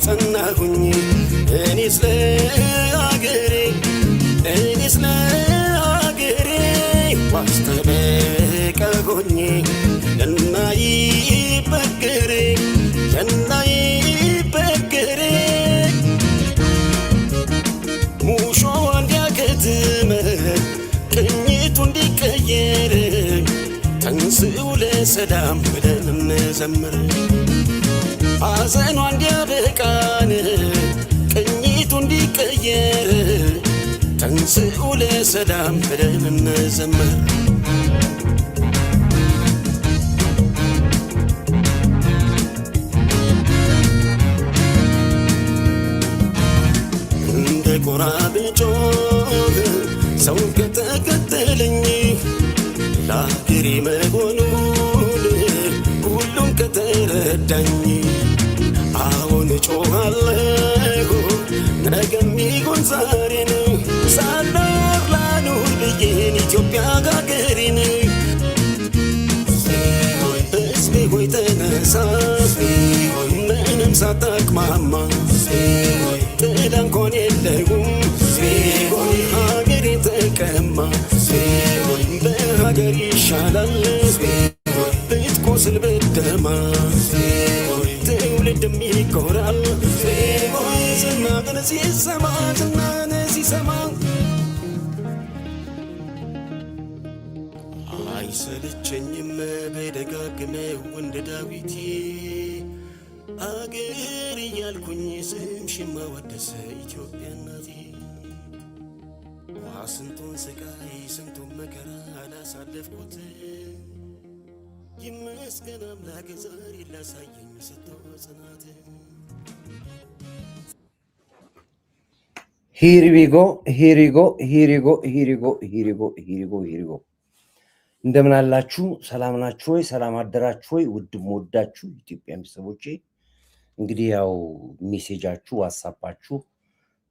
ጸናሁኝ እኔስ ለአገሬ ዋስተበቃ ሆኜ እናይበገሬ ሙሾ እንዲያከትም ቅኝቱ እንዲቀየር ተንሥኡ ለሰላም ብለን እንዘምር ሐዘኗ እንዲያበቃን ቅኝቱ እንዲቀየር ተንሥኡ ለሰላም ብለን እንዘምር እንደ ጎራ ብጮህ ሰው ከተከተለኝ ለአገሬ መሆኑን ሁሉም ከተረዳኝ አሁን እጮኻለሁ ነገም ይሁን ዛሬ ነው ሳልኖር ላኑር ብዬን ኢትዮጵያ አገሬን ሕዝቤ ሆይ ተነሳ ምንም ሳታቅማማ ጥላ እንኳን የለውም ሀገሬን ተቀማ በሀገር ይሻላል ብትቆስል ብትደማ ትውልድም ይኮራል ዝናህን ሲሰማ ሲሰማ አይሰለቸኝም በደጋግመው እንደ ዳዊት አገር እያልኩኝ ስምሽን ማወደስ ኢትዮጵያ እናቴ ስንቱን ስቃይ ስንቱን መከራ አላሳለፍኩት ይመስገን አምላክ ዛሬ ላሳየኝ ሰጥቶ ጽናት ሂሪጎ እንደምን አላችሁ? ሰላም ናችሁ ወይ? ሰላም አደራችሁ ወይ? ውድም ወዳችሁ ኢትዮጵያ ቤተሰቦቼ እንግዲህ ያው ሜሴጃችሁ ዋትስአፓችሁ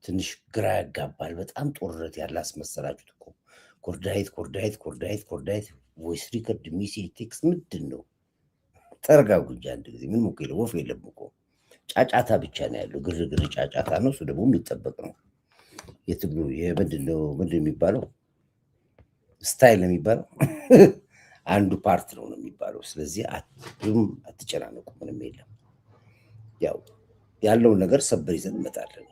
ትንሽ ግራ ያጋባል። በጣም ጦርነት ያለ አስመሰላችሁት እኮ ኮርዳይት ቮይስ ሪከርድ ሜሴጅ ቴክስት ምንድን ነው? ተረጋጉ እንጂ አንድ ጊዜ ምንም እኮ የለም፣ ወፍ የለም እኮ ጫጫታ ብቻ ነው ያለው። ግርግር ጫጫታ ነው። እሱ ደግሞ የሚጠበቅ ነው። የትግሉ ምንድን ነው የሚባለው? ስታይል ነው የሚባለው። አንዱ ፓርት ነው የሚባለው። ስለዚህ አትጨናነቁ፣ ምንም የለም። ያው ያለውን ነገር ሰበር ይዘን እንመጣለን።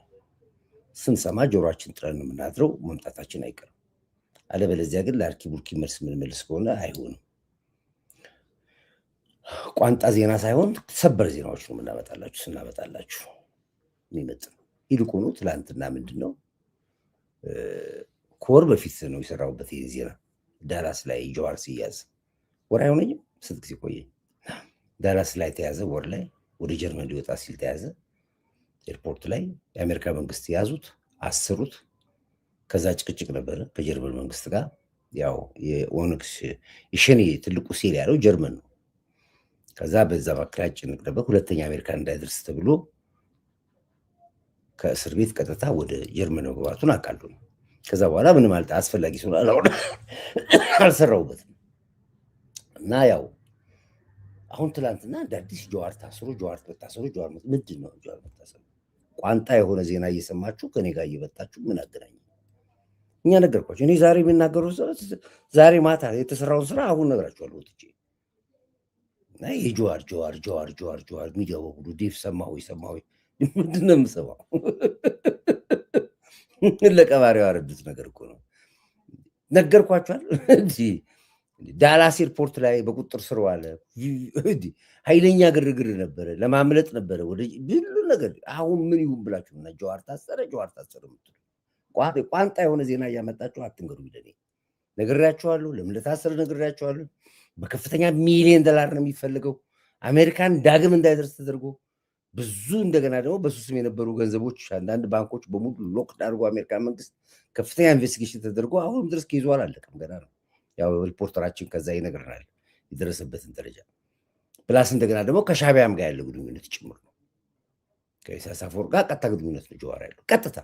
ስንሰማ ጆሮአችን ጥረን ነው የምናድረው፣ መምጣታችን አይቀርም። አለበለዚያ ግን ለአርኪ ቡርኪ መልስ የምንመልስ ከሆነ አይሆንም። ቋንጣ ዜና ሳይሆን ሰበር ዜናዎች ነው ስናመጣላችሁ የሚመጥን ይልቁኑ ትላንትና ምንድን ነው ከወር በፊት ነው የሰራሁበት ይህን ዜና። ዳላስ ላይ ጀዋር ሲያዝ ወር አይሆነኝም፣ ስንት ጊዜ ቆየኝ። ዳላስ ላይ ተያዘ፣ ወር ላይ ወደ ጀርመን ሊወጣ ሲል ተያዘ። ኤርፖርት ላይ የአሜሪካ መንግስት ያዙት፣ አሰሩት። ከዛ ጭቅጭቅ ነበረ ከጀርመን መንግስት ጋር። ያው የኦነግ የሸኔ ትልቁ ሴል ያለው ጀርመን ነው። ከዛ በዛ መካከል ጭንቅ ነበር። ሁለተኛ አሜሪካ እንዳይደርስ ተብሎ ከእስር ቤት ቀጥታ ወደ ጀርመን መግባቱን አውቃለሁ። ከዛ በኋላ ምንም አስፈላጊ ሲሆን አልሰራሁበትም። እና ያው አሁን ትላንትና እንደ አዲስ ጀዋር ታስሮ ምንድን ነው ጀዋር መታሰሩ? ቋንጣ የሆነ ዜና እየሰማችሁ ከኔ ጋር እየበጣችሁ ምን አገናኝ? እኛ ነገርኳቸው። እኔ ዛሬ የሚናገረው ዛሬ ማታ የተሰራውን ስራ አሁን ነግራችኋለሁ ወጥቼ። እና የጀዋር ሚዲያው ሁሉ ዴፍ ሰማሁ ምንድን ነው የምሰማው? ለቀባሪው ያረዱት ነገር እኮ ነው። ነገርኳችኋል። ዳላስ ኤርፖርት ላይ በቁጥር ስር ዋለ። ኃይለኛ ግርግር ነበረ፣ ለማምለጥ ነበረ ወደ ሁሉ ነገር። አሁን ምን ይሁን ብላችሁ እና ጀዋር ታሰረ የምትሉ ቋንጣ የሆነ ዜና እያመጣችሁ አትንገሩ። ይለኔ ነግሬያችኋለሁ። ለምን ለታሰረ ነግሬያችኋለሁ። በከፍተኛ $1,000,000 ነው የሚፈልገው አሜሪካን ዳግም እንዳይደርስ ተደርጎ ብዙ እንደገና ደግሞ በሱ ስም የነበሩ ገንዘቦች አንዳንድ ባንኮች በሙሉ ሎክድ አድርጎ አሜሪካ መንግስት ከፍተኛ ኢንቨስቲጌሽን ተደርጎ አሁንም ድረስ ከይዞ አላለቀም፣ ገና ነው። ያው ሪፖርተራችን ከዛ ይነግረናል የደረሰበትን ደረጃ። ፕላስ እንደገና ደግሞ ከሻቢያም ጋር ያለው ግንኙነት ጭምር ነው። ከኢሳያስ አፈወርቂ ጋር ቀጥታ ግንኙነት ነው ጀዋር ያለው፣ ቀጥታ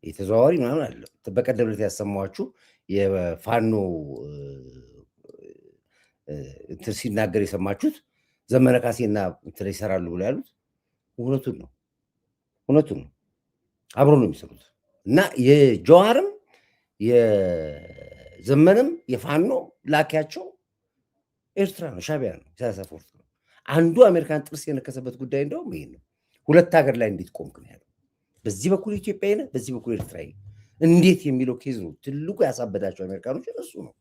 የተዘዋዋሪ ምናምን አለ። በቀደም ዕለት ያሰማኋችሁ የፋኖ እንትን ሲናገር የሰማችሁት ዘመነ ካሴና እንትን ይሰራሉ ብሎ ያሉት እውነቱን ነው አብሮ ነው የሚሰሩት እና የጀዋርም የዘመንም የፋኖ ላኪያቸው ኤርትራ ነው፣ ሻቢያ ነው፣ ኢሳያስ አፈወርቂ ነው። አንዱ አሜሪካን ጥርስ የነከሰበት ጉዳይ እንደውም ይሄ ነው። ሁለት ሀገር ላይ እንዴት ቆምክ ነው ያለው። በዚህ በኩል ኢትዮጵያዊ ነህ፣ በዚህ በኩል ኤርትራዊ እንዴት የሚለው ኬዝ ነው ትልቁ ያሳበዳቸው አሜሪካኖች እሱ ነው።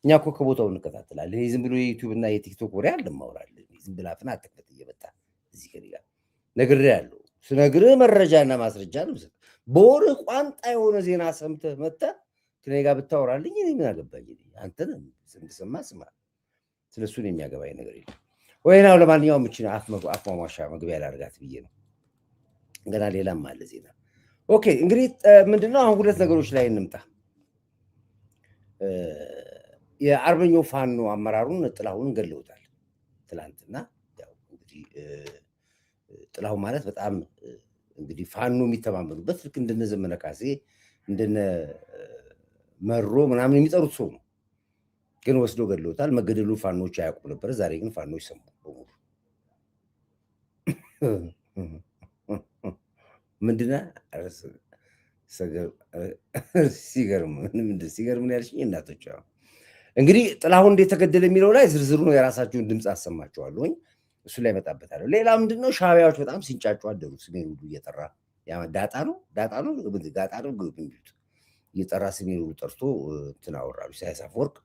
እኛ እኮ ከቦታው እንከታተላለን። ይሄ ዝም ብሎ የዩቲዩብ እና የቲክቶክ ወሬ አልማውራለን። ዝም ብላ ፍና አትክፈት እየመጣ እዚህ ከኔ ጋር ነግሬሃለሁ። ስነግርህ መረጃና ማስረጃ ነው። በወርህ ቋንጣ የሆነ ዜና ሰምተህ መጥተህ ከኔ ጋር ብታወራልኝ እኔ ምን አገባኝ? አንተን እንድሰማ ስማ። ስለሱን የሚያገባኝ ነገር የለም። ወይናው ለማንኛውም እቺ አፍ ማሟሻ መግቢያ ላድርጋት ብዬ ነው። ገና ሌላም አለ ዜና። ኦኬ እንግዲህ ምንድነው አሁን ሁለት ነገሮች ላይ እንምጣ። የአርበኛው ፋኖ አመራሩን ጥላሁን ገለውታል ትላንትና። ያው እንግዲህ ጥላሁን ማለት በጣም እንግዲህ ፋኖ የሚተማመኑበት ልክ እንደነ ዘመነ ካሴ እንደነ መሮ ምናምን የሚጠሩት ሰው ነው። ግን ወስዶ ገለውታል። መገደሉ ፋኖች አያውቁም ነበር። ዛሬ ግን ፋኖች ሰሙ በሙሉ። ምንድነው ሲገርም ያልሽኝ እናቶች። እንግዲህ ጥላሁን እንዴት ተገደለ የሚለው ላይ ዝርዝሩ ነው የራሳቸውን ድምፅ አሰማቸዋለሁኝ። እሱ ላይ መጣበታለሁ። ሌላ ምንድነው ሻቢያዎች በጣም ሲንጫጩ አደሩ። ስሜን ሁሉ እየጠራ ዳጣ ነው እየጠራ ስሜን ሁሉ ጠርቶ እንትን አወራሉ። ኢሳያስ አፈወርቅ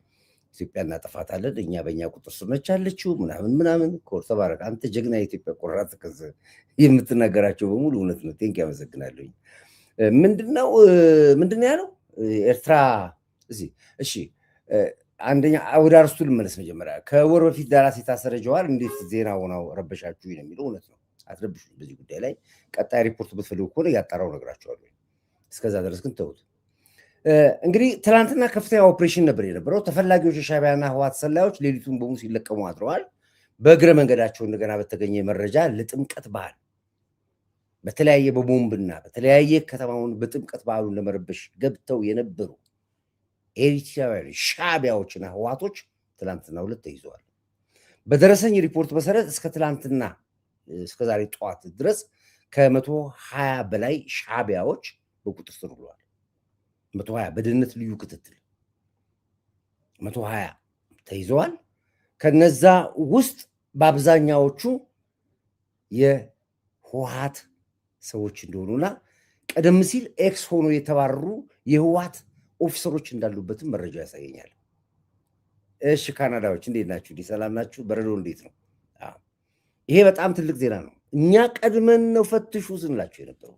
ኢትዮጵያ እናጠፋታለን፣ እኛ በእኛ ቁጥር ስር ነች ያለችው ምናምን ኮር ተባረክ አንተ ጀግና የኢትዮጵያ ቆራጥ ከዚ የምትናገራቸው በሙሉ እውነት ነው። ቴንክ ያመሰግናለሁኝ። ምንድነው ያለው ኤርትራ እዚህ። እሺ አንደኛ ወደ አርስቱ ልመለስ። መጀመሪያ ከወር በፊት ዳላስ የታሰረ ጀዋር እንዴት ዜና ሆነው ረበሻችሁ ነው የሚለው እውነት ነው። አትረብሹ። በዚህ ጉዳይ ላይ ቀጣይ ሪፖርት ብትፈልጉ ከሆነ ያጣራው ነግራቸዋለሁ። እስከዛ ድረስ ግን ተውት። እንግዲህ ትናንትና ከፍተኛ ኦፕሬሽን ነበር የነበረው። ተፈላጊዎች የሻቢያና ህወሓት ሰላዮች ሌሊቱን በሙሉ ሲለቀሙ አድረዋል። በእግረ መንገዳቸው እንደገና በተገኘ መረጃ ለጥምቀት በዓል በተለያየ በቦምብና በተለያየ ከተማውን በጥምቀት በዓሉን ለመረበሽ ገብተው የነበሩ ኤሪትራውያን ሻቢያዎችና ህወሓቶች ትላንትና ሁለት ተይዘዋል። በደረሰኝ ሪፖርት መሰረት እስከ ዛሬ ጠዋት ድረስ ከ120 በላይ ሻቢያዎች በቁጥጥር ስር ውለዋል። 120 በደህንነት ልዩ ክትትል 120 ተይዘዋል። ከነዛ ውስጥ በአብዛኛዎቹ የህወሓት ሰዎች እንደሆኑና ቀደም ሲል ኤክስ ሆኖ የተባረሩ የህወሓት ኦፊሰሮች እንዳሉበትም መረጃ ያሳየኛል። እሺ ካናዳዎች እንዴት ናችሁ? ሰላም ናችሁ? በረዶ እንዴት ነው? ይሄ በጣም ትልቅ ዜና ነው። እኛ ቀድመን ነው ፈትሹ ስንላችሁ የነበረው፣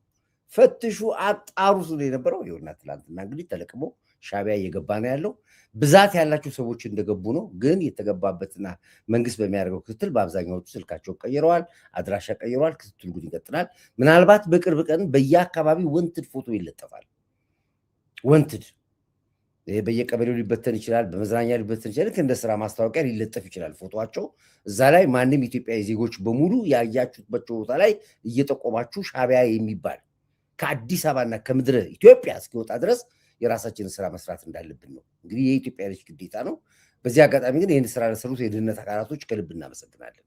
ፈትሹ አጣሩ ስለ የነበረው ይኸውና ትላንትና እንግዲህ ተለቅሞ ሻቢያ እየገባ ነው ያለው። ብዛት ያላቸው ሰዎች እንደገቡ ነው። ግን የተገባበትና መንግስት በሚያደርገው ክትትል በአብዛኛዎቹ ስልካቸው ቀይረዋል፣ አድራሻ ቀይረዋል። ክትትሉ ግን ይቀጥላል። ምናልባት በቅርብ ቀን በየአካባቢው ወንትድ ፎቶ ይለጠፋል። ወንትድ በየቀበሌው ሊበተን ይችላል፣ በመዝናኛ ሊበተን ይችላል። እንደ ስራ ማስታወቂያ ሊለጠፍ ይችላል ፎቶቸው። እዛ ላይ ማንም ኢትዮጵያዊ ዜጎች በሙሉ ያያችሁባቸው ቦታ ላይ እየጠቆማችሁ ሻቢያ የሚባል ከአዲስ አበባና ከምድረ ኢትዮጵያ እስኪወጣ ድረስ የራሳችንን ስራ መስራት እንዳለብን ነው እንግዲህ የኢትዮጵያ ልጅ ግዴታ ነው። በዚህ አጋጣሚ ግን ይህን ስራ ለሰሩት የደህንነት አካላቶች ከልብ እናመሰግናለን።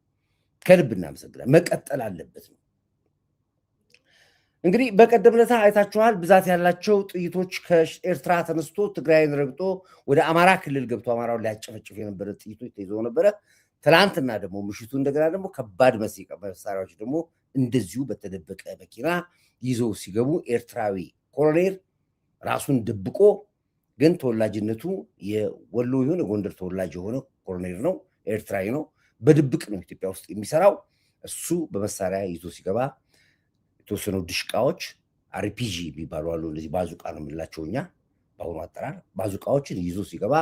መቀጠል አለበት ነው። እንግዲህ በቀደም ዕለት አይታችኋል። ብዛት ያላቸው ጥይቶች ከኤርትራ ተነስቶ ትግራይን ረግጦ ወደ አማራ ክልል ገብቶ አማራውን ሊያጨፈጭፍ የነበረ ጥይቶች ተይዘው ነበረ። ትናንትና ደግሞ ምሽቱ እንደገና ደግሞ ከባድ መሳሪያዎች ደግሞ እንደዚሁ በተደበቀ መኪና ይዘው ሲገቡ ኤርትራዊ ኮሎኔል ራሱን ደብቆ ግን ተወላጅነቱ የወሎ ይሁን የጎንደር ተወላጅ የሆነ ኮሎኔል ነው፣ ኤርትራዊ ነው። በድብቅ ነው ኢትዮጵያ ውስጥ የሚሰራው። እሱ በመሳሪያ ይዞ ሲገባ የተወሰኑ ድሽቃዎች አርፒጂ የሚባሉ አሉ። እንደዚህ ባዙቃ ነው የምንላቸው እኛ በአሁኑ አጠራር። ባዙቃዎችን ይዞ ሲገባ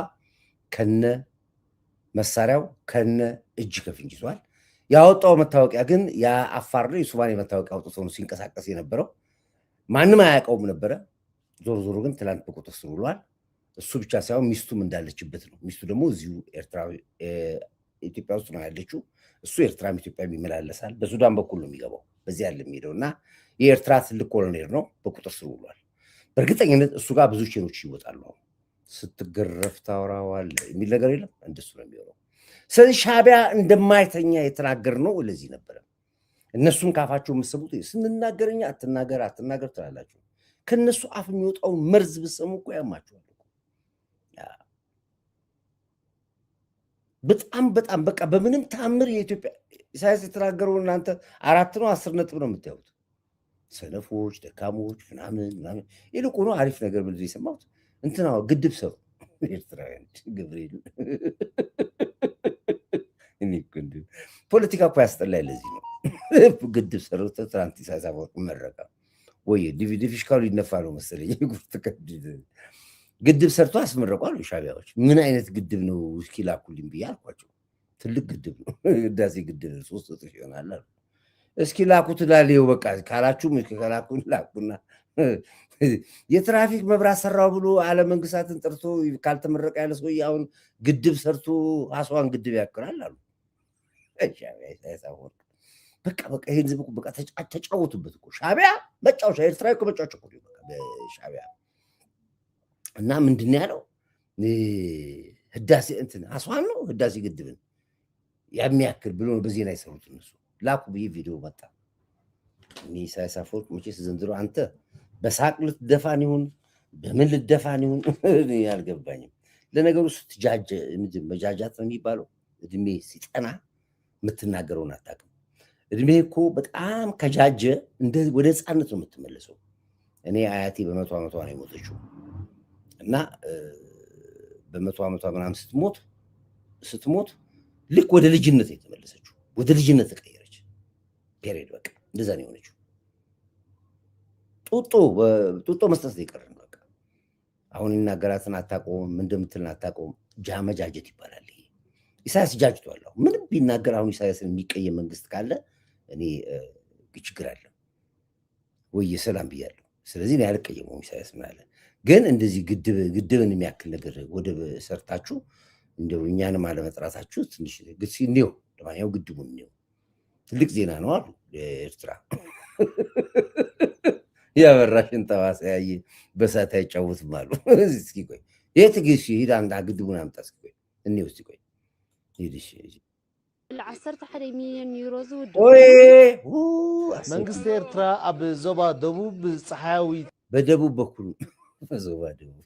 ከነ መሳሪያው ከነ እጅ ከፍንጅ ይዟል። ያወጣው መታወቂያ ግን የአፋር ነው፣ የሱማሌ መታወቂያ አውጥቶ ነው ሲንቀሳቀስ የነበረው። ማንም አያውቀውም ነበረ። ዞሮ ዞሮ ግን ትላንት በቁጥጥር ስር ውሏል። እሱ ብቻ ሳይሆን ሚስቱም እንዳለችበት ነው። ሚስቱ ደግሞ እዚሁ ኢትዮጵያ ውስጥ ነው ያለችው። እሱ ኤርትራም ኢትዮጵያ ይመላለሳል። በሱዳን በኩል ነው የሚገባው፣ በዚህ ያለ የሚሄደው እና የኤርትራ ትልቅ ኮሎኔል ነው። በቁጥጥር ስር ውሏል። በእርግጠኝነት እሱ ጋር ብዙ ቼኖች ይወጣሉ። ስትገረፍ ታወራዋል የሚል ነገር የለም። እንደሱ ነው የሚሆነው። ስለዚህ ሻቢያ እንደማይተኛ የተናገር ነው። ለዚህ ነበረ እነሱም ካፋቸው የምትሰሙት ስንናገረኛ አትናገር ትላላችሁ። ከነሱ አፍ የሚወጣውን መርዝ ብትሰሙ እኮ ያማችኋል። በጣም በቃ በምንም ታምር የኢትዮጵያ ኢሳያስ የተናገረው እናንተ 4 ነው 10 ነጥብ ነው የምታዩት። ሰነፎች፣ ደካሞች ምናምን ይልቁኑ አሪፍ ነገር ምንድን የሰማሁት እንትና ግድብ ሰሩ ኤርትራውያን ገብርኤል ፖለቲካ እኮ ያስጠላል። ለዚህ ነው ግድብ ሰሩ። ትናንት ኢሳያስ አፈወርቂ መረቃ ወይ ዲቪሽካሉ ይነፋ ነው መሰለኝ ግድብ ሰርቶ አስመረቋል ሻቢያዎች። ምን አይነት ግድብ ነው እስኪ ላኩልኝ ብዬ አልኳቸው። ትልቅ ግድብ ነው ህዳሴ ግድብ 3 እጥፍ ይሆናል አሉ። እስኪ ላኩት ላለው በቃ ካላችሁም ከላኩን ላኩና የትራፊክ መብራት ሰራው ብሎ ዓለም መንግስታትን ጠርቶ ካልተመረቀ ያለ ሰው አሁን ግድብ ሰርቶ አስዋን ግድብ ያክላል አሉ ሻቢያ ሳይሳወቅ። በቃ ይሄን ዝም በቃ ተጫወቱበት እኮ ሻቢያ መጫወቻ። ኤርትራ እኮ መጫወቻ እኮ በሻቢያ እና ምንድን ያለው ህዳሴ እንትን አስዋን ነው ህዳሴ ግድብን የሚያክል ብሎ በዜና ይሰሩት እነሱ ላኩ ብዬ ቪዲዮ መጣ። እኔ ኢሳያስ አፈወርቂ መቼስ ዘንድሮ አንተ በሳቅ ልትደፋን ይሁን በምን ልትደፋን ይሁን አልገባኝም። ለነገሩ ስትጃጀ መጃጃት ነው የሚባለው። እድሜ ሲጠና የምትናገረውን አታውቅም። እድሜ እኮ በጣም ከጃጀ ወደ ህፃነት ነው የምትመለሰው። እኔ አያቴ በ100 ዓመቷ ነው የሞተችው እና በ100 ዓመቷ ምናምን ስትሞት ልክ ወደ ልጅነት የተመለሰችው፣ ወደ ልጅነት ተቀየረች። ፔሬድ በቃ እንደዛ ነው የሆነችው። ጡጦ መስጠት ይቀርን በቃ አሁን ይናገራትን አታቆም፣ እንደምትልን አታቆም። ጃመጃጀት ይባላል ይሄ። ኢሳያስ ጃጅቷል። ምንም ቢናገር አሁን ኢሳያስን የሚቀየም መንግስት ካለ እኔ ችግር አለ ወይ የሰላም ብያለሁ። ስለዚህ እኔ አልቀየመውም። ኢሳያስ ምን አለ ግን እንደዚህ ግድብን የሚያክል ነገር ወደብ ሰርታችሁ እንደው እኛንም አለመጥራታችሁ ትንሽ ግሲ ነው። ለማንኛውም ግድቡን ነው ትልቅ ዜና ነው አሉ ኤርትራ። ያበራሽን ጠባሳ ያየ በሳት አይጫወትም አሉ። እስኪ ቆይ የት ግሲ ሂድ አንድ ግድቡን አምጣ እስኪ ቆይ እኔው እስኪ ቆይ ሂድሽ ለ11 ሚሊዮን ዩሮ ዝውድ መንግስት ኤርትራ ኣብ ዞባ ደቡብ ፀሓያዊ በደቡብ በኩል ዞባ ደቡብ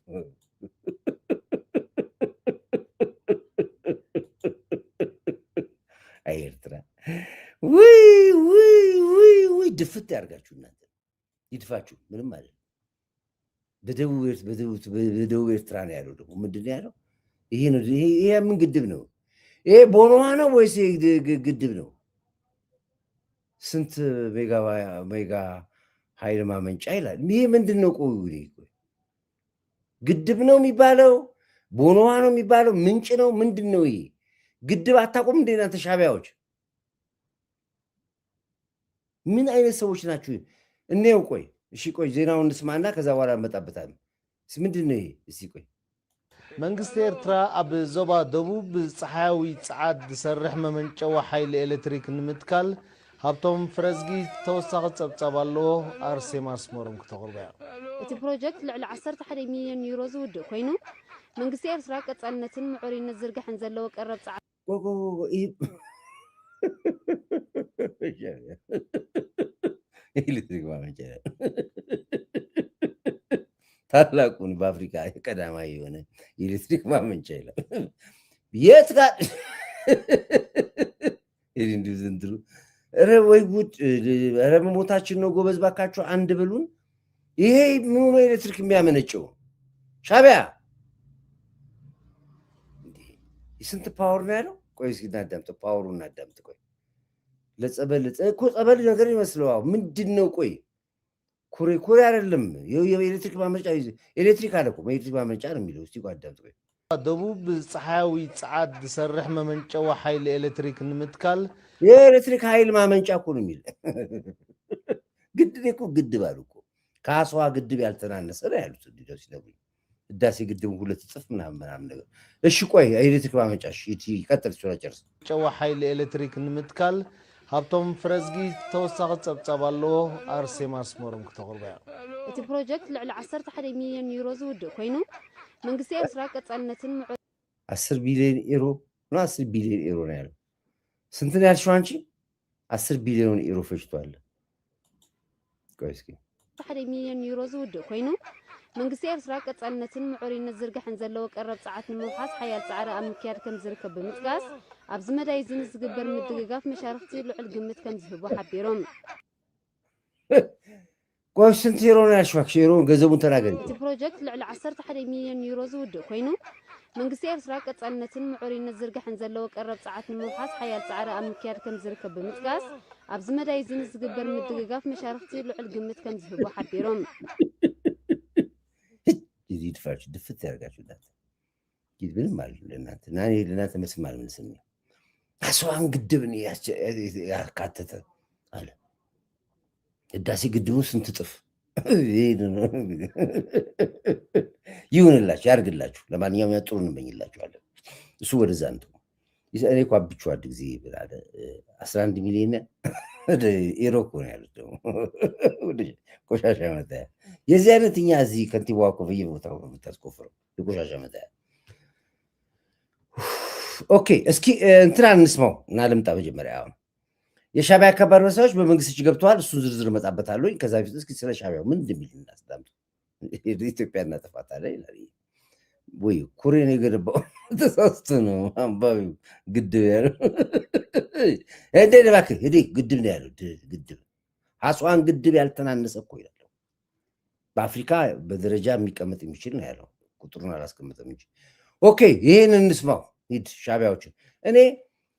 አይ ኤርትራ ውይ ድፍት ያርጋችሁ እናንተ ይድፋችሁ። ምንም አለ በደቡብ ኤርትራ ነው ያለው። ደግሞ ምንድን ነው ያለው? ይሄ ነው ይሄ ምን ግድብ ነው? ይሄ ቦኖዋ ነው ወይስ ግድብ ነው? ስንት ሜጋ ኃይል ማመንጫ ይላል። ይሄ ምንድን ነው? ቆይ ግድብ ነው የሚባለው? ቦኖዋ ነው የሚባለው? ምንጭ ነው? ምንድን ነው ይሄ? ግድብ አታውቁም እንደ እናንተ ሻቢያዎች? ምን አይነት ሰዎች ናችሁ? እኔው ቆይ እሺ ቆይ ዜናውን እንስማና ከዛ በኋላ እንመጣበታለን። ምንድን ነው ይሄ? እስቲ ቆይ መንግስቲ ኤርትራ ኣብ ዞባ ደቡብ ፀሓያዊ ፀዓት ዝሰርሕ መመንጨዊ ሓይሊ ኤሌክትሪክ ንምትካል ሃብቶም ፍረዝጊ ተወሳኺ ፀብፀብ ኣለዎ። ኣርሴማ ኣስመሮም ክተቕርበ እቲ ፕሮጀክት ልዕሊ 11 ሚሊዮን ዩሮ ዝውድእ ኮይኑ መንግስቲ ኤርትራ ቀጻልነትን ምዑርነት ዝርግሕን ዘለዎ ቀረብ ፀዓት ኤሌክትሪክ ማመንጫ ታላቁን በአፍሪካ ቀዳማዊ የሆነ ኤሌክትሪክ ማመንጫ ይላል። የት ጋር እንዲሁ ዘንድሮ ኧረ ወይ ጉድ! ኧረ መሞታችን ነው ጎበዝ፣ ባካችሁ አንድ ብሉን። ይሄ ምን ሆኖ ኤሌክትሪክ የሚያመነጨው ሻቢያ ስንት ፓወር ነው ያለው? ቆይ እስኪ እናዳምጥ፣ ፓወሩን እናዳምጥ። ቆይ ለጸበል እኮ ጸበል ነገር ይመስለው ምንድን ነው? ቆይ ኩሬ አይደለም የኤሌክትሪክ ማመንጫ ኤሌክትሪክ አለ እኮ ኤሌክትሪክ ማመንጫ ነው የሚለው። እስቲ ቆይ አዳምጥ። ቆይ ደቡብ ፀሓያዊ ፀዓት ዝሰርሕ መመንጨዊ ሓይሊ ኤሌክትሪክ ንምትካል የኤሌክትሪክ ኃይል ማመንጫ እኮ ነው የሚል ግድብ እኮ ግድብ አሉ እኮ ከአስዋ ግድብ ያልተናነሰ ነው ያሉት እንዲደው ሲነግሩኝ። ህዳሴ ግድብ 2 እጥፍ ምናምን ነገር። እሺ ቆይ ኤሌክትሪክ ማመንጫ እሺ ይቀጥል ጨርስ። ጨዋ ሓይሊ ኤሌክትሪክ ንምትካል ሃብቶም ፍረዝጊ ተወሳኺ ፀብፀብ ኣለዎ። ኣርሴማ ኣስመሮም ክተቕርበ እቲ ፕሮጀክት ልዕሊ 11 ሚሊዮን ዩሮ ዝውድእ ኮይኑ መንግስቲ ኤርትራ ቀጻልነትን 10 ቢሊዮን ዩሮ ነው 10 ቢሊዮን ዩሮ ነው ያለው። ስንት ነው ያልሽው አንቺ? 10 ቢሊዮን ዩሮ ፈጅቷል ቆይ እስኪ 1 ሚሊዮን ዩሮ ዝውድእ ኮይኑ መንግስቲ ኤርትራ ቀጻልነትን ምዕሪነት ዝርግሕን ዘለዎ ቀረብ ፀዓት ንምውሓስ ሓያል ጻዕሪ ኣብ ምክያድ ከም ዝርከብ ብምጥቃስ ኣብዚ መዳይ ዝግበር ምድግጋፍ መሻርክቲ ልዑል ግምት ከም ዝህቡ ሓቢሮም ቆይ ስንት ዩሮ ነው ያልሽዋክ ዩሮ ገንዘቡን ተናገሪ እቲ ፕሮጀክት ልዕሊ 11 ሚሊዮን ዩሮ ዝውድእ ኮይኑ መንግስቲ ኤርትራ ቀጻልነትን ምዕሪነት ዝርግሕን ዘለዎ ቀረብ ፀዓት ንምውሓስ ሓያል ጻዕሪ ኣብ ምክያድ ከም ዝርከብ ብምጥቃስ ኣብዚ መዳይ ዝግበር ምድግጋፍ መሻርክቲ ልዑል ግምት ከም ዝህቡ ሓቢሮም يزيد فرش دفت يرجع شو ده جيت بالمال لأنات ناني لأنات مسمى من سني أسوأ قدبني يا كاتته هلا الداسي قدمو سنت طف يون الله شارق الله لما نيوم يطرون من الله شو هذا سوى رزانته يسألني كواب بتشوى دكزي بالعادة 11 مليون يروكون يعني ቆሻሻ መጣ የዚህ አይነትኛ እዚህ ከንቲባው እኮ በየቦታው የምታስቆፍረው የቆሻሻ መጣ ኦኬ እስኪ እንትና እንስማው እና ልምጣ መጀመሪያ አሁን የሻዕቢያ አካባቢ ሰዎች በመንግስት እጅ ገብተዋል እሱን ዝርዝር መጣበታለሁ ከዛ በፊት እስኪ ስለ ሻዕቢያው ምን እንደሚል እናስዳምጡ ኢትዮጵያ እናጠፋታለን ይላል ወይ ኩሬን የገነባው ተሳስቶ ነው አንባቢው ግድብ ያለው እንዴ እባክህ ሂድ ግድብ ነው ያለው ግድብ አስዋን ግድብ ያልተናነሰ እኮ ይላል በአፍሪካ በደረጃ የሚቀመጥ የሚችል ነው ያለው ቁጥሩን አላስቀምጠም እንጂ ኦኬ ይሄን እንስማው ሂድ ሻዕቢያዎችን እኔ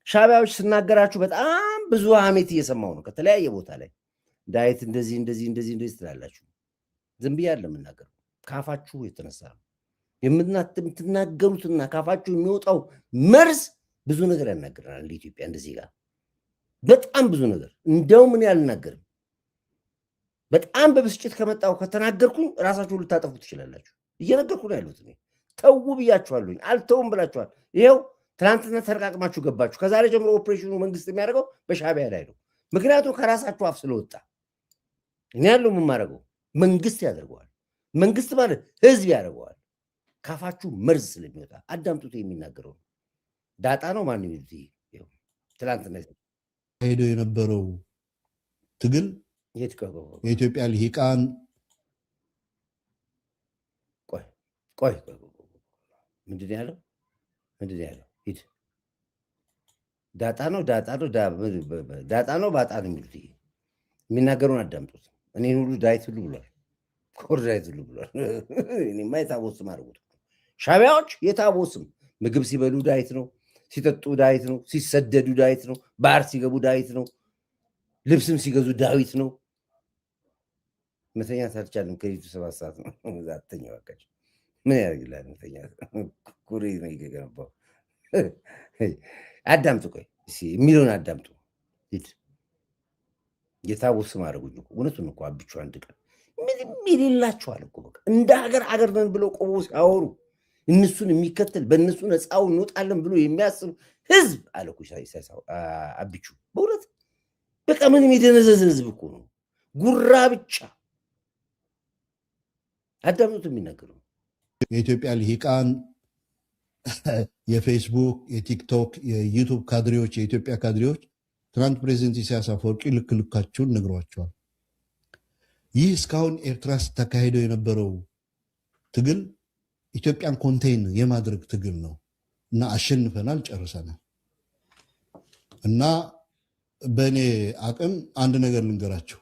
ሻዕቢያዎች ስናገራችሁ በጣም ብዙ ሐሜት እየሰማው ነው ከተለያየ ቦታ ላይ ዳይት እንደዚህ ትላላችሁ ዝም ብዬ አይደለም የምናገረው ካፋችሁ የተነሳ ነው የምትናገሩትና ካፋችሁ የሚወጣው መርዝ ብዙ ነገር ያናገራል ለኢትዮጵያ እንደዚህ ጋር በጣም ብዙ ነገር እንደው ምን ያልናገርም በጣም በብስጭት ከመጣው ከተናገርኩኝ ራሳችሁ ልታጠፉ ትችላላችሁ እየነገርኩ ነው ያሉት እኔ ተው ብያችኋለሁ አልተውም ብላችኋል ይሄው ትናንትና ተረቃቅማችሁ ገባችሁ ከዛሬ ጀምሮ ኦፕሬሽኑ መንግስት የሚያደርገው በሻዕቢያ ላይ ነው ምክንያቱም ከራሳችሁ አፍ ስለወጣ እኔ ያለው ምን ማድረገው መንግስት ያደርገዋል መንግስት ማለት ህዝብ ያደርገዋል ካፋችሁ መርዝ ስለሚወጣ አዳምጡት የሚናገረው ዳጣ ነው ማን ነው ይሄው ትናንትና ሄዶ የነበረው ትግል የኢትዮጵያ ልሂቃን ቆይ ምንድን ያለው ሂድ ዳጣ ነው ባጣ ነው የሚሉት የሚናገሩን አዳምጡት እኔን ሁሉ ዳይት ሁሉ ብሏል ኮር ዳይት ሁሉ ብሏል እኔማ የታቦስም አድርጉት ሻዕቢያዎች የታቦስም ምግብ ሲበሉ ዳይት ነው ሲጠጡ ዳይት ነው ሲሰደዱ ዳይት ነው ባህር ሲገቡ ዳይት ነው ልብስም ሲገዙ ዳዊት ነው መተኛት አልቻለም ከሌሊቱ 7 ሰዓት ነው ዛተኛ በቃች ምን ያደርግላል መተኛት ኩሪ ነው የገነባው አዳምጡ ቆይ የሚለውን አዳምጡ ሂድ የታቦስ ማድረጉኝ እውነቱን እኮ አብቹ አንድ ቀን ምንም የሌላቸዋል እኮ በቃ እንደ ሀገር ነን ብለው ቆሞ ሲያወሩ እነሱን የሚከተል በእነሱ ነፃው እንወጣለን ብሎ የሚያስብ ህዝብ አለ እኮ አብቹ በእውነት በቃ ምንም የደነዘዘ ህዝብ እኮ ነው ጉራ ብቻ አዳምጡት የሚናገረው የኢትዮጵያ ልሂቃን የፌስቡክ የቲክቶክ የዩቱብ ካድሬዎች የኢትዮጵያ ካድሬዎች ትናንት ፕሬዚደንት ኢሳያስ አፈወርቂ ልካቸውን ነግሯቸዋል ይህ እስካሁን ኤርትራ ስታካሄደው የነበረው ትግል ኢትዮጵያን ኮንቴይን የማድረግ ትግል ነው እና አሸንፈናል ጨርሰናል እና በእኔ አቅም አንድ ነገር ልንገራቸው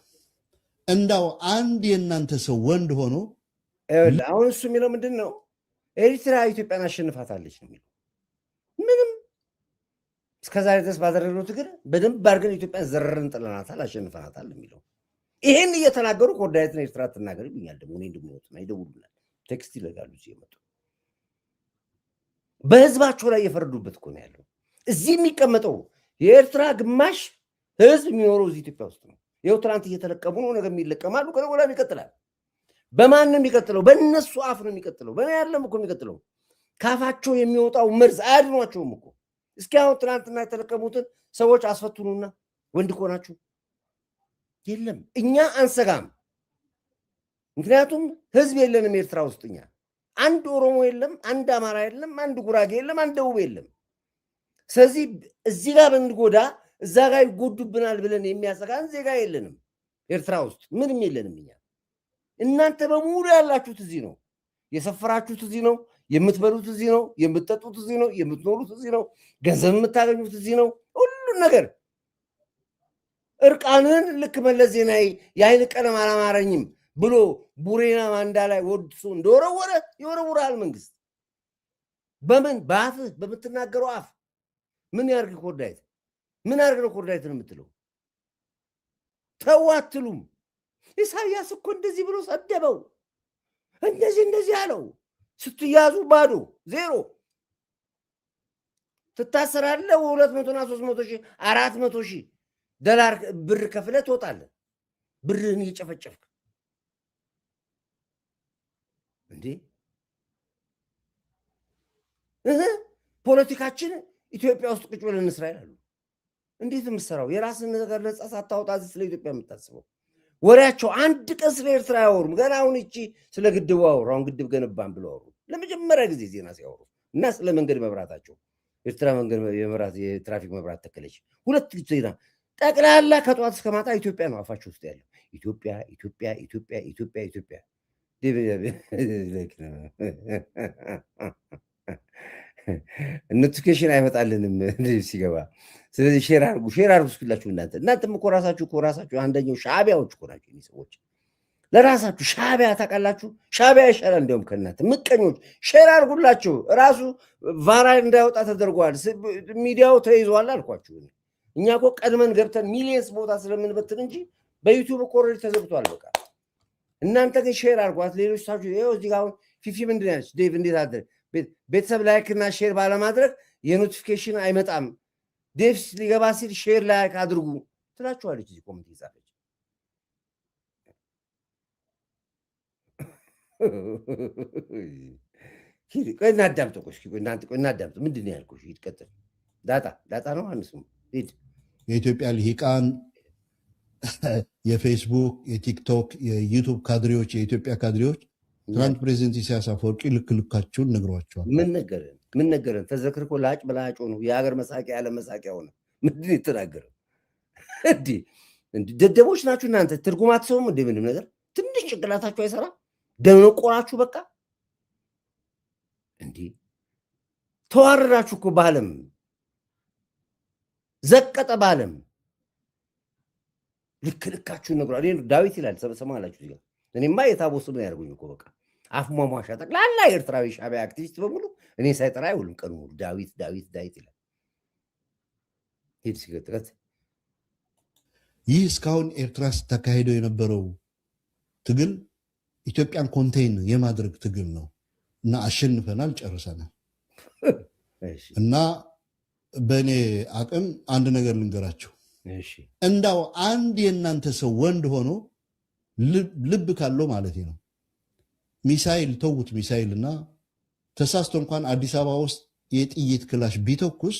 እንዳው አንድ የእናንተ ሰው ወንድ ሆኖ አሁን እሱ የሚለው ምንድን ነው ኤርትራ ኢትዮጵያን አሸንፋታለች ነው የሚለው ምንም እስከዛሬ ድረስ ባደረግነው ትግል በደንብ አድርገን ኢትዮጵያን ዘረርን ጥለናታል አሸንፈናታል የሚለው ይሄን እየተናገሩ ኮርዳይትን ኤርትራ ትናገር ይሉኛል ደግሞ እኔ እንደምወጥና ይደውሉናል ቴክስት ይለጋሉ ሲመጡ በህዝባቸው ላይ የፈረዱበት እኮ ነው ያለው እዚህ የሚቀመጠው የኤርትራ ግማሽ ህዝብ የሚኖረው እዚህ ኢትዮጵያ ውስጥ ነው ይኸው ትናንት እየተለቀሙ ነው ነገ የሚለቀማሉ ከነገ ወዲያ ይቀጥላል በማን ነው የሚቀጥለው በእነሱ አፍ ነው የሚቀጥለው በእኔ አይደለም እኮ የሚቀጥለው ካፋቸው የሚወጣው መርዝ አያድኗቸውም እኮ እስኪ አሁን ትናንትና የተለቀሙትን ሰዎች አስፈቱኑና ወንድ እኮ ናችሁ የለም እኛ አንሰጋም ምክንያቱም ህዝብ የለንም ኤርትራ ውስጥ እኛ አንድ ኦሮሞ የለም አንድ አማራ የለም አንድ ጉራጌ የለም አንድ ደቡብ የለም ስለዚህ እዚህ ጋር ብንጎዳ እዛ ጋር ይጎዱብናል ብለን የሚያሰጋን ዜጋ የለንም። ኤርትራ ውስጥ ምንም የለንም እኛ። እናንተ በሙሉ ያላችሁት እዚህ ነው፣ የሰፈራችሁት እዚህ ነው፣ የምትበሉት እዚህ ነው፣ የምትጠጡት እዚህ ነው፣ የምትኖሩት እዚህ ነው፣ ገንዘብ የምታገኙት እዚህ ነው። ሁሉን ነገር እርቃንን ልክ መለስ ዜናዊ የአይን ቀለም አላማረኝም ብሎ ቡሬና ማንዳ ላይ ወድሶ እንደወረወረ ይወረውራል መንግስት። በምን በአፍህ በምትናገረው አፍ ምን ያርግ ኮርዳይት? ምን ያርግ ነው ኮርዳይትን የምትለው? ተው አትሉም? ኢሳያስ እኮ እንደዚህ ብሎ ሰደበው፣ እንደዚህ አለው። ስትያዙ ባዶ ዜሮ ትታሰራለህ። 200 እና 300 ሺህ 400 ሺህ ዶላር ብር ከፍለህ ትወጣለህ። ብርህን እየጨፈጨፍክ እንዴ! ፖለቲካችን ኢትዮጵያ ውስጥ ቁጭ ብለን እንስራ ይላሉ። እንዴት የምትሰራው? የራስን ነገር ነጻ ሳታወጣ ስለ ኢትዮጵያ የምታስበው? ወሬያቸው አንድ ቀን ስለ ኤርትራ አያወሩም። ገና አሁን እቺ ስለ ግድቡ አወሩ። አሁን ግድብ ገነባን ብለው አወሩ ለመጀመሪያ ጊዜ ዜና ሲያወሩ እና ስለ መንገድ መብራታቸው ኤርትራ መንገድ የትራፊክ መብራት ተከለች። ሁለት ዜና ጠቅላላ ከጠዋት እስከ ማታ ኢትዮጵያ ነው አፋቸው ውስጥ ያለው። ኢትዮጵያ ኢትዮጵያ ኢትዮጵያ ኢትዮጵያ ኢትዮጵያ ኖቲፊኬሽን አይመጣልንም ሲገባ። ስለዚህ ሼር አርጉ እስኪላችሁ እናንተም እኮ ራሳችሁ አንደኛው ሻዕቢያዎች እኮ ናቸው። እኔ ሰዎች ለራሳችሁ ሻዕቢያ ታውቃላችሁ። ሻዕቢያ ይሻላል እንዲያውም ከእናንተ ምቀኞች። ሼር አርጉላችሁ። ራሱ ቫራል እንዳይወጣ ተደርጓል። ሚዲያው ተይዟል አልኳችሁ። እኛ እኮ ቀድመን ገብተን ሚሊየንስ ቦታ ስለምንበትን እንጂ በዩቲዩብ እኮ ኦልሬዲ ተዘግቷል። በቃ እናንተ ግን ሼር አርጓት። ሌሎች ሳችሁ ይኸው እዚህ ጋር አሁን ፊፊ ምንድን ያለች ዴቭ እንዴት አደረ ቤተሰብ ላይክ እና ሼር ባለማድረግ የኖቲፊኬሽን አይመጣም። ዴቭ ሊገባ ሲል ሼር ላይክ አድርጉ ትላችኋለች። እዚህ ኮሜንት ይጻፈች። እናዳምጠው። እናዳምጠው። ምንድን ነው ያልኩሽ? ይቀጥል። ዳጣ ነው አንስሙ። ሂድ። የኢትዮጵያ ልሂቃን፣ የፌስቡክ፣ የቲክቶክ፣ የዩቱብ ካድሬዎች፣ የኢትዮጵያ ካድሬዎች ትናንት ፕሬዚደንት ኢሳያስ አፈወርቂ ልካችሁን ነግሯቸዋል። ምን ነገረን? ተዘክርኮ ላጭ በላጭ ሆኑ። የሀገር መሳቂያ ያለ መሳቂያ ሆነ። ምንድን የተናገረው? ደደቦች ናችሁ እናንተ። ትርጉም አትሰሙም እንደ ምንም ነገር። ትንሽ ጭንቅላታችሁ አይሰራ? ደነቆራችሁ በቃ። እንዲህ ተዋረዳችሁ እኮ በዓለም ዘቀጠ። በዓለም ልካችሁን ነግሯል። ዳዊት ይላል ሰማላችሁ እዚህ ጋር። እኔማ የታቦት ስም ያደርጉኝ እኮ በቃ አፍ ሟሟሻ ጠቅላላ ኤርትራዊ ሻዕቢያ አክቲቪስት በሙሉ እኔ ሳይጠራ አይውልም ቀኑ ሙሉ ዳዊት ይላል። ሂድ ሲገጥረት ይህ እስካሁን ኤርትራ ስታካሄደው የነበረው ትግል ኢትዮጵያን ኮንቴይን የማድረግ ትግል ነው እና አሸንፈናል፣ ጨርሰናል። እና በእኔ አቅም አንድ ነገር ልንገራችሁ። እንዳው አንድ የእናንተ ሰው ወንድ ሆኖ ልብ ካለው ማለት ነው ሚሳይል ተውት፣ ሚሳይል እና ተሳስቶ እንኳን አዲስ አበባ ውስጥ የጥይት ክላሽ ቢተኩስ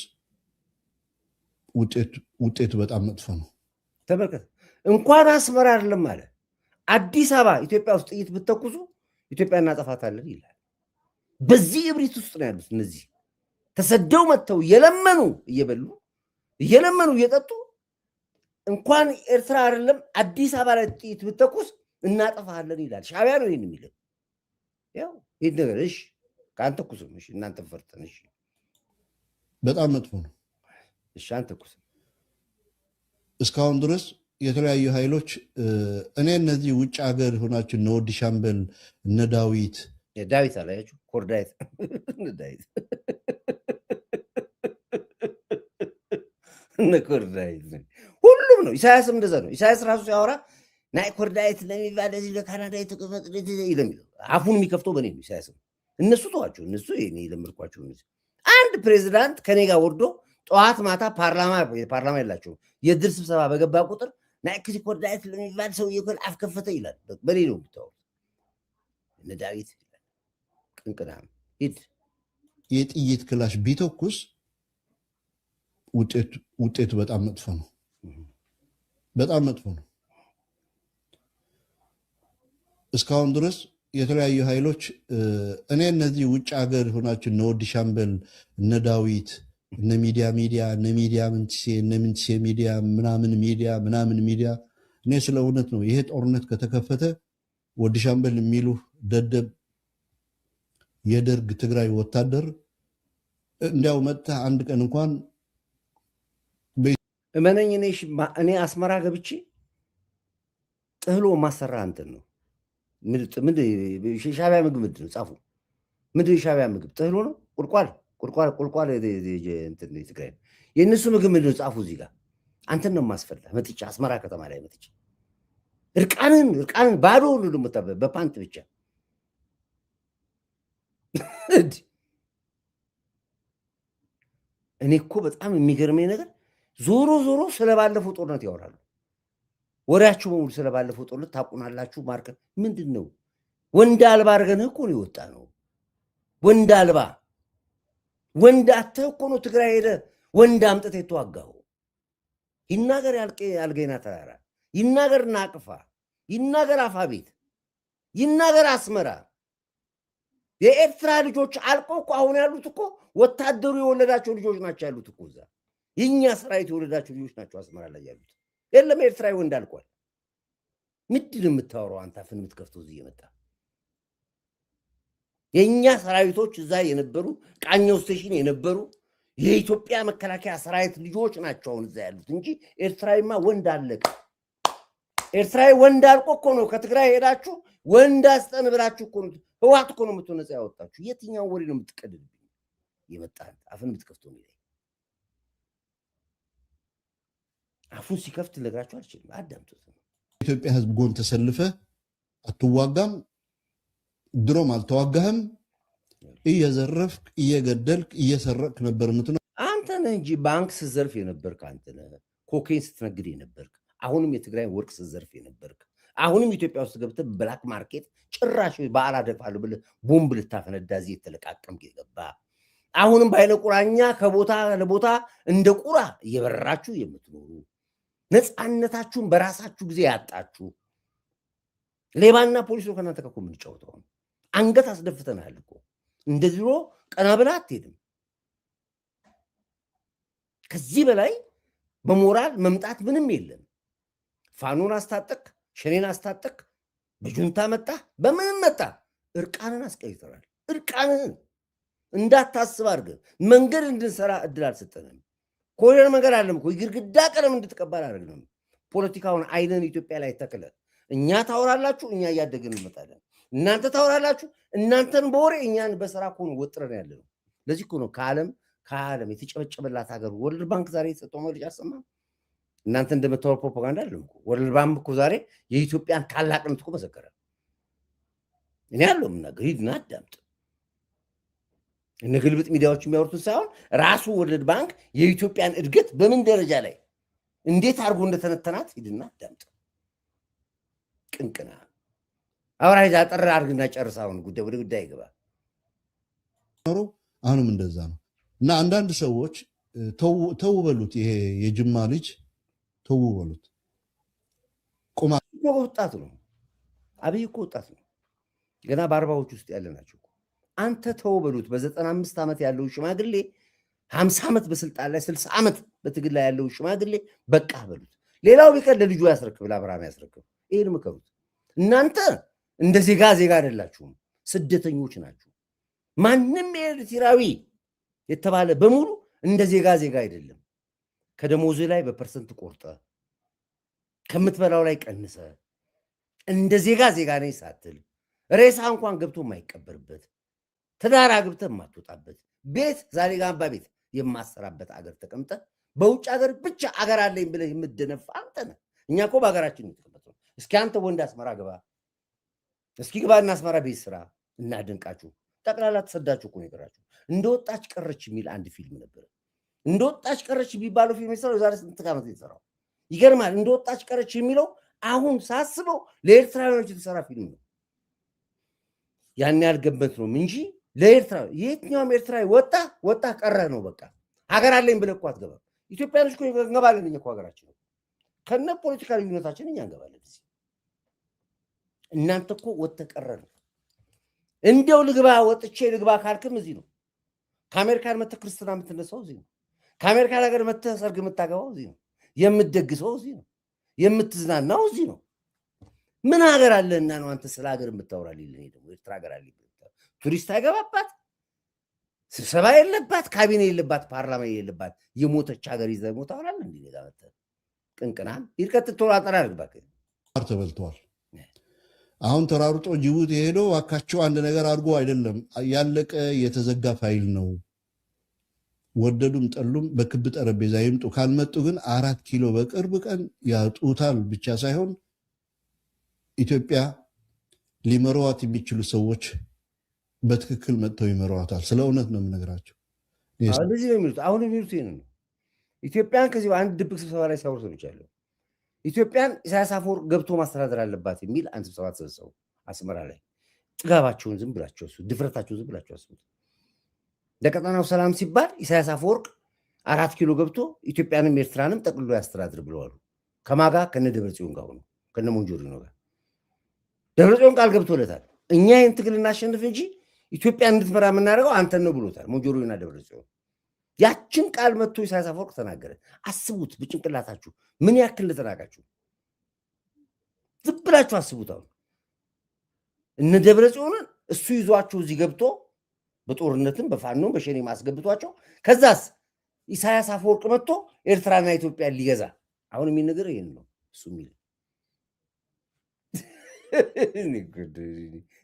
ውጤቱ በጣም መጥፎ ነው። ተመልከት፣ እንኳን አስመራ አይደለም አለ አዲስ አበባ ኢትዮጵያ ውስጥ ጥይት ብትተኩሱ ኢትዮጵያ እናጠፋታለን ይላል። በዚህ እብሪት ውስጥ ነው ያሉት እነዚህ ተሰደው መጥተው እየለመኑ እየበሉ እየለመኑ እየጠጡ እንኳን ኤርትራ አይደለም አዲስ አበባ ላይ ጥይት ብትተኩስ እናጠፋለን ይላል። ሻዕቢያ ነው ይሄን የሚለው። ያው ይሄ ነገር እሺ ካንተኩስም እሺ እናንተ ፈርተን እሺ በጣም መጥፎ ነው። እሺ አንተኩስም። እስካሁን ድረስ የተለያዩ ኃይሎች እኔ እነዚህ ውጭ ሀገር ሆናችሁ እነ ወዲ ሻምበል እነ ዳዊት አላያችሁ ኮርዳይት ዳዊት እነ ኮርዳይት ሁሉም ነው። ኢሳያስም እንደዛ ነው። ኢሳያስ ራሱ ሲያወራ ናይ ኮርዳይት ለሚባል እዚህ ለካናዳ የተቀመጥ ይለሚለው አፉን የሚከፍተው በእኔ ነው። ኢሳያስም እነሱ ተዋቸው። እነሱ እኔ ለምርኳቸው። አንድ ፕሬዚዳንት ከኔ ጋር ወርዶ ጠዋት ማታ ፓርላማ የላቸው የድር ስብሰባ በገባ ቁጥር ናይ ክሲ ኮርዳይት ለሚባል ሰው ይኮል አፍ ከፈተ ይላል። በኔ ነው የምታወሩት። እነ ዳዊት ቅንቅናም ሂድ የጥይት ክላሽ ቢተኩስ ውጤቱ በጣም መጥፎ ነው። በጣም መጥፎ ነው። እስካሁን ድረስ የተለያዩ ኃይሎች እኔ እነዚህ ውጭ ሀገር ሆናችሁ እነ ወዲ ሻምበል እነ ዳዊት እነ ሚዲያ ምንትሴ ሚዲያ ምናምን ሚዲያ እኔ ስለ እውነት ነው ይሄ ጦርነት ከተከፈተ ወዲ ሻምበል የሚሉ ደደብ የደርግ ትግራይ ወታደር እንዲያው መጣ አንድ ቀን እንኳን እመነኝ እኔ አስመራ ገብቼ ጥህሎ ማሰራ አንተን ነው ሻቢያ ምግብ ምንድን ነው ጻፉ ምንድን ሻቢያ ምግብ ጥህሎ ነው ቁልቋል እንትን ትግራይ የእነሱ ምግብ ምንድን ነው ጻፉ እዚህ ጋር አንተን ነው ማስፈላ መጥቼ አስመራ ከተማ ላይ መጥቼ እርቃንን ባዶ ሁሉ ደግሞ በፓንት ብቻ እኔ እኮ በጣም የሚገርመኝ ነገር ዞሮ ስለባለፈው ጦርነት ያወራሉ ወሬያችሁ በሙሉ ስለባለፈው ጦርነት ታቁናላችሁ ማርከ ምንድነው ወንድ አልባ አርገን እኮ ነው የወጣ ነው ወንድ አልባ ወንድ አተህ እኮ ነው ትግራይ ሄደ ወንድ አምጥተህ የተዋጋው ይናገር ያልገና ተራራ ይናገር ናቅፋ ይናገር አፋቤት ይናገር አስመራ የኤርትራ ልጆች አልቆ እኮ አሁን ያሉት እኮ ወታደሩ የወለዳቸው ልጆች ናቸው ያሉት እኮ እዛ የኛ ሰራዊት የወለዳቸው ልጆች ናቸው አስመራ ላይ ያሉት የለም ኤርትራዊ ወንድ አልቋል ምንድን ነው የምታወራው አንተ አፍን የምትከፍተው እዚህ የመጣ የኛ ሰራዊቶች እዛ የነበሩ ቃኘው ስቴሽን የነበሩ የኢትዮጵያ መከላከያ ሰራዊት ልጆች ናቸው አሁን እዛ ያሉት እንጂ ኤርትራዊማ ወንድ አለቀ ኤርትራዊ ወንድ አልቆ እኮ ነው ከትግራይ ሄዳችሁ ወንድ አስጠን ብላችሁ እኮ ነው ህዋት እኮ ነው የምትነጻ ያወጣችሁ የትኛው ወሬ ነው የምትቀድልብኝ የመጣ አፍን የምትከፍተው ነው አፉን ሲከፍት ልነግራችሁ አልችልም አዳምጡት ኢትዮጵያ ህዝብ ጎን ተሰልፈ አትዋጋም ድሮም አልተዋጋህም እየዘረፍክ እየገደልክ እየሰረቅክ ነበር ምትነው አንተ ነህ እንጂ ባንክ ስትዘርፍ የነበርክ አንተ ነህ ኮኬን ስትነግድ የነበርክ አሁንም የትግራይ ወርቅ ስትዘርፍ የነበርክ አሁንም ኢትዮጵያ ውስጥ ገብተህ ብላክ ማርኬት ጭራሽ በአላ ደፋለሁ ብለህ ቦምብ ልታፈነዳ እዚህ የተለቃቀምክ የገባ አሁንም ባይነ ቁራኛ ከቦታ ለቦታ እንደ ቁራ እየበረራችሁ የምትኖሩ ነፃነታችሁን በራሳችሁ ጊዜ ያጣችሁ ሌባና ፖሊስ ነው ከናንተ ጋር የምንጫወተው አንገት አስደፍተናል እኮ እንደዚህ ብሎ ቀና ብለህ አትሄድም ከዚህ በላይ በሞራል መምጣት ምንም የለም ፋኖን አስታጠቅ ሸኔን አስታጠቅ በጁንታ መጣ በምን መጣ እርቃንን አስቀይተናል እርቃንን እንዳታስብ አድርገን መንገድ እንድንሰራ እድል አልሰጠንም ኮሪደር መንገድ አለም እኮ ግድግዳ ቀለም እንድትቀባል አድርገን ፖለቲካውን አይነን ኢትዮጵያ ላይ ተከለ እኛ ታወራላችሁ እኛ እያደግን እንመጣለን እናንተ ታወራላችሁ እናንተን በወሬ እኛን በስራ እኮ ነው ወጥረን ያለነው ለዚህ እኮ ነው ከዓለም የተጨበጨበላት ሀገር ወርልድ ባንክ ዛሬ የተሰጠው መግለጫ አሰማ እናንተ እንደምታወሩ ፕሮፓጋንዳ አይደለም እኮ ወርልድ ባንክ እኮ ዛሬ የኢትዮጵያን ታላቅነት እኮ መሰከረ እኔ ያለው ምናገር ሂድና አዳምጥ እነ ግልብጥ ሚዲያዎች የሚያወሩትን ሳይሆን ራሱ ወርልድ ባንክ የኢትዮጵያን እድገት በምን ደረጃ ላይ እንዴት አድርጎ እንደተነተናት ሂድና አዳምጥ ቅንቅና አውራይ ዛጠር አድርግና ጨርሳውን ጉዳይ ወደ ጉዳይ ይገባ አሁንም እንደዛ ነው እና አንዳንድ ሰዎች ተው በሉት ይሄ የጅማ ልጅ ተው በሉት ቆማ ወጣት ነው አብይ እኮ ወጣት ነው ገና በአርባዎች ውስጥ ያለ ናቸው አንተ ተው በሉት በ95 ዓመት ያለው ሽማግሌ 50 ዓመት በስልጣን ላይ 60 ዓመት በትግል ላይ ያለው ሽማግሌ በቃ በሉት ሌላው ቢቀር ለልጁ ያስረክብ ለአብርሃም ያስረክብ ይሄን ምከሩት እናንተ እንደ ዜጋ አይደላችሁም ስደተኞች ናችሁ ማንም ኤርትራዊ የተባለ በሙሉ እንደ ዜጋ አይደለም ከደሞዝ ላይ በፐርሰንት ቆርጠ ከምትበላው ላይ ቀንሰ እንደ ዜጋ ነኝ ሳትል ሬሳ እንኳን ገብቶ የማይቀበርበት ትዳር አግብተህ የማትወጣበት ቤት ዛሬ ጋምባ ቤት የማሰራበት አገር ተቀምጠ በውጭ አገር ብቻ አገር አለኝ ብለህ የምትደነፋ አንተ ነህ እኛ እኮ በአገራችን የተቀመጥነው እስኪ አንተ ወንድ አስመራ ግባ እስኪ ግባና አስመራ ቤት ስራ እናድንቃችሁ ጠቅላላ ተሰዳችሁ እኮ ነው የቀራችሁ እንደወጣች ቀረች የሚል አንድ ፊልም ነበር እንደወጣች ቀረች የሚባለው ፊልም የሰራው ዛሬ ስንት ዓመት የተሰራው ይገርማል እንደወጣች ቀረች የሚለው አሁን ሳስበው ለኤርትራውያኖች የተሰራ ፊልም ነው ያን ያልገበት ነው እንጂ ለኤርትራ የትኛውም ኤርትራዊ ወጣ ቀረ ነው በቃ ሀገር አለኝ ብለህ እኮ አትገባም ኢትዮጵያኖች እኮ እንገባለን እኛ እኮ ሀገራችን ከነ ፖለቲካ ልዩነታችን እኛ እንገባለን እናንተ እኮ ወጥተህ ቀረ ነው እንደው ልግባ ካልክም እዚህ ነው ከአሜሪካን መጥተህ ክርስትና የምትነሳው እዚህ ነው ከአሜሪካ ሀገር መተህ ሰርግ የምታገባው እዚህ ነው። የምትደግሰው እዚህ ነው። የምትዝናናው እዚህ ነው። ምን ሀገር አለና ነው አንተ ስለ ሀገር የምታወራልኝ? ደግሞ ኤርትራ ሀገር አለ ቱሪስት አይገባባት፣ ስብሰባ የለባት፣ ካቢኔ የለባት፣ ፓርላማ የለባት የሞተች ሀገር ይዘህ ሞት አወራለህ እንዴ? ሌላ መተህ ቅንቅናም ይልቀጥ ቶሎ አጠራርግ እባክህ። ተበልተዋል። አሁን ተራርጦ ጅቡቲ ሄዶ አካቸው አንድ ነገር አድርጎ አይደለም፣ ያለቀ የተዘጋ ፋይል ነው። ወደዱም ጠሉም በክብ ጠረጴዛ ይምጡ። ካልመጡ ግን 4 ኪሎ በቅርብ ቀን ያጡታል ብቻ ሳይሆን ኢትዮጵያ ሊመሯት የሚችሉ ሰዎች በትክክል መጥተው ይመሯታል። ስለ እውነት ነው የምነግራቸው። እንደዚህ ነው የሚሉት። አሁን የሚሉት ይህን ነው። ኢትዮጵያን ከዚህ አንድ ድብቅ ስብሰባ ላይ ሲያወሩ ሰምቻለሁ። ኢትዮጵያን ኢሳያስ አፈወርቅ ገብቶ ማስተዳደር አለባት የሚል አንድ ስብሰባ ተሰብሰቡ አስመራ ላይ። ጥጋባቸውን ዝም ብላቸው አስቡት፣ ድፍረታቸውን ዝም ብላቸው አስቡት። ለቀጠናው ሰላም ሲባል ኢሳያስ አፈወርቅ 4 ኪሎ ገብቶ ኢትዮጵያንም ኤርትራንም ጠቅልሎ ያስተዳድር ብለዋሉ። ከማጋ ከነ ደብረጽዮን ጋር ሆኖ ከነ ሞንጆሪኖ ጋር ደብረጽዮን ቃል ገብቶለታል። እኛ ይህን ትግል እናሸንፍ እንጂ ኢትዮጵያን እንድትመራ የምናደርገው አንተን ነው ብሎታል ሞንጆሪኖና ደብረጽዮን። ያችን ቃል መጥቶ ኢሳያስ አፈወርቅ ተናገረ። አስቡት በጭንቅላታችሁ ምን ያክል እንደተናቃችሁ ዝም ብላችሁ አስቡት። አሁን እነ ደብረጽዮንን እሱ ይዟቸው እዚህ ገብቶ በጦርነትም በፋኖም በሸኔ ማስገብቷቸው ከዛስ ኢሳያስ አፈወርቅ መጥቶ ኤርትራና ኢትዮጵያ ሊገዛ አሁን የሚነገር ይሄን ነው። እሱ የሚል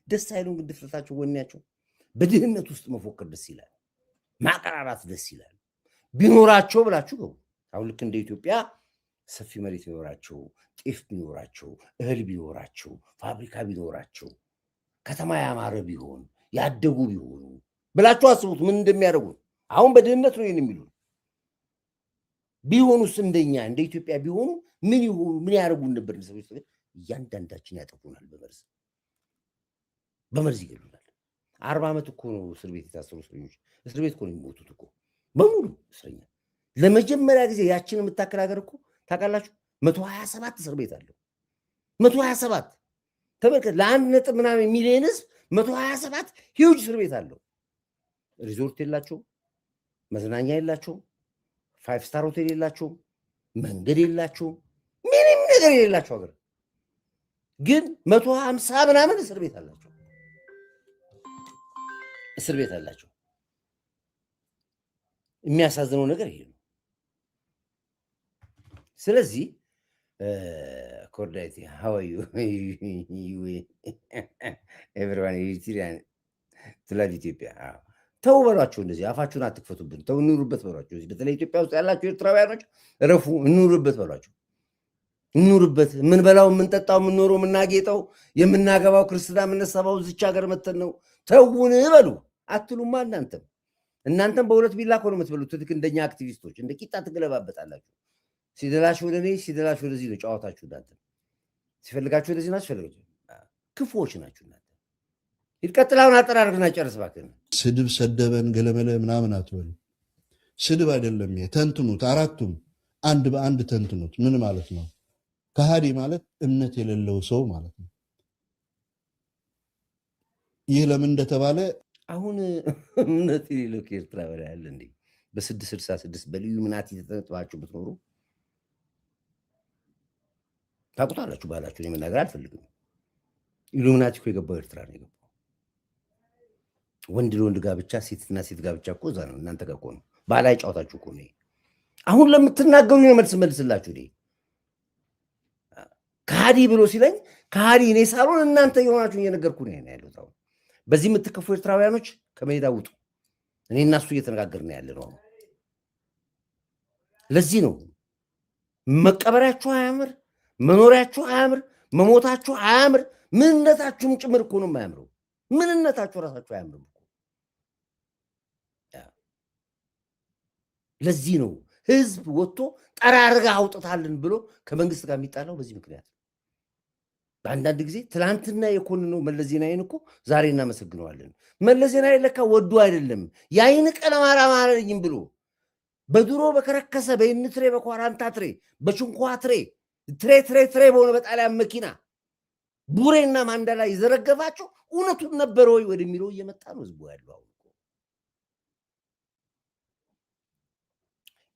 ደስ አይሉም ግን ድፍረታቸው፣ ወኔያቸው። በድህነት ውስጥ መፎከር ደስ ይላል፣ ማቀራራት ደስ ይላል። ቢኖራቸው ብላችሁ ገቡ። አሁን ልክ እንደ ኢትዮጵያ ሰፊ መሬት ቢኖራቸው፣ ጤፍ ቢኖራቸው፣ እህል ቢኖራቸው፣ ፋብሪካ ቢኖራቸው፣ ከተማ ያማረ ቢሆን፣ ያደጉ ቢሆኑ ብላችሁ አስቡት ምን እንደሚያደርጉ። አሁን በድህነት ነው ይህን የሚሉ። ቢሆኑስ እንደኛ እንደ ኢትዮጵያ ቢሆኑ ምን ይሆኑ? ምን ያደርጉን ነበር? ሰዎች እያንዳንዳችን ያጠፉናል። በመርዝ ይገሉናል። 40 ዓመት እኮ ነው እስር ቤት የታሰሩ እስረኞች እስር ቤት እኮ ነው የሚሞቱት እኮ በሙሉ እስረኛ። ለመጀመሪያ ጊዜ ያችን የምታክል ሀገር እኮ ታውቃላችሁ 127 እስር ቤት አለው። 127 ተመልከት። ለአንድ ነጥብ ምናምን ሚሊዮን ህዝብ 127 ሂውጅ እስር ቤት አለው። ሪዞርት የላቸውም፣ መዝናኛ የላቸውም፣ 5 ስታር ሆቴል የላቸውም፣ መንገድ የላቸውም፣ ምንም ነገር የሌላቸው ሀገር ግን 150 ምናምን እስር ቤት አላቸው። እስር ቤት አላቸው። የሚያሳዝነው ነገር ይሄ ነው። ስለዚህ ኮርዳይቲ how are you everyone Eritrean ትላል ኢትዮጵያ። ተው በሏቸው፣ እንደዚህ አፋችሁን አትክፈቱብን፣ ተው እንኑርበት በሏቸው። በተለይ ኢትዮጵያ ውስጥ ያላችሁ ኤርትራውያኖች እረፉ፣ እንኑርበት በሏቸው። እንኑርበት። የምንበላው የምንጠጣው የምንኖረው የምናጌጠው የምናገባው ክርስትና የምንሰባው እዚች ሀገር መተን ነው። ተውን በሉ አትሉማ። እናንተም በሁለት ቢላ እኮ ነው የምትበሉት። ልክ እንደኛ አክቲቪስቶች እንደ ቂጣ ትገለባበጣላችሁ። ሲደላችሁ ወደ እኔ ሲደላችሁ ወደዚህ ነው ጨዋታችሁ። እናንተ ሲፈልጋችሁ ወደዚህ ናችሁ፣ ሲፈልጋችሁ ክፉዎች ናችሁ እናንተ። ይቀጥላውን አጠራርግና ጨርስ እባክህ። ስድብ ሰደበን ገለመለ ምናምን አትበሉ። ስድብ አይደለም ይሄ። ተንትኑት፣ አራቱም አንድ በአንድ ተንትኑት። ምን ማለት ነው? ከሃዲ ማለት እምነት የሌለው ሰው ማለት ነው። ይህ ለምን እንደተባለ አሁን እምነት የሌለው ከኤርትራ በላይ ያለ እንዴ? በ666 በልዩ ምናት የተጠጥባችሁ ብትኖሩ ታውቁታላችሁ። ባህላችሁን የመናገር አልፈልግም። ኢሉሚናቲ እኮ የገባው ኤርትራ ነው የገባው። ወንድ ለወንድ ጋብቻ፣ ሴትና ሴት ጋብቻ እኮ እዛ ነው። እናንተ ጋር እኮ ነው። ባህላዊ ጨዋታችሁ እኮ ነው። አሁን ለምትናገሩ መልስ መልስላችሁ። ከሃዲ ብሎ ሲለኝ ከሃዲ እኔ ሳልሆን እናንተ የሆናችሁ እየነገርኩ ነው ያለሁት። አሁን በዚህ የምትከፉ ኤርትራውያኖች ከሜዳ ውጡ። እኔ እና እሱ እየተነጋገርን ያለ ነው። ለዚህ ነው መቀበሪያችሁ አያምር፣ መኖሪያችሁ አያምር፣ መሞታችሁ አያምር፣ ምንነታችሁም ጭምር እኮ ነው የማያምረው። ምንነታችሁ ራሳችሁ አያምርም እኮ። ለዚህ ነው ህዝብ ወጥቶ ጠራርጋ አውጥታልን ብሎ ከመንግስት ጋር የሚጣላው በዚህ ምክንያት። በአንዳንድ ጊዜ ትላንትና የኮንነው መለስ ዜናዊን እኮ ዛሬ እናመሰግነዋለን። መለስ ዜናዊ ለካ ወዶ አይደለም የአይን ቀለም አላማረኝም ብሎ በድሮ በከረከሰ በኢንትሬ በኳራንታ ትሬ በችንኳ ትሬ በሆነ በጣሊያን መኪና ቡሬና ማንዳላ ይዘረገፋቸው እውነቱን ነበረ ወይ ወደሚለው እየመጣ ነው ህዝቡ ያለው። አሁን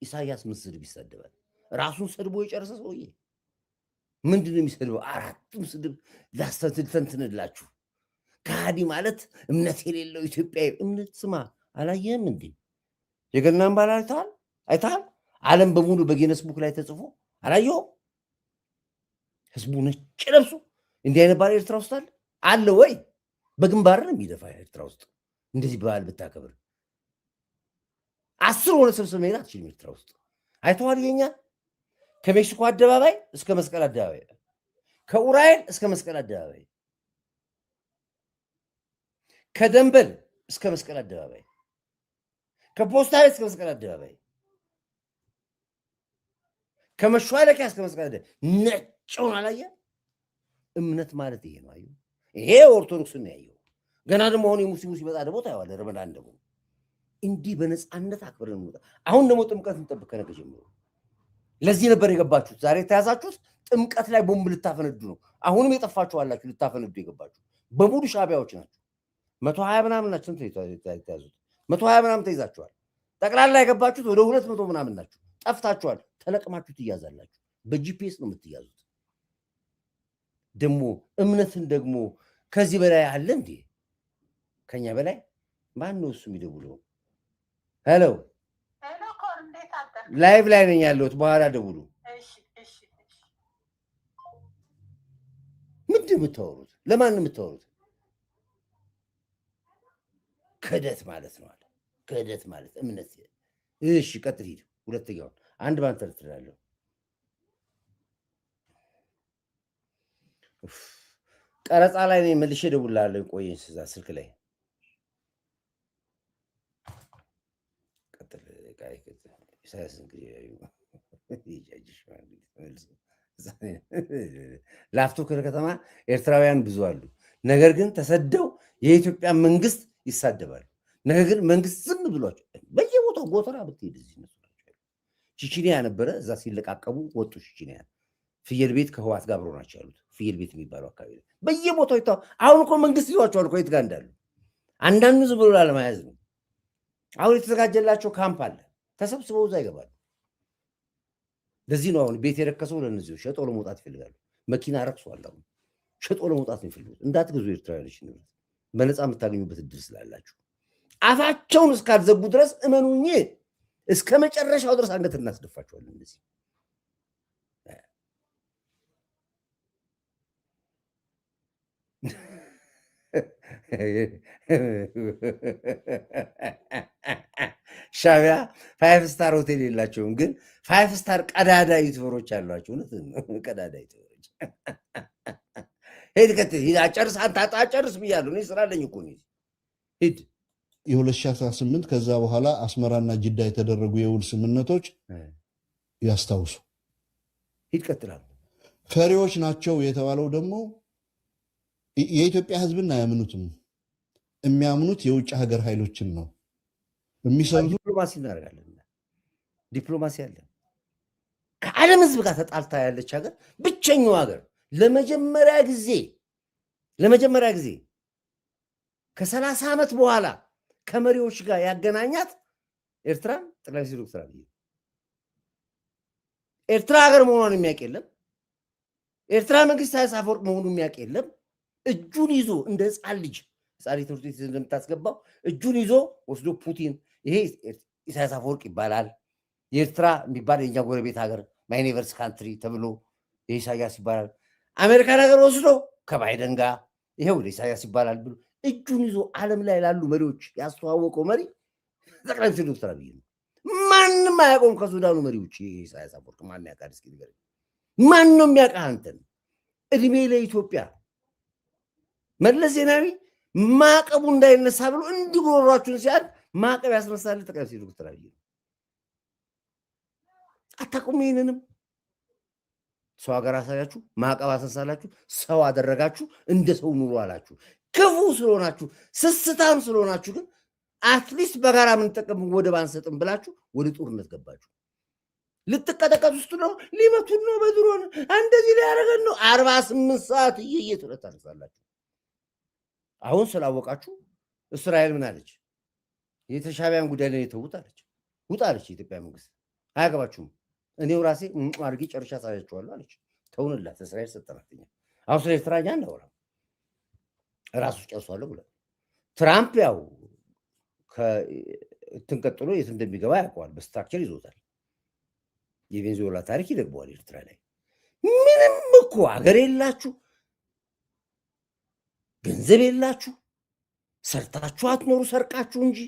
ኢሳያስ ምን ስድብ ይሳደባል? ራሱን ሰድቦ የጨረሰ ሰውዬ ምንድን ነው የሚሰድበው? አራቱም ስድብ ላስተንትንላችሁ። ከሃዲ ማለት እምነት የሌለው ኢትዮጵያዊ። እምነት ስማ፣ አላየህም እንዴ? የገናን በዓል አይተሃል? ዓለም በሙሉ በጊነስ ቡክ ላይ ተጽፎ አላየኸውም? ህዝቡ ነጭ ለብሶ እንዲህ አይነት በዓል ኤርትራ ውስጥ አለ ወይ? በግንባር ነው የሚደፋ ኤርትራ ውስጥ እንደዚህ በዓል ብታከብር 10 ሆነ ስብስብ መሄድ አትችልም ኤርትራ ውስጥ። አይተዋል? የኛ ከሜክሲኮ አደባባይ እስከ መስቀል አደባባይ፣ ከኡራኤል እስከ መስቀል አደባባይ፣ ከደንበል እስከ መስቀል አደባባይ፣ ከፖስታ ቤት እስከ መስቀል አደባባይ፣ ከመሿለኪያ እስከ መስቀል አደባባይ ነጭውን አላየ? እምነት ማለት ይሄ ነው። አዩ፣ ይሄ ኦርቶዶክስን ያየው። ገና ደግሞ አሁን የሙስሊሙ ሲመጣ ደግሞ ታየዋለህ። ረመዳን ደግሞ እንዲህ በነፃነት አክብረን እንውጣ። አሁን ደግሞ ጥምቀት እንጠብቅ ከነገ ጀምሮ። ለዚህ ነበር የገባችሁት። ዛሬ የተያዛችሁት ጥምቀት ላይ ቦምብ ልታፈነዱ ነው። አሁንም የጠፋችሁ አላችሁ ልታፈነዱ የገባችሁ በሙሉ ሻቢያዎች ናቸው። 120 ምናምን ናቸው የተያዙት። 120 ምናምን ተይዛችኋል። ጠቅላላ የገባችሁት ወደ 200 ምናምን ናችሁ። ጠፍታችኋል። ተለቅማችሁ ትያዛላችሁ። በጂፒኤስ ነው የምትያዙት። ደግሞ እምነትን ደግሞ ከዚህ በላይ አለ እንዴ? ከኛ በላይ ማን ነው እሱ የሚደውለው? ሄሎ ላይቭ ላይ ነኝ ያለሁት። በኋላ ደውሉ። ምንድን የምታወሩት? ለማን ነው የምታወሩት? ክህደት ማለት ነው አለ። ክህደት ማለት እምነት። እሺ ቀጥል ሂድ። ሁለተኛውን አንድ ባንተ ትላለሁ። ቀረጻ ላይ ነኝ። መልሼ እደውልልሃለሁ። ቆየኝ እዛ ስልክ ላይ ላፍቶ ክፍለ ከተማ ኤርትራውያን ብዙ አሉ። ነገር ግን ተሰደው የኢትዮጵያ መንግስት ይሳደባሉ። ነገር ግን መንግስት ዝም ብሏቸው በየቦታው ጎተራ ብትሄድ እዚህ ቺቺኒያ ነበረ። እዛ ሲለቃቀሙ ወጡ። ቺቺኒያ ፍየል ቤት ከህዋት ጋር አብረው ናቸው ያሉት። ፍየል ቤት የሚባለው አካባቢ በየቦታው ይታው። አሁን እኮ መንግስት ይዟቸዋል እኮ የት ጋር እንዳሉ። አንዳንዱ ዝም ብሎ ላለመያዝ ነው። አሁን የተዘጋጀላቸው ካምፕ አለ። ተሰብስበው እዛ ይገባሉ። ለዚህ ነው አሁን ቤት የረከሰው። ለነዚህ ሸጦ ለመውጣት ይፈልጋሉ። መኪና ረክሷል። አሁን ሸጦ ለመውጣት ነው ይፈልጋሉ። እንዳትገዙ ኤርትራውያኖች ነው በነፃ የምታገኙበት እድል ስላላችሁ። አፋቸውን እስካልዘጉ ድረስ እመኑኝ እስከ መጨረሻው ድረስ አንገት እናስደፋቸዋለን። እንደዚህ ሻቢያ 5 ስታር ሆቴል የላቸውም፣ ግን 5 ስታር ቀዳዳ ዩቲዩበሮች አሏቸው። ቀዳዳ ዩቲዩበሮች ሂድ ቀጥል፣ ሂድ አጨርስ፣ አንተ አጨርስ ብያለሁ። እኔ ስራ አለኝ እኮ ሂድ። የ2018 ከዛ በኋላ አስመራና ጅዳ የተደረጉ የውል ስምምነቶች ያስታውሱ። ሂድ ቀጥላል። ፈሪዎች ናቸው የተባለው ደግሞ የኢትዮጵያ ሕዝብን አያምኑትም። የሚያምኑት የውጭ ሀገር ኃይሎችን ነው የሚሰሩት። ዲፕሎማሲ እናደርጋለን። ዲፕሎማሲ አለ። ከዓለም ሕዝብ ጋር ተጣልታ ያለች ሀገር ብቸኛው ሀገር ለመጀመሪያ ጊዜ ከ30 ዓመት በኋላ ከመሪዎች ጋር ያገናኛት ኤርትራን ጠቅላይ ሚኒስትር ዶክተር አብይ። ኤርትራ ሀገር መሆኗን የሚያውቅ የለም። ኤርትራ መንግስት ኢሳያስ አፈወርቅ መሆኑን የሚያውቅ የለም። እጁን ይዞ እንደ ህፃን ልጅ ትምህርት ቤት እንደምታስገባው እጁን ይዞ ወስዶ ፑቲን፣ ይሄ ኢሳያስ አፈወርቅ ይባላል። የኤርትራ የሚባል የኛ ጎረቤት ሀገር ማይ ኔቨርስ ካንትሪ ተብሎ የኢሳያስ ይባላል። አሜሪካን ሀገር ወስዶ ከባይደን ጋር ይሄው ኢሳያስ ይባላል ብሎ እጁን ይዞ ዓለም ላይ ላሉ መሪዎች ያስተዋወቀው መሪ ጠቅላይ ሚኒስትር ዶክተር አብይ ነው። ማንም አያውቀውም ከሱዳኑ መሪዎች ኢሳያስ አፈወርቅ ማን ያውቃል? እስኪ ንገረኝ። ማን ነው የሚያውቅህ አንተን? እድሜ ለኢትዮጵያ። መለስ ዜናዊ ማዕቀቡ እንዳይነሳ ብሎ እንዲጎሯችሁን ሲያል ማዕቀብ ያስነሳል ጠቅላይ ሚኒስትር ዶክተር አብይ ነው። አታውቁም? ይህንንም ሰው ሀገር አሳያችሁ፣ ማዕቀብ አስነሳላችሁ፣ ሰው አደረጋችሁ፣ እንደ ሰው ኑሮ አላችሁ። ክፉ ስለሆናችሁ ስስታም ስለሆናችሁ ግን አትሊስት በጋራ የምንጠቀም ወደብ አንሰጥም ብላችሁ ወደ ጦርነት ገባችሁ። ልትቀጠቀጥ ውስጥ ነው፣ ሊመቱን ነው፣ በድሮን እንደዚህ ሊያደርገን ነው። 48 ሰዓት እየየትረት ታነሳላችሁ። አሁን ስላወቃችሁ እስራኤል ምን አለች? የተሻቢያን ጉዳይ ላይ የተውት አለች። ውጣ አለች የኢትዮጵያ መንግስት። አያገባችሁም እኔው ራሴ አድርጌ ጨርሻ ሳያችኋለሁ አለች ተውንላት እስራኤል ሰጠናትኛ አሁን ስለ ኤርትራ እኛ እናወራም ራሱ ጨርሷለሁ ብለ ትራምፕ ያው ከእንትን ቀጥሎ የት እንደሚገባ ያውቀዋል በስትራክቸር ይዞታል የቬንዙዌላ ታሪክ ይደግመዋል ኤርትራ ላይ ምንም እኮ ሀገር የላችሁ ገንዘብ የላችሁ ሰርታችሁ አትኖሩ ሰርቃችሁ እንጂ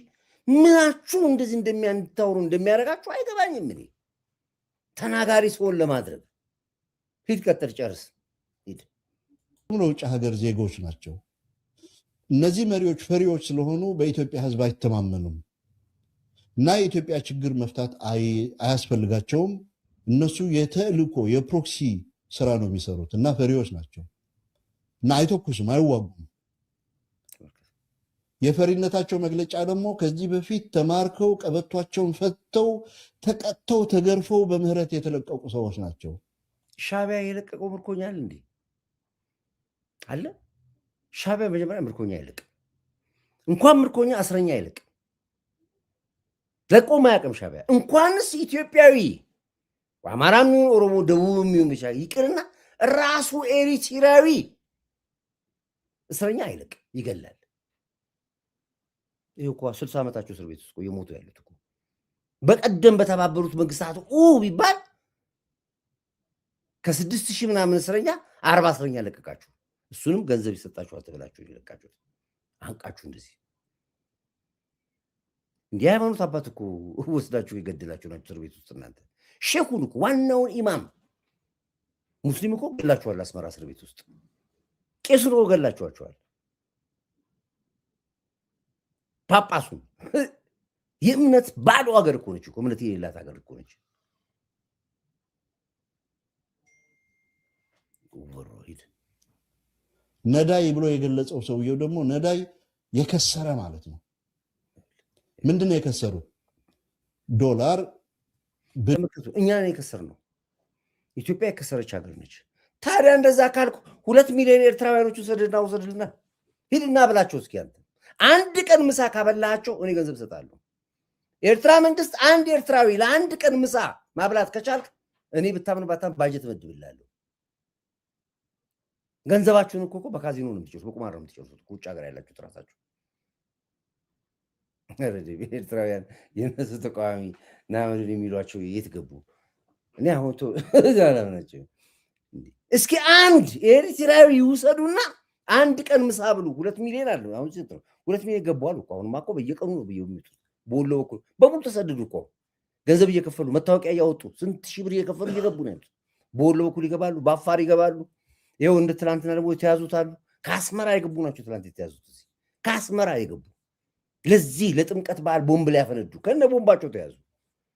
ምናችሁ እንደዚህ እንደሚያንታውሩ እንደሚያረጋችሁ አይገባኝም እኔ ተናጋሪ ሰውን ለማድረግ ሂድ ቀጥል ጨርስ ሂድ ውጭ ሀገር ዜጎች ናቸው እነዚህ መሪዎች ፈሪዎች ስለሆኑ በኢትዮጵያ ህዝብ አይተማመኑም እና የኢትዮጵያ ችግር መፍታት አያስፈልጋቸውም እነሱ የተልእኮ የፕሮክሲ ስራ ነው የሚሰሩት እና ፈሪዎች ናቸው እና አይተኩሱም አይዋጉም የፈሪነታቸው መግለጫ ደግሞ ከዚህ በፊት ተማርከው ቀበቷቸውን ፈተው ተቀጥተው ተገርፈው በምህረት የተለቀቁ ሰዎች ናቸው ሻቢያ የለቀቀው ምርኮኛል እንዴ አለ ሻቢያ መጀመሪያ ምርኮኛ ይልቅ እንኳን ምርኮኛ እስረኛ ይልቅ ለቆማ ያቀም ሻቢያ እንኳንስ ኢትዮጵያዊ አማራም ኦሮሞ ደቡብም ይቅርና ራሱ ኤሪትራዊ እስረኛ ይልቅ ይገላል ይሄ እኮ 60 ዓመታቸው እስር ቤት ውስጥ የሞቱ ያሉት እኮ በቀደም በተባበሩት መንግስታት ቢባል ከ6000 ምናምን እስረኛ 40 እስረኛ ለቀቃችሁ እሱንም ገንዘብ ይሰጣችኋል ተብላችሁ ይለቃችሁ አንቃችሁ እንደዚህ እንዲያማኑት አባት እኮ ወስዳችሁ ይገድላችሁ ናችሁ እስር ቤት ውስጥ እናንተ ሼኹን እኮ ዋናውን ኢማም ሙስሊም እኮ ገላችኋል አስመራ እስር ቤት ውስጥ ቄሱን እኮ ገላችኋል ጳጳሱ የእምነት ባዶ ሀገር እኮ ነች እኮ እምነት የሌላት ሀገር እኮ ነች ነዳይ ብሎ የገለጸው ሰውየው ደግሞ ነዳይ የከሰረ ማለት ነው ምንድነው የከሰሩ ዶላር እኛ ነን የከሰርነው ኢትዮጵያ የከሰረች ሀገር ነች ታዲያ እንደዛ ካልኩ 2 ሚሊዮን ኤርትራውያኖች ወሰድልና ሂድና ብላቸው እስኪ አንተ አንድ ቀን ምሳ ካበላቸው እኔ ገንዘብ ሰጣለሁ ኤርትራ መንግስት አንድ ኤርትራዊ ለአንድ ቀን ምሳ ማብላት ከቻልክ እኔ ብታምን ባታም ባጀት መድብላለሁ ገንዘባችሁን እኮ በካዚኖ ነው የምትጨርሱት በቁማር ነው የምትጨርሱት ውጭ ሀገር ያላችሁ ትራሳችሁ ኤርትራውያን የነሱ ተቃዋሚ ናምን የሚሏቸው የት ገቡ እኔ አሁን ዛላናቸው እስኪ አንድ ኤርትራዊ ይውሰዱና አንድ ቀን ምሳ ብሉ 2 ሚሊዮን አለ አሁን ሲጥሩ 2 ሚሊዮን ገባሉ እኮ አሁን ማቆ በየቀኑ ነው በየሚጡ ቦሎ በኩል በሙሉ ተሰደዱ እኮ ገንዘብ እየከፈሉ መታወቂያ ያወጡ ስንት ሺህ ብር እየከፈሉ እየገቡ ነው ቦሎ በኩል ይገባሉ በአፋር ይገባሉ ይሄው እንደ ትላንትና ደግሞ የተያዙታሉ ከአስመራ የገቡ ናቸው ትላንት የተያዙት እዚህ ከአስመራ የገቡ ለዚህ ለጥምቀት በዓል ቦምብ ላይ ያፈነዱ ከነ ቦምባቸው ተያዙ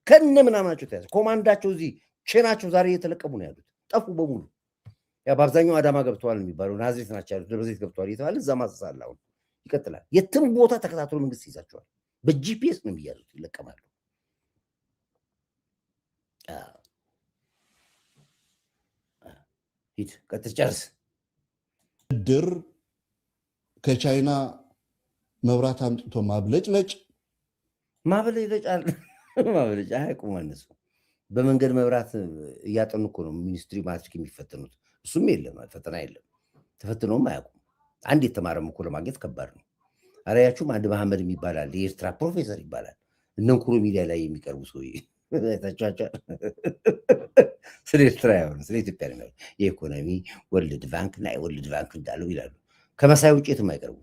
ከነ ምናምናቸው ተያዙ ኮማንዳቸው እዚህ ቼናቸው ዛሬ እየተለቀሙ ነው ያሉት ጠፉ በሙሉ ያ በአብዛኛው አዳማ ገብተዋል የሚባለው ናዝሬት ናቸው ያሉት ደብረ ዘይት ገብተዋል እየተባለ እዛ ማሰሳል አሁን ይቀጥላል የትም ቦታ ተከታትሎ መንግስት ይዛቸዋል በጂፒኤስ ነው የሚያዙት ይለቀማሉ ሂድ ቀጥል ጨርስ ድር ከቻይና መብራት አምጥቶ ማብለጭለጭ አይቁም እነሱ በመንገድ መብራት እያጠኑ እኮ ነው ሚኒስትሪ ማትሪክ የሚፈተኑት እሱም የለም ፈተና የለም ተፈትነውም አያውቁም አንድ የተማረም እኮ ለማግኘት ከባድ ነው አራያችሁም አንድ መሐመድ የሚባላል የኤርትራ ፕሮፌሰር ይባላል እነንኩሮ ሚዲያ ላይ የሚቀርቡ ሰውዬ ታቻቻ ስለ ኤርትራ ያው ስለ ኢትዮጵያ ነው የኢኮኖሚ ወርልድ ባንክ እና ወርልድ ባንክ እንዳለው ይላሉ ከመሳይ ውጭ የትም አይቀርቡ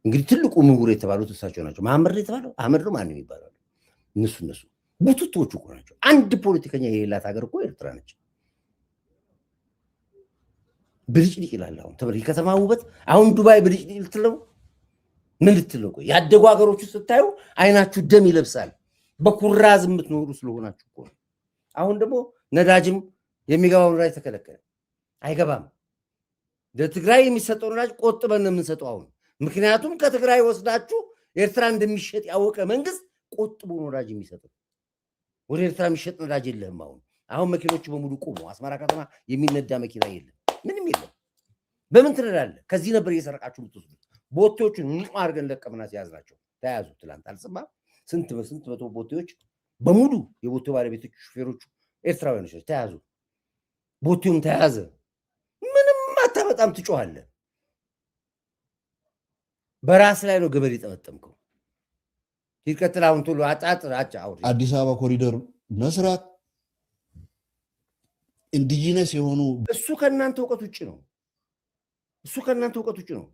እንግዲህ ትልቁ ምሁር የተባሉት እሳቸው ናቸው መሐመድ የተባለው አህመድ ነው ማን የሚባለው እነሱ ቡትቶቹ እኮ ናቸው አንድ ፖለቲከኛ የሌላት ሀገር እኮ ኤርትራ ነች ብልጭልጭ ይላል አሁን ተበሪ ከተማ ውበት አሁን ዱባይ ብልጭልጭ ልትለው ምን ልትለው ቆይ ያደጉ ሀገሮች ስታዩ አይናችሁ ደም ይለብሳል በኩራዝ የምትኖሩ ስለሆናችሁ እኮ አሁን ደግሞ ነዳጅም የሚገባው ነዳጅ ተከለከለ አይገባም ለትግራይ የሚሰጠው ነዳጅ ቆጥበን ነው የምንሰጠው አሁን ምክንያቱም ከትግራይ ወስዳችሁ ኤርትራ እንደሚሸጥ ያወቀ መንግስት ቆጥቦ ነዳጅ የሚሰጠው ወደ ኤርትራ የሚሸጥ ነዳጅ የለም አሁን መኪኖቹ በሙሉ ቆሙ አስመራ ከተማ የሚነዳ መኪና የለም ምንም የለም በምን ትነዳለህ ከዚህ ነበር እየሰረቃችሁ የምትወስዱት ቦቴዎቹን አድርገን ለቀምና ያዝናቸው ተያዙ ትላንት አልሰማም ስንት መቶ ቦቴዎች በሙሉ የቦቴው ባለቤቶች ሹፌሮቹ ኤርትራውያኖች ተያዙ። ቦቴውም ተያዘ። ምንም አታመጣም፣ ትጮኻለህ። በራስ ላይ ነው ገበሬ ጠመጠምከው። ይቀጥል። አሁን ቶሎ አጣጥር አጫውር። አዲስ አበባ ኮሪደር መስራት ኢንዲጂነስ የሆኑ እሱ ከእናንተ እውቀት ውጭ ነው። እሱ ከእናንተ እውቀት ውጭ ነው።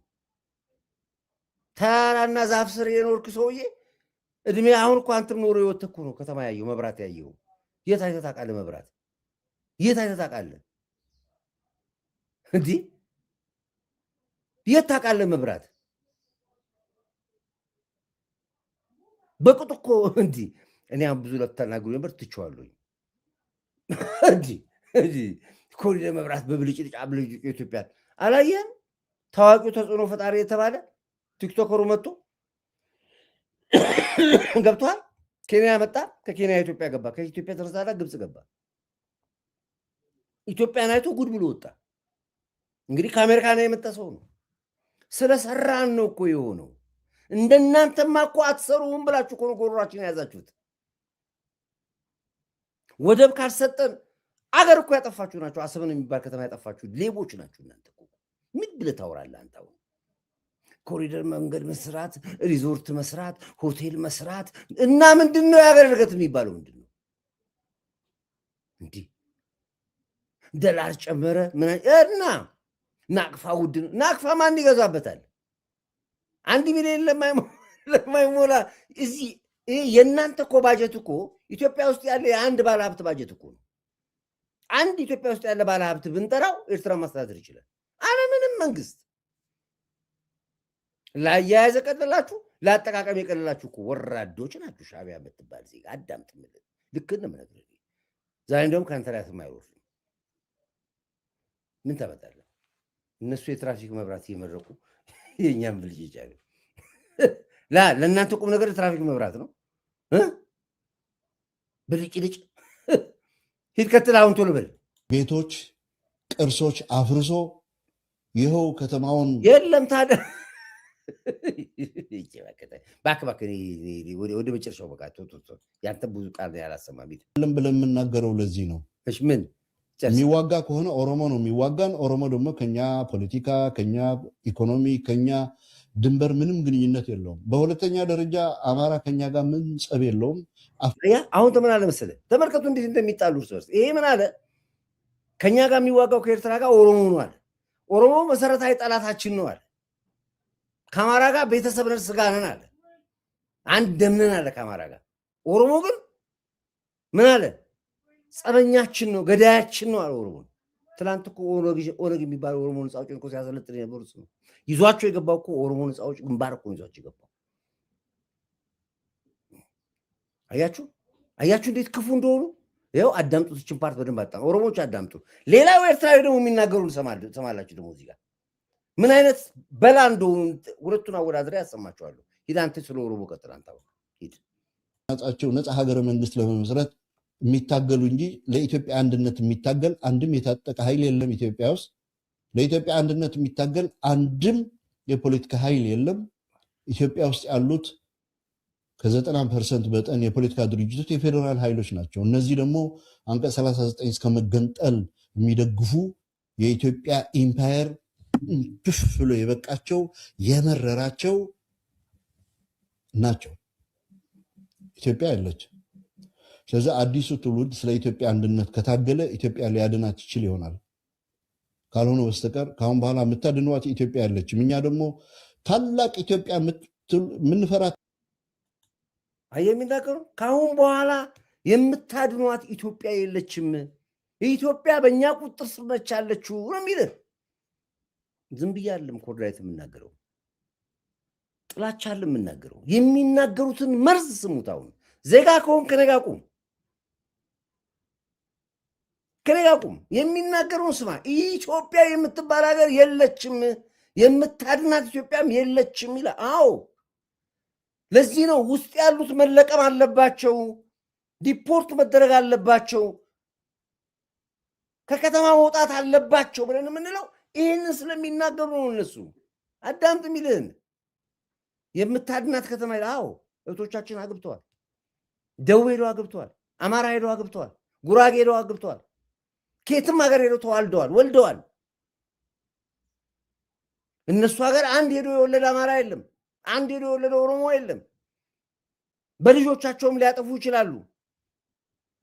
ተራራና ዛፍ ስር የኖርክ ሰውዬ እድሜ አሁን እኮ አንተም ኖሮ የወተኩ ነው ከተማ ያየው መብራት ያየው። የት አይተህ ታውቃለህ? መብራት የት አይተህ ታውቃለህ? እንዲህ የት ታውቃለህ? መብራት በቅጡ እኮ እንዲህ እኔ አሁን ብዙ ለተናግሩ ነበር ትቼዋለሁኝ። እንዲህ ኮሪደር መብራት በብልጭልጭ አብልጭ ኢትዮጵያ አላየህም? ታዋቂው ተጽዕኖ ፈጣሪ የተባለ ቲክቶከሩ መጥቶ ገብቷል። ኬንያ መጣ፣ ከኬንያ ኢትዮጵያ ገባ፣ ከኢትዮጵያ ተነሳላ ግብፅ ገባ። ኢትዮጵያን አይቶ ጉድ ብሎ ወጣ። እንግዲህ ከአሜሪካን የመጣ ሰው ነው። ስለሰራን ነው እኮ የሆነው። እንደናንተማ እኮ አትሰሩም ብላችሁ እኮ ነው ጎሮሯችን የያዛችሁት። ወደብ ካልሰጠን አገር እኮ ያጠፋችሁ ናቸው። አሰብን የሚባል ከተማ ያጠፋችሁ ሌቦች ናችሁ እናንተ እኮ። ምን ብለህ ታወራለህ አንተ? አሁን ኮሪደር መንገድ መስራት፣ ሪዞርት መስራት፣ ሆቴል መስራት እና ምንድን ነው የሀገር እድገት የሚባለው? ምንድን ነው እንዲህ ደላር ጨመረ እና ናቅፋ ውድ ነው። ናቅፋ ማን ይገዛበታል? 1 ሚሊዮን ለማይሞላ እዚህ የእናንተ እኮ ባጀት እኮ ኢትዮጵያ ውስጥ ያለ የአንድ ባለሀብት ባጀት እኮ ነው። አንድ ኢትዮጵያ ውስጥ ያለ ባለሀብት ብንጠራው ኤርትራ ማስተዳደር ይችላል። አለምንም መንግስት ለአያያዝ የቀለላችሁ ለአጠቃቀም የቀለላችሁ እኮ ወራዶች ናችሁ። ሻዕቢያ የምትባል ዜጋ አዳምጥ። ልክ ነው የምነግርህ። ዛሬ እንደውም ከአንተ ላይ የማይወርድ ምን ታመጣለህ? እነሱ የትራፊክ መብራት እየመረቁ የእኛም ብልጭ ይጫሉ። ለእናንተ ቁም ነገር የትራፊክ መብራት ነው። ብልጭ ልጭ ሂድ ቀጥል። አሁን ቶሎ በል። ቤቶች፣ ቅርሶች አፍርሶ ይኸው ከተማውን የለም ታዲያ እባክህ ወደ መጨረሻው በቃ ያንተ ብዙ ቃል ያላሰማ ቤት ብለን የምናገረው ለዚህ ነው። ምን የሚዋጋ ከሆነ ኦሮሞ ነው የሚዋጋን። ኦሮሞ ደግሞ ከኛ ፖለቲካ፣ ከኛ ኢኮኖሚ፣ ከኛ ድንበር ምንም ግንኙነት የለውም። በሁለተኛ ደረጃ አማራ ከኛ ጋር ምን ጸብ የለውም። አሁን ምን አለ መሰለህ፣ ተመልከቱ እንዴት እንደሚጣሉ እርስ በርስ። ይሄ ምን አለ፣ ከኛ ጋር የሚዋጋው ከኤርትራ ጋር ኦሮሞ ነው አለ። ኦሮሞ መሰረታዊ ጠላታችን ነው አለ። ከአማራ ጋር ቤተሰብ ነን፣ ስጋ ነን አለ። አንድ ደም ነን አለ ከአማራ ጋር። ኦሮሞ ግን ምን አለ፣ ጸበኛችን ነው፣ ገዳያችን ነው አለ ኦሮሞ። ትላንት እኮ ኦነግ የሚባለው ኦሮሞ ነፃ አውጪ እኮ ሲያሰለጥን የነበሩት ነው። ይዟቸው የገባው እኮ ኦሮሞ ነፃ አውጪ ግንባር እኮ ይዟቸው የገባው። አያችሁ እንዴት ክፉ እንደሆኑ። ይኸው አዳምጡት፣ ይህችን ፓርት በደንብ አጣ። ኦሮሞዎች አዳምጡ። ሌላው ኤርትራዊ ደግሞ የሚናገሩን ሰማላችሁ። ደግሞ እዚህ ጋር ምን አይነት በላ እንደሆኑ ሁለቱን አወዳድሬ ያሰማችኋለሁ። ሂድ አንተ ስለ ኦሮሞ ቀጥል። አንተ ሂድ። ነፃ ሀገረ መንግስት ለመመስረት የሚታገሉ እንጂ ለኢትዮጵያ አንድነት የሚታገል አንድም የታጠቀ ኃይል የለም ኢትዮጵያ ውስጥ። ለኢትዮጵያ አንድነት የሚታገል አንድም የፖለቲካ ኃይል የለም ኢትዮጵያ ውስጥ። ያሉት ከ90% በጠን የፖለቲካ ድርጅቶች የፌዴራል ኃይሎች ናቸው። እነዚህ ደግሞ አንቀጽ 39 እስከ መገንጠል የሚደግፉ የኢትዮጵያ ኢምፓየር ፕፍ ብሎ የበቃቸው የመረራቸው ናቸው። ኢትዮጵያ ያለች። ስለዚህ አዲሱ ትውልድ ስለ ኢትዮጵያ አንድነት ከታገለ ኢትዮጵያ ሊያድናት ይችል ይሆናል። ካልሆነ በስተቀር ካሁን በኋላ የምታድኗት ኢትዮጵያ ያለችም። እኛ ደግሞ ታላቅ ኢትዮጵያ የምንፈራት የሚናገሩ ካሁን በኋላ የምታድኗት ኢትዮጵያ የለችም፣ ኢትዮጵያ በእኛ ቁጥር ስር ነች ያለችው ነው የሚልህ። ዝም ብዬ አይደለም ኮድራይት የምናገረው፣ ጥላቻ አይደለም የምናገረው። የሚናገሩትን መርዝ ስሙት። አሁን ዜጋ ከሆን ከነጋ ቁም፣ ከነጋ ቁም። የሚናገረውን ስማ። ኢትዮጵያ የምትባል ሀገር የለችም፣ የምታድናት ኢትዮጵያም የለችም ይላል። አዎ ለዚህ ነው ውስጥ ያሉት መለቀም አለባቸው፣ ዲፖርት መደረግ አለባቸው፣ ከከተማ መውጣት አለባቸው ብለን የምንለው ይህንን ስለሚናገሩ ነው። እነሱ አዳምጥ የሚልህን የምታድናት ከተማ ይላል። አዎ እህቶቻችን አግብተዋል። ደቡብ ሄደው አግብተዋል። አማራ ሄደው አግብተዋል። ጉራጌ ሄደው አግብተዋል። ከየትም ሀገር ሄደው ተዋልደዋል፣ ወልደዋል። እነሱ ሀገር አንድ ሄዶ የወለደ አማራ የለም። አንድ ሄዶ የወለደ ኦሮሞ የለም። በልጆቻቸውም ሊያጠፉ ይችላሉ።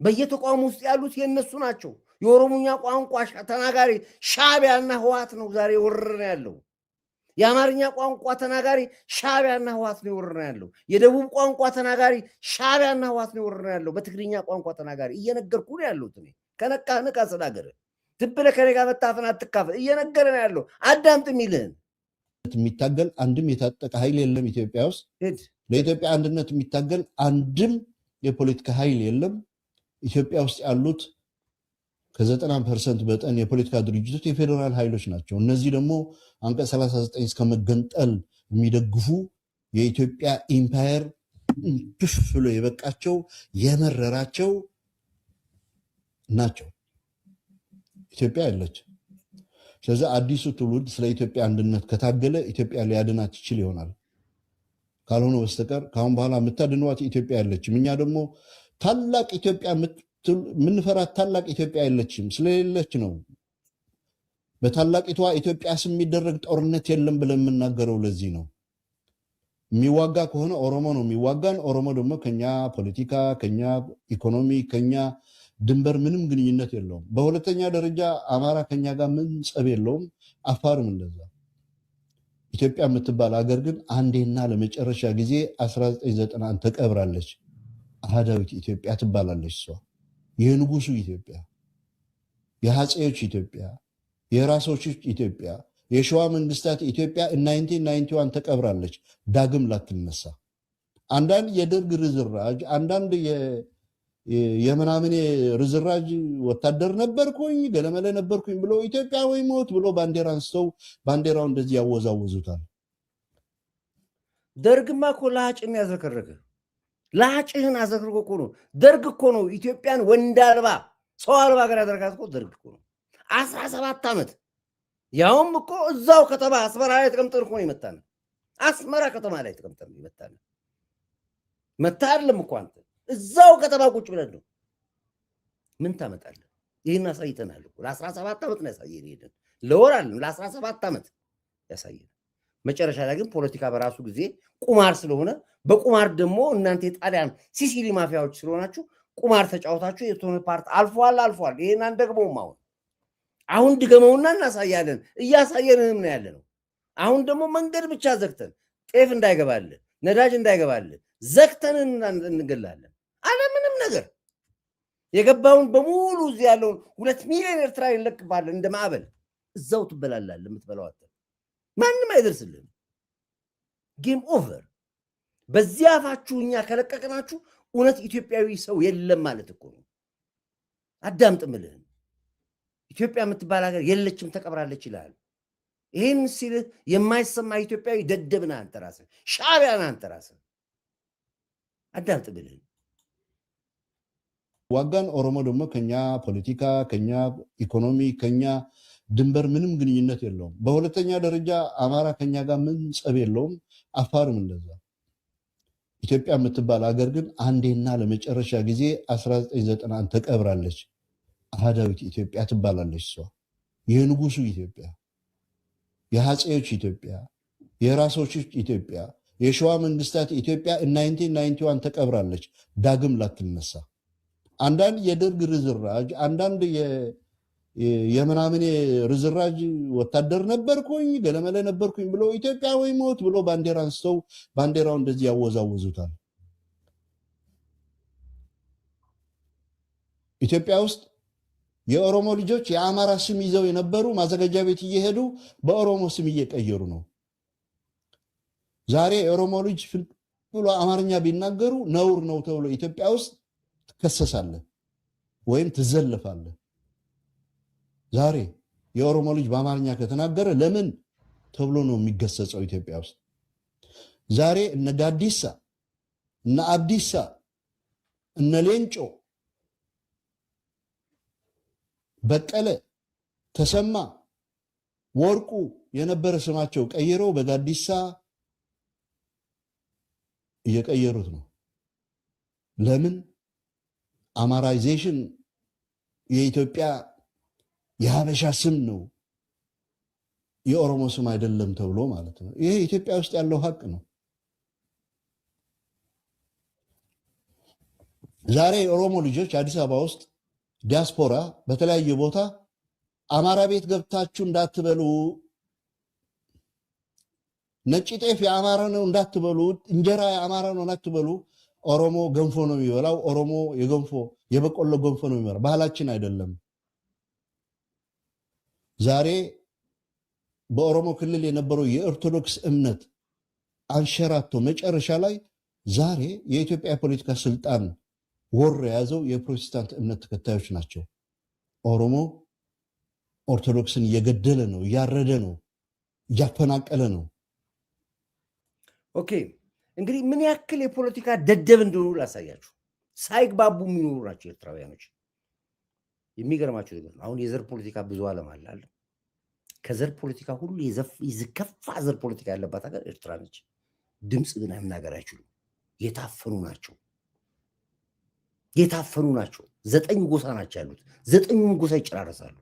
በየተቋሙ ውስጥ ያሉት የነሱ ናቸው። የኦሮሞኛ ቋንቋ ተናጋሪ ሻዕቢያና ህወሓት ነው ዛሬ ወረረ ያለው። የአማርኛ ቋንቋ ተናጋሪ ሻዕቢያና ህወሓት ነው ወረረ ያለው። የደቡብ ቋንቋ ተናጋሪ ሻዕቢያና ህወሓት ነው ወረረ ያለው። በትግርኛ ቋንቋ ተናጋሪ እየነገርኩ ነው ያለሁት እኔ። ከነቃ ንቃ ስላገረ ትብለ ከኔ ጋር መታፈን አትካፈል እየነገረ ነው ያለው። አዳምጥ የሚልህን የሚታገል አንድም የታጠቀ ኃይል የለም ኢትዮጵያ ውስጥ። ለኢትዮጵያ አንድነት የሚታገል አንድም የፖለቲካ ኃይል የለም ኢትዮጵያ ውስጥ። ያሉት ከ90% በጠን የፖለቲካ ድርጅቶች የፌዴራል ኃይሎች ናቸው። እነዚህ ደግሞ አንቀጽ 39 እስከ መገንጠል የሚደግፉ የኢትዮጵያ ኢምፓየር ፕፍ ብሎ የበቃቸው የመረራቸው ናቸው። ኢትዮጵያ ያለች። ስለዚህ አዲሱ ትውልድ ስለ ኢትዮጵያ አንድነት ከታገለ ኢትዮጵያ ሊያድናት ይችል ይሆናል። ካልሆነ በስተቀር ካሁን በኋላ የምታድኗት ኢትዮጵያ ያለችም። እኛ ደግሞ ታላቅ ኢትዮጵያ ምንፈራት ታላቅ ኢትዮጵያ የለችም። ስለሌለች ነው በታላቂቷ ኢትዮጵያ ስም የሚደረግ ጦርነት የለም ብለን የምናገረው። ለዚህ ነው የሚዋጋ ከሆነ ኦሮሞ ነው የሚዋጋን። ኦሮሞ ደግሞ ከኛ ፖለቲካ፣ ከኛ ኢኮኖሚ፣ ከኛ ድንበር ምንም ግንኙነት የለውም። በሁለተኛ ደረጃ አማራ ከኛ ጋር ምን ጸብ የለውም። አፋርም እንደዛ። ኢትዮጵያ የምትባል ሀገር ግን አንዴና ለመጨረሻ ጊዜ 1991 ተቀብራለች። አህዳዊት ኢትዮጵያ ትባላለች። እሷ የንጉሱ ኢትዮጵያ፣ የሐጼዎች ኢትዮጵያ፣ የራሶች ኢትዮጵያ፣ የሸዋ መንግስታት ኢትዮጵያ 1991 ተቀብራለች። ዳግም ላትነሳ። አንዳንድ የደርግ ርዝራጅ፣ አንዳንድ የምናምን ርዝራጅ ወታደር ነበርኩኝ ገለመለ ነበርኩኝ ብሎ ኢትዮጵያ ወይ ሞት ብሎ ባንዲራ አንስተው ባንዲራው እንደዚህ ያወዛወዙታል። ደርግማ እኮ ለሀጭን ያዘከረከ ለሀጭህን አዘክርኮ እኮ ነው። ደርግ እኮ ነው ኢትዮጵያን ወንድ አልባ ሰው አልባ ሀገር ያደረጋት እኮ ደርግ እኮ ነው። 17 ዓመት ያውም እኮ እዛው ከተማ አስመራ ላይ ተቀምጠን እኮ ነው የመታን። አስመራ ከተማ ላይ ተቀምጠን ነው የመታን። መታ አይደለም እኮ አንተ እዛው ከተማ ቁጭ ብለን ነው። ምን ታመጣለህ? ይህን አሳይተናል እኮ ለ17 ዓመት ነው ያሳየን። ሄደን ለወር አለም ለ17 ዓመት ያሳየን። መጨረሻ ላይ ግን ፖለቲካ በራሱ ጊዜ ቁማር ስለሆነ በቁማር ደግሞ እናንተ የጣሊያን ሲሲሊ ማፊያዎች ስለሆናችሁ ቁማር ተጫውታችሁ የተሆነ ፓርት አልፏል። ይሄን አንደግመውም። አሁን ድገመውና እናሳያለን። እያሳየንንም ነው ያለ ነው። አሁን ደግሞ መንገድ ብቻ ዘግተን ጤፍ እንዳይገባልን ነዳጅ እንዳይገባልን ዘግተን እንገላለን። አለምንም ነገር የገባውን በሙሉ እዚህ ያለውን 2 ሚሊዮን ኤርትራ እንለቅባለን። እንደ ማዕበል እዛው ትበላላለህ። የምትበላው አጥተህ ማንም አይደርስልህም። ጌም ኦቨር። በዚህ አፋችሁ እኛ ከለቀቅናችሁ እውነት ኢትዮጵያዊ ሰው የለም ማለት እኮ ነው። አዳምጥ ምልህን። ኢትዮጵያ የምትባል ሀገር የለችም ተቀብራለች ይላል። ይህን ሲልህ የማይሰማ ኢትዮጵያዊ ደደብና አንተ ራስህ ሻዕቢያና አንተ ራስህ አዳምጥ ምልህን። ዋጋን ኦሮሞ ደግሞ ከኛ ፖለቲካ፣ ከኛ ኢኮኖሚ፣ ከኛ ድንበር ምንም ግንኙነት የለውም። በሁለተኛ ደረጃ አማራ ከኛ ጋር ምን ጸብ የለውም። አፋርም እንደዛ። ኢትዮጵያ የምትባል ሀገር ግን አንዴና ለመጨረሻ ጊዜ 1991 ተቀብራለች። አህዳዊት ኢትዮጵያ ትባላለች። እሷ የንጉሱ ኢትዮጵያ፣ የሐጼዎች ኢትዮጵያ፣ የራሶች ኢትዮጵያ፣ የሸዋ መንግስታት ኢትዮጵያ 1991 ተቀብራለች። ዳግም ላትነሳ። አንዳንድ የደርግ ርዝራጅ፣ አንዳንድ የምናምን ርዝራጅ ወታደር ነበርኩኝ ገለመለ ነበርኩኝ ብሎ ኢትዮጵያ ወይ ሞት ብሎ ባንዲራ አንስተው ባንዲራው እንደዚህ ያወዛወዙታል። ኢትዮጵያ ውስጥ የኦሮሞ ልጆች የአማራ ስም ይዘው የነበሩ ማዘጋጃ ቤት እየሄዱ በኦሮሞ ስም እየቀየሩ ነው። ዛሬ የኦሮሞ ልጅ ብሎ አማርኛ ቢናገሩ ነውር ነው ተብሎ ኢትዮጵያ ውስጥ ትከሰሳለህ ወይም ትዘለፋለህ። ዛሬ የኦሮሞ ልጅ በአማርኛ ከተናገረ ለምን ተብሎ ነው የሚገሰጸው ኢትዮጵያ ውስጥ። ዛሬ እነ ጋዲሳ፣ እነ አብዲሳ፣ እነ ሌንጮ፣ በቀለ፣ ተሰማ፣ ወርቁ የነበረ ስማቸው ቀይረው በጋዲሳ እየቀየሩት ነው። ለምን አማራይዜሽን የኢትዮጵያ የሀበሻ ስም ነው የኦሮሞ ስም አይደለም ተብሎ ማለት ነው። ይሄ ኢትዮጵያ ውስጥ ያለው ሀቅ ነው። ዛሬ የኦሮሞ ልጆች አዲስ አበባ ውስጥ ዲያስፖራ በተለያየ ቦታ አማራ ቤት ገብታችሁ እንዳትበሉ፣ ነጭ ጤፍ የአማራ ነው እንዳትበሉ፣ እንጀራ የአማራ ነው እንዳትበሉ፣ ኦሮሞ ገንፎ ነው የሚበላው፣ ኦሮሞ የበቆሎ ገንፎ ነው የሚበላው። ባህላችን አይደለም። ዛሬ በኦሮሞ ክልል የነበረው የኦርቶዶክስ እምነት አንሸራቶ መጨረሻ ላይ ዛሬ የኢትዮጵያ የፖለቲካ ስልጣን ወር የያዘው የፕሮቴስታንት እምነት ተከታዮች ናቸው። ኦሮሞ ኦርቶዶክስን እየገደለ ነው፣ እያረደ ነው፣ እያፈናቀለ ነው። ኦኬ እንግዲህ ምን ያክል የፖለቲካ ደደብ እንደሆኑ ላሳያችሁ። ሳይግባቡ የሚኖሩ ናቸው ኤርትራውያኖች። የሚገርማቸው ነገር ነው። አሁን የዘር ፖለቲካ ብዙ ዓለም አለ። ከዘር ፖለቲካ ሁሉ የከፋ ዘር ፖለቲካ ያለባት ሀገር ኤርትራ ነች። ድምፅ ግን መናገር አይችሉም። የታፈኑ ናቸው። 9 ጎሳ ናቸው ያሉት። 9ኙም ጎሳ ይጨራረሳሉ።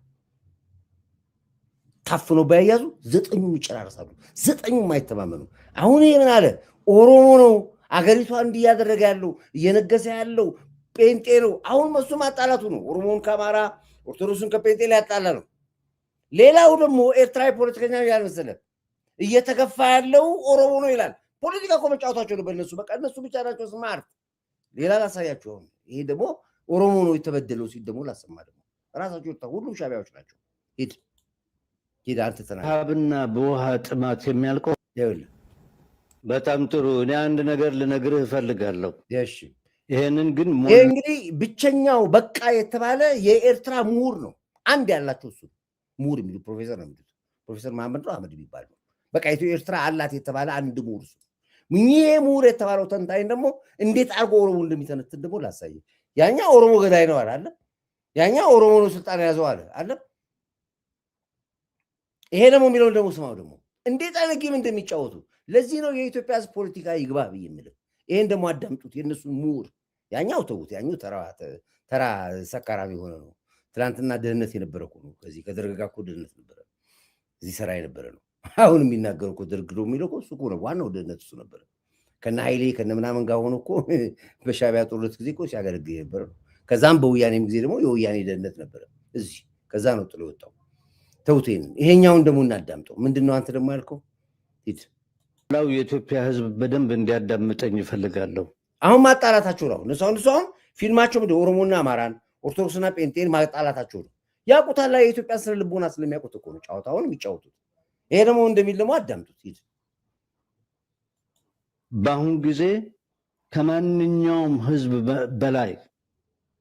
ታፍነው ባያያዙ 9ኙም ይጨራረሳሉ። 9ኙም አይተማመኑ። አሁን ይሄ ምን አለ? ኦሮሞ ነው አገሪቷ እንዲህ እያደረገ ያለው እየነገሰ ያለው ጴንጤ ነው። አሁን መሱ ማጣላቱ ነው። ኦሮሞውን ከአማራ ኦርቶዶክሱን ከጴንጤ ላይ ያጣላ ነው። ሌላው ደግሞ ኤርትራዊ ፖለቲከኛ ያልመሰለ እየተገፋ ያለው ኦሮሞ ነው ይላል። ፖለቲካ እኮ መጫወታቸው ነው በእነሱ። በቃ እነሱ ብቻ ናቸው ስማርት። ሌላ ላሳያቸው። ይሄ ደግሞ ኦሮሞ ነው የተበደለው ሲል ደግሞ ላሰማ። ደግሞ ራሳቸው ሁሉም ሻቢያዎች ናቸው። ሂድ አንተ ተናገር። ረሃብና በውሃ ጥማት የሚያልቀው በጣም ጥሩ። እኔ አንድ ነገር ልነግርህ እፈልጋለሁ። እሺ ይሄንን ግን ይሄ እንግዲህ ብቸኛው በቃ የተባለ የኤርትራ ምሁር ነው። አንድ ያላቸው እሱ ምሁር የሚሉ ፕሮፌሰር ነው የሚሉት። ፕሮፌሰር መሐመድ ነው አህመድ የሚባል ነው። በቃ ኢትዮ ኤርትራ አላት የተባለ አንድ ምሁር እሱ። ይሄ ምሁር የተባለው ተንታኝ ደግሞ እንዴት አድርጎ ኦሮሞ እንደሚተነትን ደግሞ ላሳየ። ያኛ ኦሮሞ ገዳይ ነው አለ። ያኛ ኦሮሞ ነው ስልጣን ያዘው አለ። ይሄ ደግሞ የሚለውን ደግሞ ስማው ደግሞ እንዴት አይነት ጌም እንደሚጫወቱ። ለዚህ ነው የኢትዮጵያ ሕዝብ ፖለቲካ ይግባ ብዬ የምልህ። ይሄን ደግሞ አዳምጡት። የእነሱን ምሁር ያኛው ተውት። ያኛው ተራ ሰካራሚ የሆነ ነው። ትናንትና ደህንነት የነበረ እኮ ነው። ከዚህ ከደርግ ጋር እኮ ደህንነት ነበረ፣ እዚህ ሰራ የነበረ ነው። አሁን የሚናገሩ እኮ ደርግ ነው የሚለው እኮ እሱ እኮ ነው። ዋናው ደህንነት እሱ ነበረ። ከነ ኃይሌ ከነ ምናምን ጋር ሆኖ እኮ በሻቢያ ጦርነት ጊዜ እኮ ሲያገለግል የነበረ ነው። ከዛም በወያኔም ጊዜ ደግሞ የወያኔ ደህንነት ነበረ እዚህ። ከዛ ነው ጥሎ የወጣው። ተውቴን ይሄኛውን ደግሞ እናዳምጠው። ምንድነው አንተ ደግሞ ያልከው? ሂድ ላው የኢትዮጵያ ሕዝብ በደንብ እንዲያዳምጠኝ ይፈልጋለሁ። አሁን ማጣላታቸው ነው። እነሱ አሁን ፊልማቸው ምንድን ኦሮሞና አማራን ኦርቶዶክስና ጴንጤን ማጣላታቸው ነው። ያውቁታል። የኢትዮጵያ ስነ ልቦና ስለሚያውቁት እኮ ነው ጨዋታውን የሚጫወቱት። ይሄ ደግሞ እንደሚል ደግሞ አዳምጡት። ሂድ በአሁን ጊዜ ከማንኛውም ሕዝብ በላይ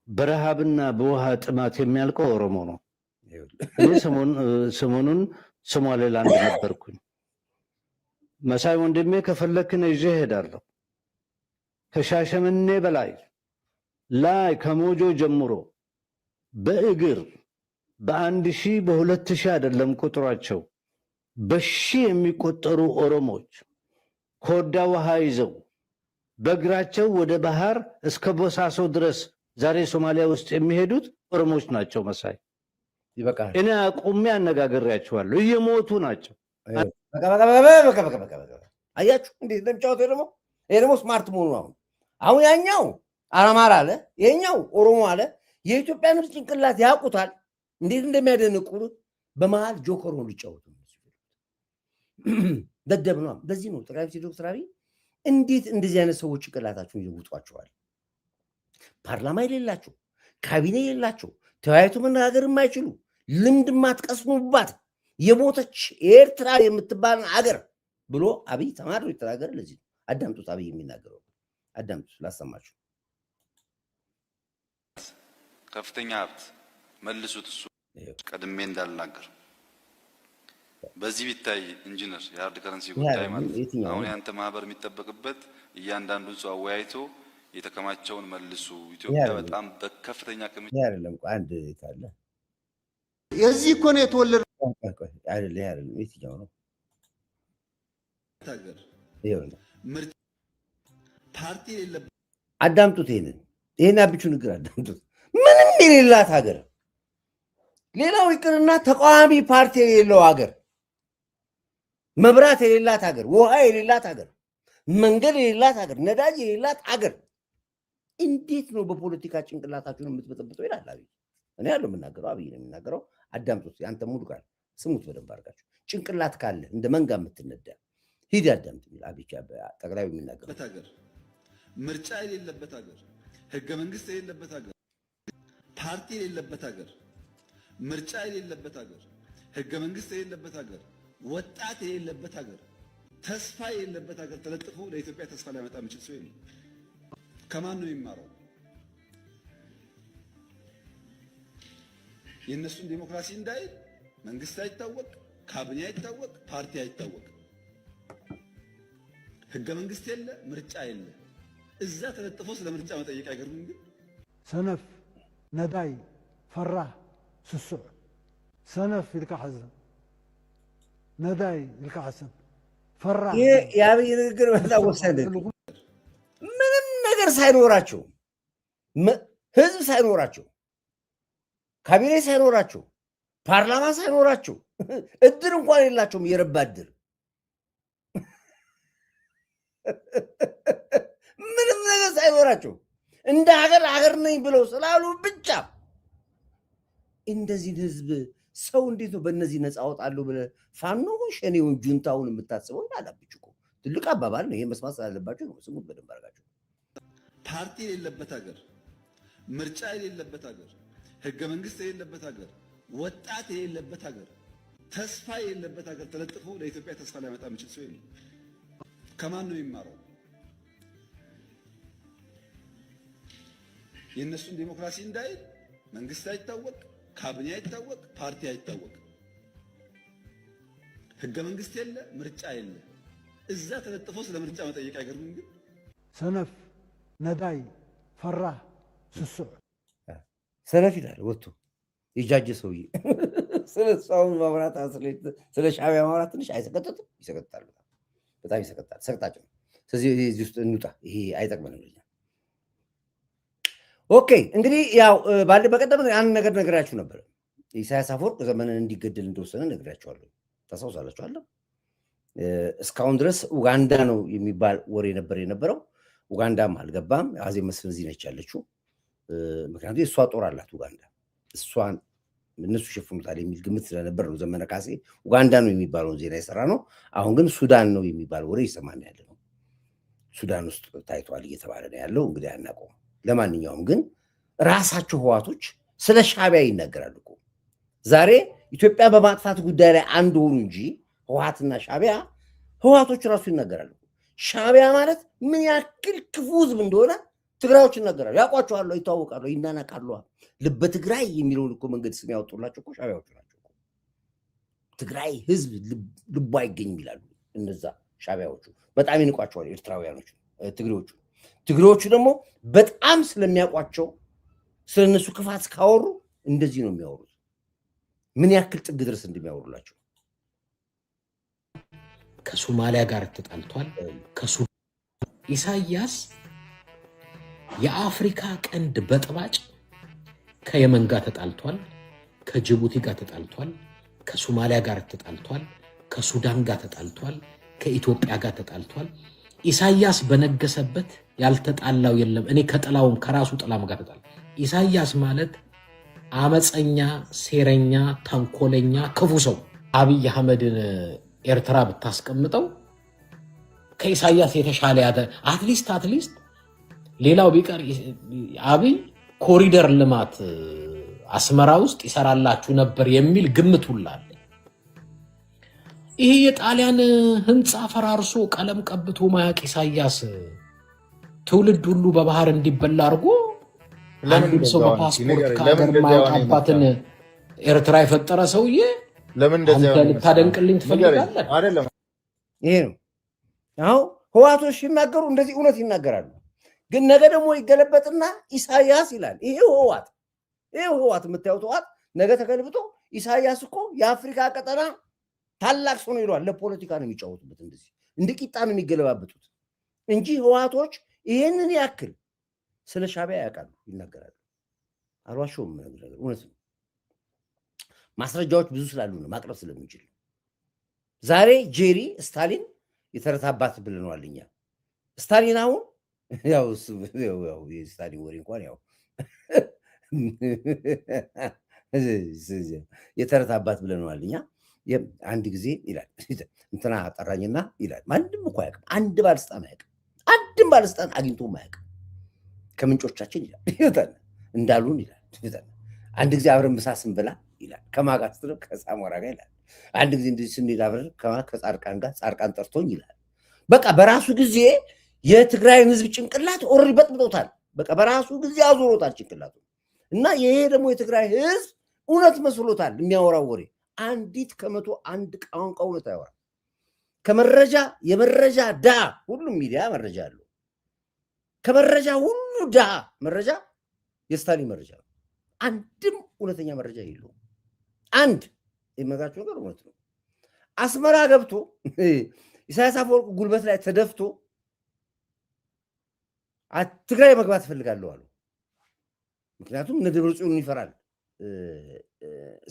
በረሃብና በውሃ ጥማት የሚያልቀው ኦሮሞ ነው። እኔ ሰሞኑን ሶማሌላንድ ነበርኩኝ። መሳይ ወንድሜ ከፈለክን ይዤ እሄዳለሁ። ከሻሸመኔ በላይ ላይ ከሞጆ ጀምሮ በእግር በ1000 በ2000 አይደለም ቁጥራቸው በሺህ የሚቆጠሩ ኦሮሞች ኮዳ ውሃ ይዘው በእግራቸው ወደ ባህር እስከ ቦሳሶ ድረስ ዛሬ ሶማሊያ ውስጥ የሚሄዱት ኦሮሞች ናቸው። መሳይ ይበቃል። እኔ አቁሜ አነጋግሬያቸዋለሁ። እየሞቱ ናቸው። አያችሁ እንዴት እንደሚጫወተው ደግሞ። ይሄ ደግሞ ስማርት መሆኑ አሁን ያኛው አማራ አለ፣ ይሄኛው ኦሮሞ አለ። የኢትዮጵያ ምርጥ ጭንቅላት ያውቁታል እንዴት እንደሚያደንቁሩ። በመሃል ጆከር ሆኖ ሊጫወቱ ደደብ ነው። በዚህ ነው ጠቅላይ ሚኒስትር ዶክተር አብይ እንዴት እንደዚህ አይነት ሰዎች ጭንቅላታቸውን ይለውጧቸዋል። ፓርላማ የሌላቸው፣ ካቢኔ የሌላቸው፣ ተወያይቶ መነጋገር የማይችሉ፣ ልምድ ማትቀስሙባት የሞተች ኤርትራ የምትባል አገር ብሎ አብይ ተማሪ የተናገረ ለዚህ ነው። አዳምጡት። አብይ የሚናገረው አዳምጡት፣ ላሰማችሁ። ከፍተኛ ሀብት መልሱት። እሱ ቀድሜ እንዳልናገር በዚህ ቢታይ ኢንጂነር የሀርድ ከረንሲ ጉዳይ ማለት አሁን ያንተ ማህበር የሚጠበቅበት እያንዳንዱን ሰው አወያይቶ የተከማቸውን መልሱ። ኢትዮጵያ በጣም በከፍተኛ ክምችት አይደለም አንድ ካለ የዚህ እኮ ነው የተወለደ አይደለም። የትኛው ነው ታገር ይሄው ምርጥ ፓርቲ የለበት። አዳምጡት። ይሄንን ይሄን አብቹ ንግር አዳምጡት። ምንም የሌላት ሀገር ሌላው ይቅርና ተቃዋሚ ፓርቲ የሌለው ሀገር መብራት የሌላት ሀገር ውሃ የሌላት ሀገር መንገድ የሌላት ሀገር ነዳጅ የሌላት ሀገር እንዴት ነው በፖለቲካ ጭንቅላታችሁን የምትበጠብጠው ይላል አብይ። እኔ ያለው የምናገረው አብይ ነው የሚናገረው። አዳምጡት። ያንተ ሙሉ ቃል ስሙት በደንብ አድርጋችሁ። ጭንቅላት ካለ እንደ መንጋ የምትነዳ ሂድ አዳምጥ የሚል አብይ ጠቅላዩ የሚናገረው ሀገር ምርጫ የሌለበት ሀገር ህገ መንግስት የሌለበት ሀገር ፓርቲ የሌለበት ሀገር ምርጫ የሌለበት ሀገር ህገ መንግስት የሌለበት ሀገር ወጣት የሌለበት ሀገር ተስፋ የሌለበት ሀገር ተለጥፎ ለኢትዮጵያ ተስፋ ሊያመጣ የሚችል ሰው የለም። ከማን ነው የሚማረው? የእነሱን ዲሞክራሲ እንዳይ መንግስት አይታወቅ፣ ካቢኔ አይታወቅ፣ ፓርቲ አይታወቅ፣ ህገ መንግስት የለ፣ ምርጫ የለ። እዛ ተለጥፎ ስለ ምርጫ መጠየቅ አይገርምም? ግን ሰነፍ ነዳይ ፈራህ ስሱዕ ሰነፍ ይልካ ሐዘን ነዳይ ይልካ ሐሰብ ፈራህ የአብይ ንግግር በጣም ወሳኝ ነው። ምንም ነገር ሳይኖራቸው ህዝብ ሳይኖራቸው ካቢኔ ሳይኖራቸው ፓርላማ ሳይኖራቸው እድር እንኳን የላቸውም። የረባ እድር ምንም ነገር ሳይኖራቸው እንደ ሀገር ነኝ ብለው ስላሉ ብቻ እንደዚህ ህዝብ ሰው እንዴት ነው በእነዚህ ነፃ አወጣለሁ ብለህ ፋኖውን ሸኔውን ጁንታውን የምታስበው? አላብጭ እኮ ትልቅ አባባል ነው። ይሄ መስማት ስላለባቸው ነው። ስሙት በደንብ አድርጋቸው። ፓርቲ የሌለበት ሀገር፣ ምርጫ የሌለበት ሀገር፣ ህገ መንግስት የሌለበት ሀገር፣ ወጣት የሌለበት ሀገር፣ ተስፋ የሌለበት ሀገር ተለጥፎ ለኢትዮጵያ ተስፋ ሊያመጣ የሚችል ሰው የለም። ከማን ነው የሚማረው? የእነሱን ዲሞክራሲ እንዳይ መንግስት አይታወቅ፣ ካቢኔ አይታወቅ፣ ፓርቲ አይታወቅ፣ ህገ መንግስት የለ፣ ምርጫ የለ። እዛ ተለጥፎ ስለ ምርጫ መጠየቅ አይገርምም? ግን ሰነፍ ነዳይ ፈራህ ስሱዕ ሰነፍ ይላል ወጥቶ የጃጀ ሰውዬ ስለ ሰውን ማብራት ስለ ሻዕቢያ ማብራት ትንሽ አይሰቀጥጥም? ይሰቀጥጣል። በጣም ይሰቀጥጣል። ሰቅጣጭ ነው። ስለዚህ እዚህ ውስጥ እንውጣ። ይሄ አይጠቅመንም። ኦኬ እንግዲህ ያው በቀደም አንድ ነገር ነግራችሁ ነበር። ኢሳያስ አፈወርቅ ዘመንን እንዲገደል እንደወሰነ ነግራችኋለሁ። ታስታውሳላችሁ? እስካሁን ድረስ ኡጋንዳ ነው የሚባል ወሬ ነበር የነበረው። ኡጋንዳም አልገባም። አዜብ መስፍን እዚህ ነች ያለችው። ምክንያቱም የእሷ ጦር አላት ኡጋንዳ። እሷን እነሱ ሸፍኑታል የሚል ግምት ስለነበር ነው ዘመነ ካሴ ኡጋንዳ ነው የሚባለውን ዜና የሰራ ነው። አሁን ግን ሱዳን ነው የሚባል ወሬ ይሰማን ያለ ነው። ሱዳን ውስጥ ታይቷል እየተባለ ነው ያለው። እንግዲህ አናውቀውም። ለማንኛውም ግን ራሳቸው ህዋቶች ስለ ሻዕቢያ ይናገራሉ እኮ። ዛሬ ኢትዮጵያ በማጥፋት ጉዳይ ላይ አንድ ሆኑ እንጂ ህዋትና ሻዕቢያ ህዋቶች ራሱ ይናገራሉ። ሻዕቢያ ማለት ምን ያክል ክፉ ህዝብ እንደሆነ ትግራዮች ይናገራሉ። ያውቋቸዋል፣ ይታወቃሉ፣ ይናናቃሉ። ልበ ትግራይ የሚለውን እኮ መንገድ ስም ያወጡላቸው እኮ ሻዕቢያዎች ናቸው። ትግራይ ህዝብ ልቡ አይገኝም ይላሉ እነዛ ሻዕቢያዎቹ። በጣም ይንቋቸዋል ኤርትራውያኖች ትግሬዎቹ። ትግሬዎቹ ደግሞ በጣም ስለሚያውቋቸው ስለነሱ ክፋት ካወሩ እንደዚህ ነው የሚያወሩት። ምን ያክል ጥግ ድረስ እንደሚያወሩላቸው። ከሶማሊያ ጋር ተጣልቷል። ኢሳያስ የአፍሪካ ቀንድ በጥባጭ ከየመን ጋር ተጣልቷል፣ ከጅቡቲ ጋር ተጣልቷል፣ ከሶማሊያ ጋር ተጣልቷል፣ ከሱዳን ጋር ተጣልቷል፣ ከኢትዮጵያ ጋር ተጣልቷል። ኢሳያስ በነገሰበት ያልተጣላው የለም። እኔ ከጥላውም ከራሱ ጥላም ጋር ተጣል። ኢሳያስ ማለት አመፀኛ፣ ሴረኛ፣ ተንኮለኛ፣ ክፉ ሰው። አብይ አህመድን ኤርትራ ብታስቀምጠው ከኢሳያስ የተሻለ አትሊስት ሌላው ቢቀር አብይ ኮሪደር ልማት አስመራ ውስጥ ይሰራላችሁ ነበር የሚል ግምት ሁላ አለ። ይሄ የጣሊያን ህንፃ ፈራርሶ ቀለም ቀብቶ ማያቅ ኢሳያስ ትውልድ ሁሉ በባህር እንዲበላ አድርጎ አንድ ሰው በፓስፖርት ከሀገር ማውጣባትን ኤርትራ የፈጠረ ሰውዬ አንተ ልታደንቅልኝ ትፈልጋለህ? አይደለም። ይሄ ነው አሁን ህዋቶች ሲናገሩ እንደዚህ እውነት ይናገራሉ። ግን ነገ ደግሞ ይገለበጥና ኢሳያስ ይላል። ይሄው ህዋት የምታዩት ህዋት ነገ ተገልብጦ ኢሳያስ እኮ የአፍሪካ ቀጠና ታላቅ ሰው ነው ይሏል። ለፖለቲካ ነው የሚጫወቱበት። እንደዚህ እንደ ቂጣ ነው የሚገለባበጡት እንጂ ህዋቶች ይህንን ያክል ስለ ሻዕቢያ ያውቃሉ፣ ይናገራሉ። አልዋሸውም። ነገር እውነት ነው። ማስረጃዎች ብዙ ስላሉ ነው ማቅረብ ስለምንችል። ዛሬ ጄሪ ስታሊን የተረታባት ብለናል እኛ። ስታሊን አሁን ያው የስታሊን ወሬ እንኳን ያው የተረታባት ብለናል እኛ። አንድ ጊዜ ይላል እንትና ጠራኝና ይላል ማንም እኮ አያውቅም፣ አንድ ባለስልጣን አያውቅም፣ አንድም ባለስልጣን አግኝቶ አያውቅም። ከምንጮቻችን ይላል እንዳሉን ይላል አንድ ጊዜ አብረን ምሳ ስንበላ ይላል ከማጋት ነው ከሳሞራ ጋር ይላል አንድ ጊዜ እንደዚህ ስንሄድ አብረን ከጻርቃን ጋር ጻርቃን ጠርቶኝ ይላል። በቃ በራሱ ጊዜ የትግራይን ህዝብ ጭንቅላት ኦሬዲ በጥብጦታል። በቃ በራሱ ጊዜ አዞሮታል ጭንቅላቱ። እና ይሄ ደግሞ የትግራይ ህዝብ እውነት መስሎታል የሚያወራው ወሬ። አንዲት ከመቶ አንድ ቋንቋ እውነት አያወራም። ከመረጃ የመረጃ ዳ ሁሉም ሚዲያ መረጃ አለው። ከመረጃ ሁሉ ዳ መረጃ የስታሊን መረጃ ነው። አንድም እውነተኛ መረጃ የለውም። አንድ የመጋቸው ነገር እውነት ነው። አስመራ ገብቶ ኢሳያስ አፈወርቅ ጉልበት ላይ ተደፍቶ ትግራይ መግባት እፈልጋለሁ አሉ። ምክንያቱም እነ ደብረጽዮን ይፈራል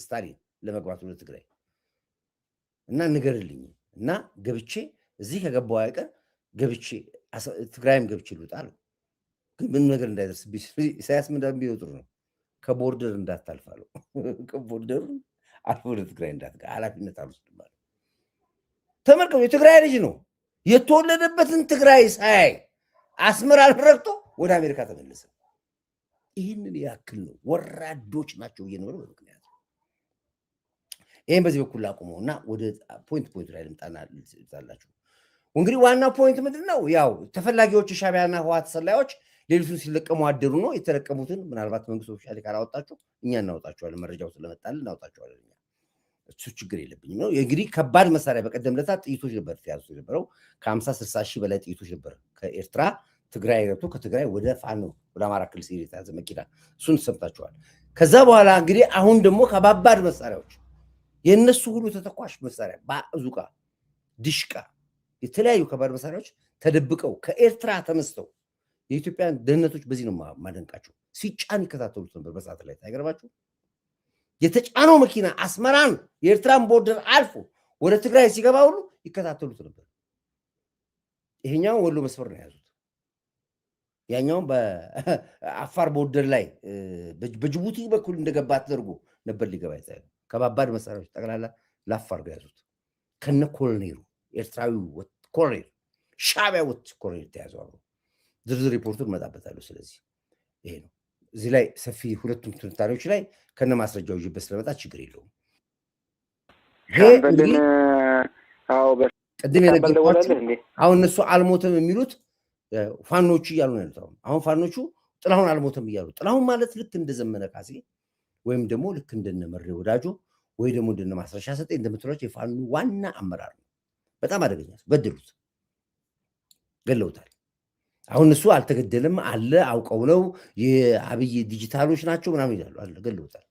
ስታሊን ለመግባት ወደ ትግራይ እና ንገርልኝ እና ገብቼ እዚህ ከገባው አይቀር ገብቼ ትግራይም ገብቼ ልውጣ አለው። ግን ምንም ነገር እንዳይደርስብኝ ኢሳያስ ምን እንደሚለው ጥሩ ነው። ከቦርደር እንዳታልፋለሁ ከቦርደር አልፎ ወደ ትግራይ እንዳትገባ ኃላፊነት አልወስድም አለ። ተመልከቱ፣ የትግራይ ልጅ ነው። የተወለደበትን ትግራይ ሳያይ አስመራን ረግጦ ወደ አሜሪካ ተመለሰ። ይህንን ያክል ነው። ወራዶች ናቸው እየኖሩ በምክንያት ይህን በዚህ በኩል ላቁመው እና ወደ ፖይንት ላይ ልምጣና ልታላችሁ። እንግዲህ ዋና ፖይንት ምንድን ነው? ያው ተፈላጊዎች ሻዕቢያና ህወሓት ሰላዮች ሌሊቱን ሲለቀሙ አደሩ ነው። የተለቀሙትን ምናልባት መንግስት ኦፊሻሊ ካላወጣችሁ እኛ እናወጣቸዋለን። መረጃው ስለመጣልን እናወጣቸዋለን። እኛ እሱ ችግር የለብኝም ነው። እንግዲህ ከባድ መሳሪያ በቀደም ለታ ጥይቶች ነበር ተያዙ የነበረው ከ50-60 ሺህ በላይ ጥይቶች ነበር ከኤርትራ ትግራይ ገብቶ ከትግራይ ወደ ፋኖ ወደ አማራ ክልል ሲሄድ የተያዘ መኪና፣ እሱን ሰምታችኋል። ከዛ በኋላ እንግዲህ አሁን ደግሞ ከባባድ መሳሪያዎች የእነሱ ሁሉ ተተኳሽ መሳሪያ ባዙቃ፣ ዲሽቃ፣ የተለያዩ ከባድ መሳሪያዎች ተደብቀው ከኤርትራ ተነስተው የኢትዮጵያን ደህንነቶች በዚህ ነው ማደንቃቸው ሲጫን ይከታተሉት ነበር በሰዓት ላይ አይገርባችሁ? የተጫነው መኪና አስመራን የኤርትራን ቦርደር አልፎ ወደ ትግራይ ሲገባ ሁሉ ይከታተሉት ነበር። ይሄኛው ወሎ መስመር ነው የያዙት። ያኛውን በአፋር ቦርደር ላይ በጅቡቲ በኩል እንደገባ ተደርጎ ነበር ሊገባ ይታያል። ከባባድ መሳሪያዎች ጠቅላላ ለአፋር ጋር ያዙት ከነ ኮሎኔሉ ኤርትራዊ ኮሎኔል ሻዕቢያ ኮሎኔል ተያዘው አብሮ። ዝርዝር ሪፖርቱን እመጣበታለሁ። ስለዚህ ይሄ ነው። እዚህ ላይ ሰፊ ሁለቱም ትንታኔዎች ላይ ከነ ማስረጃው ይዤበት ስለመጣ ችግር የለውም። ቅድም የነገርኳችሁ አሁን እነሱ አልሞተም የሚሉት ፋኖቹ እያሉ ነው ያሉት። አሁን ፋኖቹ ጥላሁን አልሞተም እያሉ፣ ጥላሁን ማለት ልክ እንደ ዘመነ ካሴ ወይም ደግሞ ልክ እንደነ መሬ ወዳጆ ወይ ደግሞ እንደነ ማስረሻ ሰጤ እንደምትሏቸው የፋኖ ዋና አመራር ነው። በጣም አደገኛ በደሉት፣ ገለውታል። አሁን እሱ አልተገደለም አለ አውቀው ነው የአብይ ዲጂታሎች ናቸው ምናምን ይላሉ አለ ገለውታል።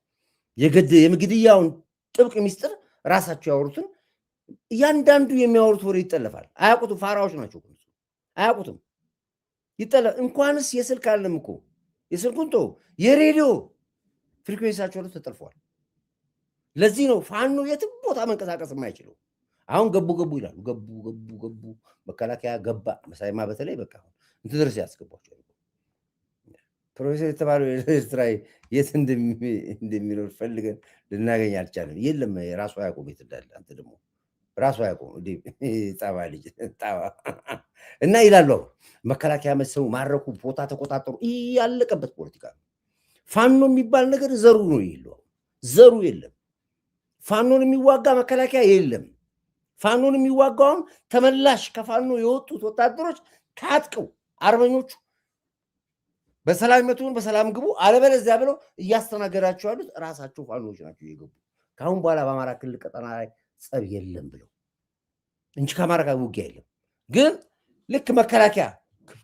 የግድያውን ጥብቅ ሚስጥር ራሳቸው ያወሩትን እያንዳንዱ የሚያወሩት ወሬ ይጠለፋል። አያውቁትም። ፋራዎች ናቸው። አያውቁትም። ይጠለፍ እንኳንስ የስልክ አለም እኮ የስልኩን ተው የሬዲዮ ፍሪኩዌንሳቸው ሁሉ ተጠልፏል። ለዚህ ነው ፋኖ የትም ቦታ መንቀሳቀስ የማይችለው። አሁን ገቡ ይላሉ። ገቡ መከላከያ ገባ መሳይማ በተለይ በቃ እንትን ድረስ ያስገቧቸው። ፕሮፌሰር የተባለው ኤርትራ የት እንደሚኖር ፈልገን ልናገኝ አልቻለም። የለም ራሱ አያውቁም የት እንዳለ። አንተ ደግሞ ራሱ አያውቁም ጣባ ልጅ ጣባ እና ይላሉ። መከላከያ መሰው ማረኩ፣ ቦታ ተቆጣጠሩ። ያለቀበት ፖለቲካ ነው። ፋኖ የሚባል ነገር ዘሩ ነው የለው፣ ዘሩ የለም። ፋኖን የሚዋጋ መከላከያ የለም። ፋኖን የሚዋጋውን ተመላሽ ከፋኖ የወጡት ወታደሮች ታጥቀው አርበኞቹ በሰላም ይመቱን በሰላም ግቡ አለበለዚያ ብለው እያስተናገዳቸው ያሉት ራሳቸው ፋኖች ናቸው የገቡ። ካሁን በኋላ በአማራ ክልል ቀጠና ላይ ጸብ የለም ብለው እንጂ ከአማራ ጋር ውጊያ የለም። ግን ልክ መከላከያ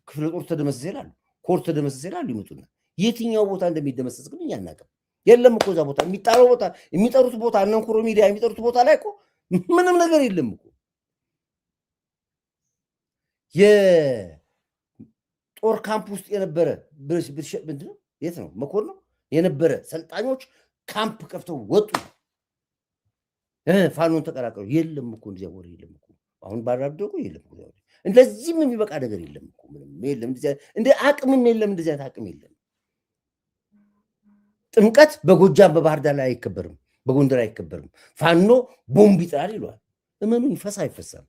ክፍለ ጦር ተደመሰሰ ይላሉ፣ ኮር ተደመሰሰ ይላሉ። ይመጡና የትኛው ቦታ እንደሚደመሰስ ግን እኛ አናውቅም። የለም እኮ እዛ ቦታ የሚጣለው ቦታ የሚጠሩት ቦታ እነንኩሮ ሚዲያ የሚጠሩት ቦታ ላይ እኮ ምንም ነገር የለም እኮ። የጦር ጦር ካምፕ ውስጥ የነበረ ምንድነው የት ነው መኮር ነው የነበረ ሰልጣኞች ካምፕ ከፍተው ወጡ። ፋኖን ተቀላቀሉ። የለም እኮ እንደዚያ ወሬ የለም እኮ አሁን ባራደቁ የለም እኮ እንደዚህም የሚበቃ ነገር የለም እኮ ምንም የለም። እንደ አቅምም የለም፣ እንደዚያ አቅም የለም። ጥምቀት በጎጃም በባህር ዳር ላይ አይከበርም፣ በጎንደር አይከበርም። ፋኖ ቦምብ ይጥላል ይሏል። እመኑኝ ፈስ አይፈሳም።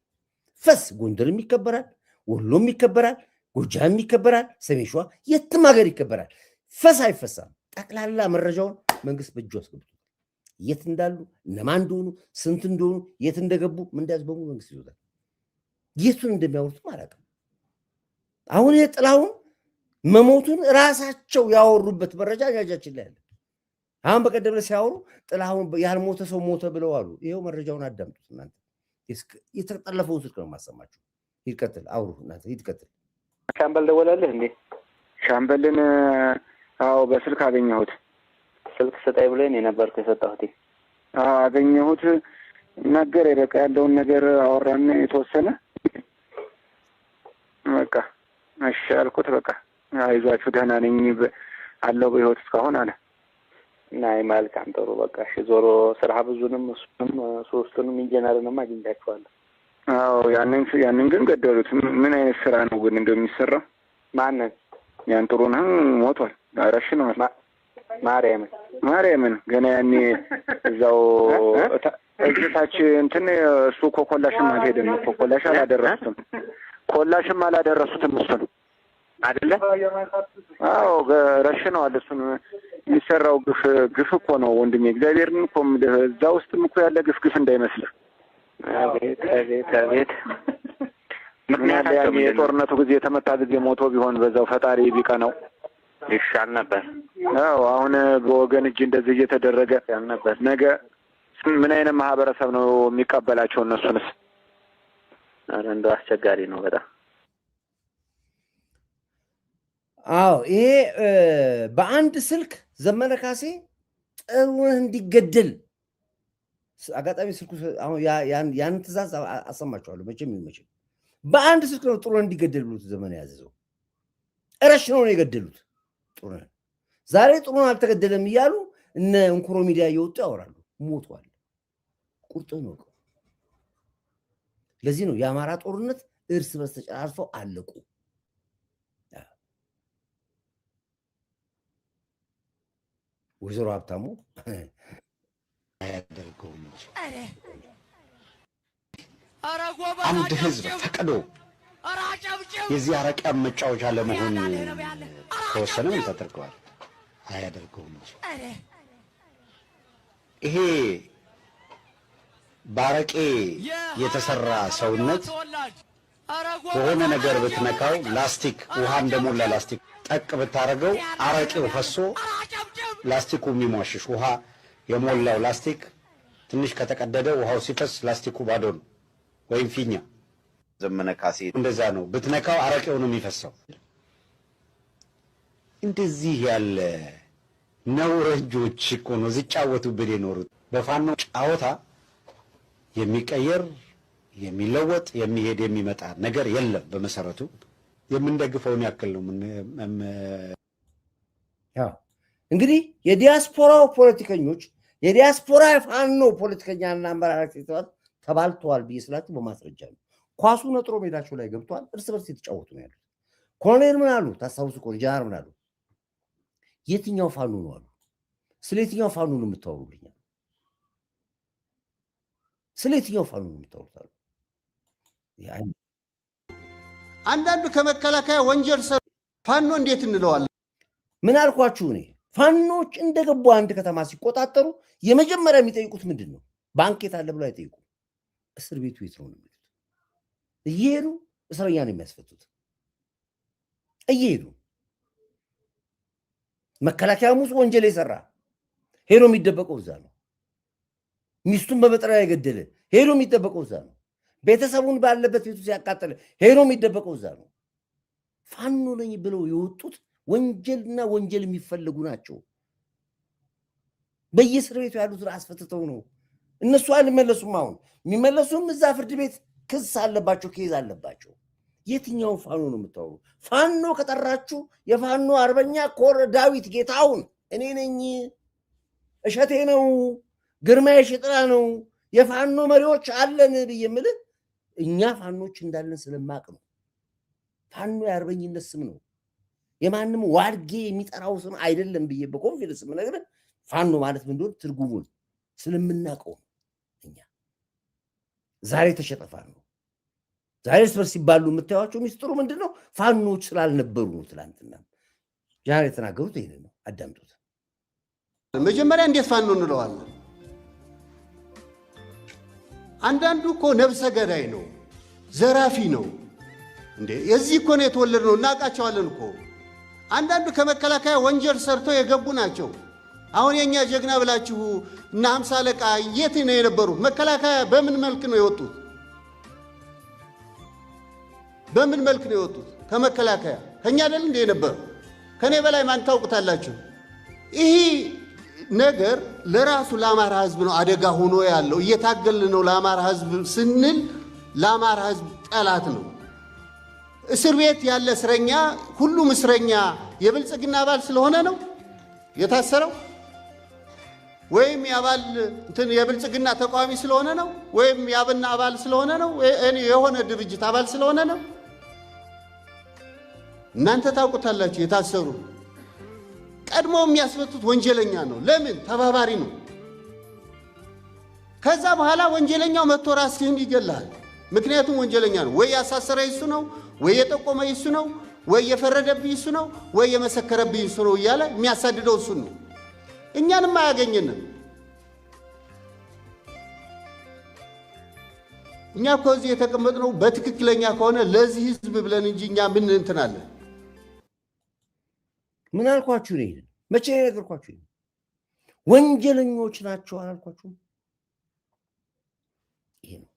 ፈስ ጎንደርም ይከበራል፣ ወሎም ይከበራል፣ ጎጃም ይከበራል፣ ሰሜን ሸዋ የትም ሀገር ይከበራል። ፈስ አይፈሳም። ጠቅላላ መረጃውን መንግስት በእጁ አስገብቷል። የት እንዳሉ እነማን እንደሆኑ ስንት እንደሆኑ የት እንደገቡ ምን እንዳዝ በሙሉ መንግስት ይዞታል። የቱን እንደሚያወሩትም አላውቅም። አሁን የጥላሁን መሞቱን ራሳቸው ያወሩበት መረጃ ያጃችን ላይ አለ። አሁን በቀደም ላይ ሲያወሩ ጥላሁን ያልሞተ ሰው ሞተ ብለው አሉ። ይሄው መረጃውን አዳምጡት እናንተ። የተጠለፈውን ስልክ ነው የማሰማችሁ። ይቀጥል አውሩ እናንተ ይቀጥል። ሻምበል ደወለልህ እንዴ? ሻምበልን አዎ በስልክ አገኘሁት። ስልክ ስጠኝ ብለኝ የነበርኩ የሰጠሁት። አገኘሁት ነገር በቃ ያለውን ነገር አወራን የተወሰነ በቃ እሺ አልኩት። በቃ አይዟችሁ ደህና ነኝ አለው በህይወት እስካሁን አለ። ናይ መልካም ጥሩ በቃ እሺ። ዞሮ ስራ ብዙንም እሱንም ሶስቱንም ኢንጂነርንም አግኝታችኋለሁ። አዎ ያንን ግን ገደሉት። ምን አይነት ስራ ነው ግን እንደሚሰራው? ማንን? ያን ጥሩነህ ሞቷል። አረሽነዋል። ማርያምን ገና ያኔ እዛው እታች እንትን እሱ ኮላሽም አልሄደም እኮ ኮላሽ አላደረሱትም። ኮላሽም አላደረሱትም እሱን አይደለ? አዎ ረሽነዋል። እሱን የሚሰራው ግፍ እኮ ነው ወንድሜ። እግዚአብሔርን እኮ እዛ ውስጥም እኮ ያለ ግፍ እንዳይመስልህ። አቤት ምክንያቱም የጦርነቱ ጊዜ የተመታ ጊዜ ሞቶ ቢሆን በዛው ፈጣሪ ቢቀነው ይሻል ነበር። አዎ አሁን በወገን እጅ እንደዚህ እየተደረገ ነበር። ነገ ምን አይነት ማህበረሰብ ነው የሚቀበላቸው እነሱንስ? ኧረ እንደው አስቸጋሪ ነው በጣም። አዎ ይሄ በአንድ ስልክ ዘመነ ካሴ ጥሩነህ እንዲገደል አጋጣሚ ስልኩ አሁን ያን ትእዛዝ አሰማችኋለሁ መቼም ይመችል። በአንድ ስልክ ነው ጥሩነህ እንዲገደል ብሎት ዘመነ ያዘዘው። እረሽ ነው የገደሉት ጥሩነህ። ዛሬ ጥሩነህ አልተገደለም እያሉ እነ እንኩሮ ሚዲያ እየወጡ ያወራሉ። ሞቷል። ቁርጥ ነው። ለዚህ ነው የአማራ ጦርነት እርስ በርስ ተጨራርፈው አለቁ። ወይዘሮ ሀብታሙ አያደርገውም እንጂ አንድ ህዝብ ፈቅዶ የዚህ አረቄ መጫወቻ ለመሆን ከወሰነ ምን ተደርገዋል? አያደርገውም እንጂ ይሄ ባረቄ የተሰራ ሰውነት በሆነ ነገር ብትነካው ላስቲክ ውሃ እንደሞላ ላስቲክ ጠቅ ብታረገው አረቄው ፈሶ ላስቲኩ የሚሟሽሽ ውሃ የሞላው ላስቲክ ትንሽ ከተቀደደ ውሃው ሲፈስ ላስቲኩ ባዶ ነው ወይም ፊኛ። ዘመነ ካሴ እንደዛ ነው። ብትነካው አረቄው ነው የሚፈሰው። እንደዚህ ያለ ነውረኞች እኮ ነው ሲጫወቱብን የኖሩት። በፋኖ ጫወታ የሚቀየር የሚለወጥ የሚሄድ የሚመጣ ነገር የለም። በመሰረቱ የምንደግፈውን ያክል ነው። እንግዲህ የዲያስፖራው ፖለቲከኞች የዲያስፖራ ፋኖ ፖለቲከኛና አመራሮች ተባልተዋል ብዬ ስላችሁ በማስረጃ ነው። ኳሱ ነጥሮ ሜዳቸው ላይ ገብቷል። እርስ በርስ የተጫወቱ ነው ያሉት። ኮሎኔል ምን አሉ ታስታውሱ? ጀነራል ምን አሉ? የትኛው ፋኖ ነው አሉ። ስለ የትኛው ፋኖ ነው የምታወሩልኝ? ስለ የትኛው ፋኖ ነው የምታወሩት አሉ። አንዳንዱ ከመከላከያ ወንጀል ፋኖ እንዴት እንለዋለን? ምን አልኳችሁ እኔ? ፋኖች እንደገቡ አንድ ከተማ ሲቆጣጠሩ የመጀመሪያ የሚጠይቁት ምንድን ነው? ባንክ የት አለ ብሎ አይጠይቁም። እስር ቤቱ የት ነው የሚሉት። እየሄዱ እስረኛ ነው የሚያስፈቱት። እየሄዱ መከላከያ ውስጥ ወንጀል የሰራ ሄዶ የሚደበቀው እዛ ነው። ሚስቱን በመጥሪያ የገደለ ሄዶ የሚደበቀው እዛ ነው። ቤተሰቡን ባለበት ቤቱ ሲያቃጠለ ሄዶ የሚደበቀው እዛ ነው። ፋኖ ነኝ ብለው የወጡት ወንጀልና ወንጀል የሚፈልጉ ናቸው። በየእስር ቤቱ ያሉትን አስፈትተው ነው። እነሱ አልመለሱም። አሁን የሚመለሱም እዛ ፍርድ ቤት ክስ አለባቸው፣ ኬዝ አለባቸው። የትኛው ፋኖ ነው የምታወሩ? ፋኖ ከጠራችሁ የፋኖ አርበኛ ኮር ዳዊት ጌታውን እኔ ነኝ፣ እሸቴ ነው፣ ግርማ የሽጥላ ነው፣ የፋኖ መሪዎች አለን ብዬ የምልህ እኛ ፋኖች እንዳለን ስለማቅ ነው። ፋኖ የአርበኝነት ስም ነው፣ የማንም ዋልጌ የሚጠራው ስም አይደለም ብዬ በኮንፊደንስ የምነግርህ ፋኖ ማለት ምን እንደሆነ ትርጉሙን ስለምናውቀው እኛ ዛሬ ተሸጠ ፋኖ ዛሬ ስበር ሲባሉ የምታዩቸው ሚስጥሩ ምንድነው? ፋኖች ስላልነበሩ ነው። ትላንትና ዛሬ የተናገሩት ይሄን ነው። አዳምጡት። መጀመሪያ እንዴት ፋኖ እንለዋለን? አንዳንዱ እኮ ነብሰ ገዳይ ነው፣ ዘራፊ ነው። እንዴ የዚህ እኮ ነው የተወለድነው፣ እናውቃቸዋለን እኮ። አንዳንዱ ከመከላከያ ወንጀል ሰርተው የገቡ ናቸው። አሁን የኛ ጀግና ብላችሁ እና 50 አለቃ የት ነው የነበሩት? መከላከያ በምን መልክ ነው የወጡት? በምን መልክ ነው የወጡት? ከመከላከያ ከኛ አይደል እንደ የነበሩ? ከኔ በላይ ማን ታውቁታላችሁ? ይሄ ነገር ለራሱ ለአማራ ህዝብ ነው አደጋ ሆኖ ያለው። እየታገልን ነው ለአማራ ህዝብ ስንል ለአማራ ህዝብ ጠላት ነው። እስር ቤት ያለ እስረኛ ሁሉም እስረኛ የብልጽግና አባል ስለሆነ ነው የታሰረው? ወይም ያባል እንትን የብልጽግና ተቃዋሚ ስለሆነ ነው? ወይም ያብና አባል ስለሆነ ነው? የሆነ ድርጅት አባል ስለሆነ ነው? እናንተ ታውቁታላችሁ። የታሰሩ ቀድሞ የሚያስፈቱት ወንጀለኛ ነው። ለምን? ተባባሪ ነው። ከዛ በኋላ ወንጀለኛው መጥቶ ራስህን ይገላል። ምክንያቱም ወንጀለኛ ነው። ወይ ያሳሰረ እሱ ነው፣ ወይ የጠቆመ እሱ ነው፣ ወይ የፈረደብህ እሱ ነው፣ ወይ የመሰከረብህ እሱ ነው እያለ የሚያሳድደው እሱ ነው። እኛንም አያገኘንም። እኛ እኮ እዚህ የተቀመጥነው በትክክለኛ ከሆነ ለዚህ ህዝብ ብለን እንጂ እኛ ምን እንትናለን? ምን አልኳችሁ ነው? መቼ ነው ነገርኳችሁ? ወንጀለኞች ናቸው አላልኳችሁም? ይሄ ነው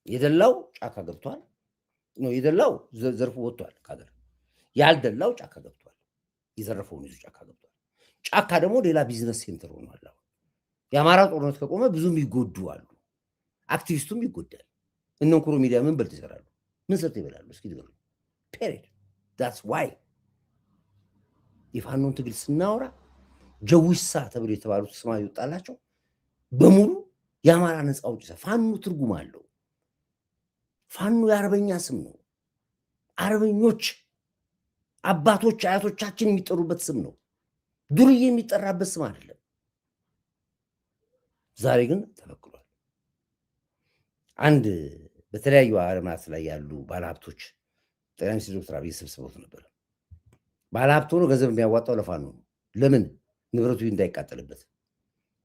የደላው ጫካ ገብቷል ነው የደላው ዘርፎ ወጥቷል ካገር ያልደላው ጫካ ገብቷል። የዘረፈውን ይዞ ጫካ ገብቷል። ጫካ ደግሞ ሌላ ቢዝነስ ሴንተር ሆኗል። የአማራ ጦርነት ከቆመ ብዙም ይጎዱ አሉ። አክቲቪስቱም ይጎዳል። እነንኩሮ ሚዲያ ምን በልት ይሰራሉ? ምን ሰርተ ይበላሉ? እስኪ ንገሩ። ፔሪድ ዳትስ ዋይ የፋኖን ትግል ስናወራ ጀዊሳ ተብሎ የተባሉት ስማ ይወጣላቸው በሙሉ የአማራ ነፃ አውጪ ፋኖ ትርጉም አለው። ፋኖ የአርበኛ ስም ነው። አርበኞች አባቶች አያቶቻችን የሚጠሩበት ስም ነው። ዱርዬ የሚጠራበት ስም አይደለም። ዛሬ ግን ተበክሏል። አንድ በተለያዩ ዓለማት ላይ ያሉ ባለሀብቶች ጠቅላይ ሚኒስትር ዶክተር አብይ ሰብስበውት ነበር። ባለሀብት ሆኖ ገንዘብ የሚያዋጣው ለፋኖ ነው። ለምን? ንብረቱ እንዳይቃጠልበት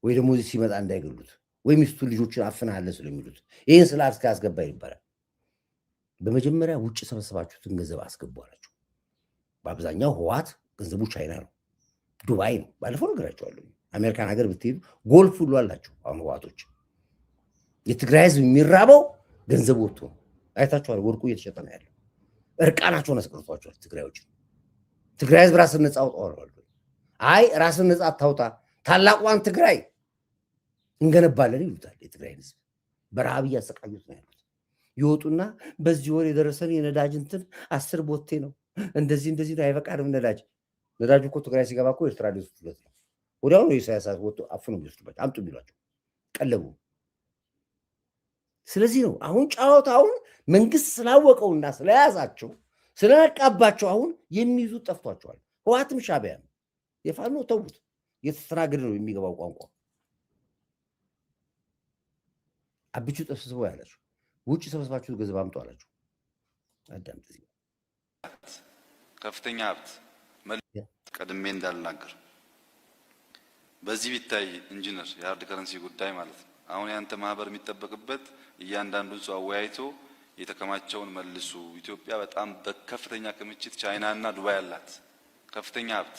ወይ ደግሞ ሲመጣ እንዳይገሉት ወይ ሚስቱ ልጆችን አፍናለ ስለሚሉት ይህን ስለ አስገባ ይባላል። በመጀመሪያ ውጭ ሰበሰባችሁትን ገንዘብ አስገቡ አላቸው። በአብዛኛው ህዋት ገንዘቡ ቻይና ነው፣ ዱባይ ነው። ባለፈው ነገራቸዋለሁ። አሜሪካን ሀገር ብትሄዱ ጎልፍ ሁሉ አላቸው። አሁን ህዋቶች የትግራይ ህዝብ የሚራበው ገንዘብ ወጥቶ ነው። አይታችኋል። ወርቁ እየተሸጠ ነው ያለው። እርቃናቸውን አስቀርቷቸዋል ትግራዮች። ትግራይ ህዝብ ራስን ነፃ አውጣዋል። አይ ራስን ነፃ አታውጣ፣ ታላቋን ትግራይ እንገነባለን ይሉታል። የትግራይ ህዝብ በረሃብ እያሰቃዩት ነው ያሉት። ይወጡና በዚህ ወር የደረሰን የነዳጅ እንትን 10 ቦቴ ነው፣ እንደዚህ ነው፣ አይበቃንም ነዳጅ። ነዳጁ እኮ ትግራይ ሲገባ እኮ ኤርትራ ሊወስዱለት ነው። ወዲያው ነው ኢሳያስ ወጥቶ አፍኖ የሚወስዱባቸው። አምጡ ቢሏቸው ቀለቡ። ስለዚህ ነው አሁን ጫወታውን መንግስት ስላወቀውና ስለያዛቸው ስለነቃባቸው አሁን የሚይዙት ጠፍቷቸዋል። ህወሓትም ሻዕቢያ ነው። የፋኖ ተውት፣ የተስተናገደ ነው የሚገባው ቋንቋ። አብቹ ተሰብስበው ያላችሁ ውጭ ሰበስባችሁ ገንዘብ አምጡ አላችሁ። አዳምጥ። ከፍተኛ ሀብት ቀድሜ እንዳልናገር በዚህ ቢታይ ኢንጂነር የሃርድ ከረንሲ ጉዳይ ማለት ነው። አሁን ያንተ ማህበር የሚጠበቅበት እያንዳንዱን ሰው አወያይቶ የተከማቸውን መልሱ። ኢትዮጵያ በጣም በከፍተኛ ክምችት ቻይና እና ዱባይ አላት። ከፍተኛ ሀብት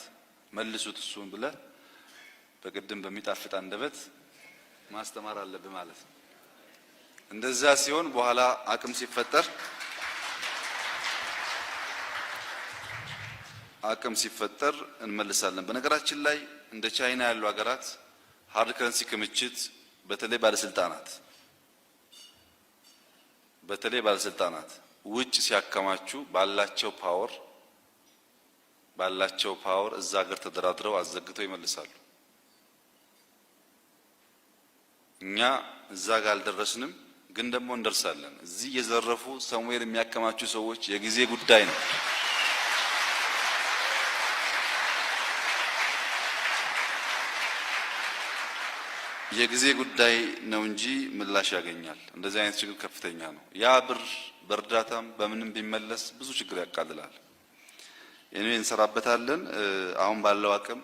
መልሱት እሱን ብለህ በቅድም በሚጣፍጥ አንደበት ማስተማር አለብህ ማለት ነው። እንደዛ ሲሆን በኋላ አቅም ሲፈጠር እንመልሳለን። በነገራችን ላይ እንደ ቻይና ያሉ ሀገራት ሃርድ ከረንሲ ክምችት በተለይ ባለስልጣናት በተለይ ባለስልጣናት ውጭ ሲያከማቹ ባላቸው ፓወር እዛ ሀገር ተደራድረው አዘግተው ይመልሳሉ። እኛ እዛ ጋር አልደረስንም፣ ግን ደግሞ እንደርሳለን። እዚህ የዘረፉ ሰሙዌር የሚያከማቹ ሰዎች የጊዜ ጉዳይ ነው። የጊዜ ጉዳይ ነው እንጂ ምላሽ ያገኛል። እንደዚህ አይነት ችግር ከፍተኛ ነው። ያ ብር በእርዳታም በምንም ቢመለስ ብዙ ችግር ያቃልላል። እኔ እንሰራበታለን። አሁን ባለው አቅም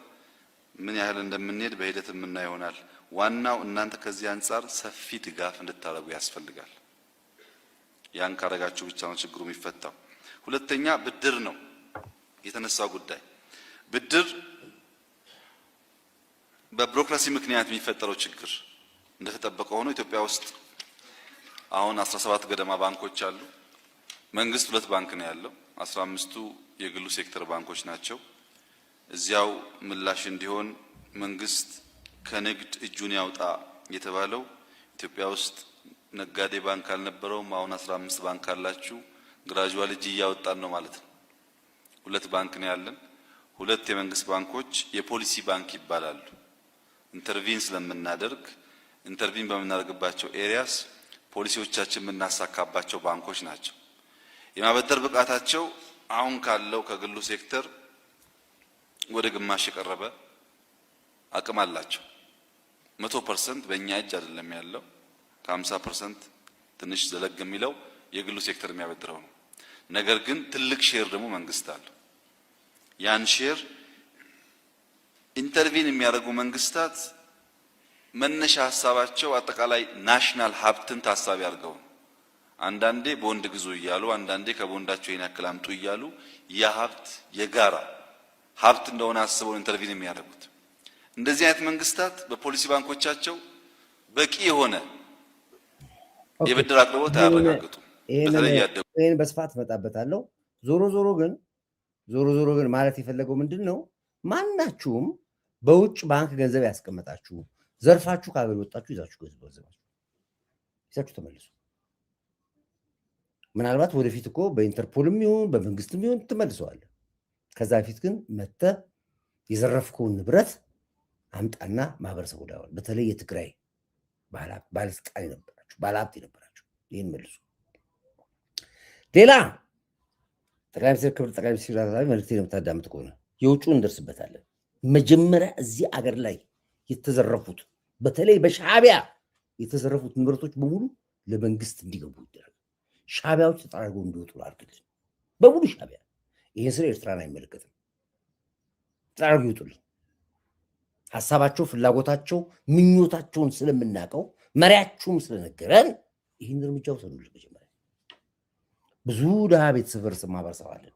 ምን ያህል እንደምንሄድ በሂደት የምናየው ይሆናል። ዋናው እናንተ ከዚህ አንፃር ሰፊ ድጋፍ እንድታረጉ ያስፈልጋል። ያን ካረጋችሁ ብቻ ነው ችግሩ የሚፈታው። ሁለተኛ ብድር ነው የተነሳው ጉዳይ። ብድር በቢሮክራሲ ምክንያት የሚፈጠረው ችግር እንደተጠበቀ ሆኖ ኢትዮጵያ ውስጥ አሁን 17 ገደማ ባንኮች አሉ። መንግስት 2 ባንክ ነው ያለው። 15ቱ የግሉ ሴክተር ባንኮች ናቸው። እዚያው ምላሽ እንዲሆን መንግስት ከንግድ እጁን ያውጣ የተባለው ኢትዮጵያ ውስጥ ነጋዴ ባንክ አልነበረውም። አሁን 15 ባንክ አላችሁ። ግራጁዋል እጅ እያወጣን ነው ማለት ነው። 2 ባንክ ነው ያለን። 2 የመንግስት ባንኮች የፖሊሲ ባንክ ይባላሉ። ኢንተርቪን ስለምናደርግ ኢንተርቪን በምናደርግባቸው ኤሪያስ ፖሊሲዎቻችን የምናሳካባቸው ባንኮች ናቸው። የማበደር ብቃታቸው አሁን ካለው ከግሉ ሴክተር ወደ ግማሽ የቀረበ አቅም አላቸው። 100% በእኛ እጅ አይደለም ያለው። ከ50% ትንሽ ዘለግ የሚለው የግሉ ሴክተር የሚያበድረው ነው። ነገር ግን ትልቅ ሼር ደግሞ መንግስት አለው። ያን ሼር ኢንተርቪን የሚያደርጉ መንግስታት መነሻ ሀሳባቸው አጠቃላይ ናሽናል ሀብትን ታሳቢ አድርገው አንዳንዴ ቦንድ ግዙ እያሉ አንዳንዴ ከቦንዳቸው ይሄን ያክል አምጡ እያሉ የሀብት የጋራ ሀብት እንደሆነ አስበው ኢንተርቪን የሚያደርጉት እንደዚህ አይነት መንግስታት በፖሊሲ ባንኮቻቸው በቂ የሆነ የብድር አቅርቦት አያረጋግጡም። በተለይ ያደጉ ይሄን በስፋት መጣበታለሁ። ዞሮ ዞሮ ግን ማለት የፈለገው ምንድነው? ማናችሁም በውጭ ባንክ ገንዘብ ያስቀመጣችሁ ዘርፋችሁ ካገር ወጣችሁ ይዛችሁ ይዛችሁ ተመልሱ። ምናልባት ወደፊት እኮ በኢንተርፖልም ይሁን በመንግስትም ይሁን ትመልሰዋል። ከዛ በፊት ግን መተ የዘረፍከውን ንብረት አምጣና ማህበረሰቡ ዳዋል። በተለይ የትግራይ ባለስልጣን የነበራችሁ ባለሀብት የነበራችሁ ይህን መልሱ። ሌላ ጠቅላይ ሚኒስትር ክብር ጠቅላይ ሚኒስትር መልእክቴን የምታዳምጥ ከሆነ የውጭውን እንደርስበታለን። መጀመሪያ እዚህ አገር ላይ የተዘረፉት በተለይ በሻዕቢያ የተዘረፉት ንብረቶች በሙሉ ለመንግስት እንዲገቡ ይደረግ። ሻዕቢያዎች ተጠራርገው እንዲወጡ አድርግልን በሙሉ ሻዕቢያ። ይሄ ስለ ኤርትራን አይመለከትም። ተጠራርገው ይወጡልን። ሀሳባቸው፣ ፍላጎታቸው፣ ምኞታቸውን ስለምናውቀው መሪያቸውም ስለነገረን ይህን እርምጃ ወሰዱልን። መጀመሪያ ብዙ ድሃ ቤተሰብ ማህበረሰብ አለን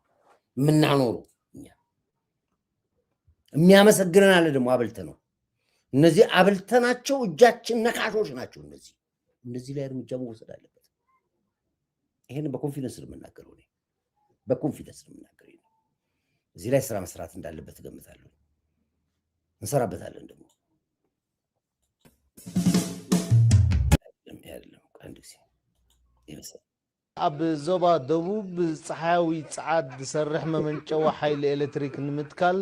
የምናኖረው እኛ የሚያመሰግነን አለ ደግሞ አብልተ ነው። እነዚህ አብልተናቸው እጃችን ነካሾች ናቸው። እነዚህ ላይ እርምጃ መወሰድ አለበት። ይሄን በኮንፊደንስ የምናገረው ነው። በኮንፊደንስ የምናገረው ነው። እዚህ ላይ ስራ መስራት እንዳለበት እገምታለሁ። እንሰራበታለን ደግሞ ያለው አንድ ጊዜ ይመስል ኣብ ዞባ ደቡብ ፀሓያዊ ፀዓት ዝሰርሕ መመንጨዊ ሓይሊ ኤሌክትሪክ ንምትካል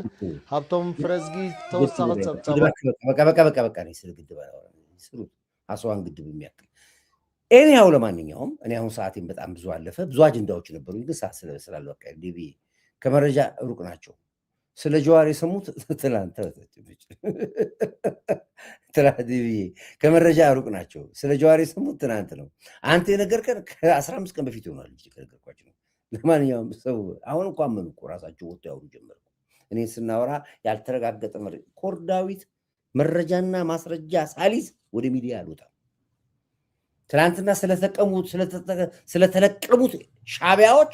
ሃብቶም ፍረዝጊ ተወሳኺ ፀብፀባ በቃ ነው ስለ ግድብ ስሩ አስዋን ግድብ የሚያክል ኤኒያው። ለማንኛውም እኔ አሁን ሰዓቴን በጣም ብዙ አለፈ። ብዙ አጀንዳዎች ነበሩ፣ ግን ሰዓት ስላለ በቃ ዲቪ ከመረጃ ሩቅ ናቸው። ስለ ጀዋር የሰሙት ትናንት ከመረጃ ሩቅ ናቸው። ስለ ጀዋር የሰሙት ትናንት ነው። አንተ የነገርከን ከ15 ቀን በፊት ይሆናል እንጂ ከነገርኳቸው ነው። ለማንኛውም ሰው አሁን እንኳን ምን እኮ ራሳቸው ወጥቶ ያወሩ ጀመሩ። እኔ ስናወራ ያልተረጋገጠ ኮርዳዊት መረጃና ማስረጃ ሳሊዝ ወደ ሚዲያ አልወጣም። ትናንትና ስለተለቀሙት ሻዕቢያዎች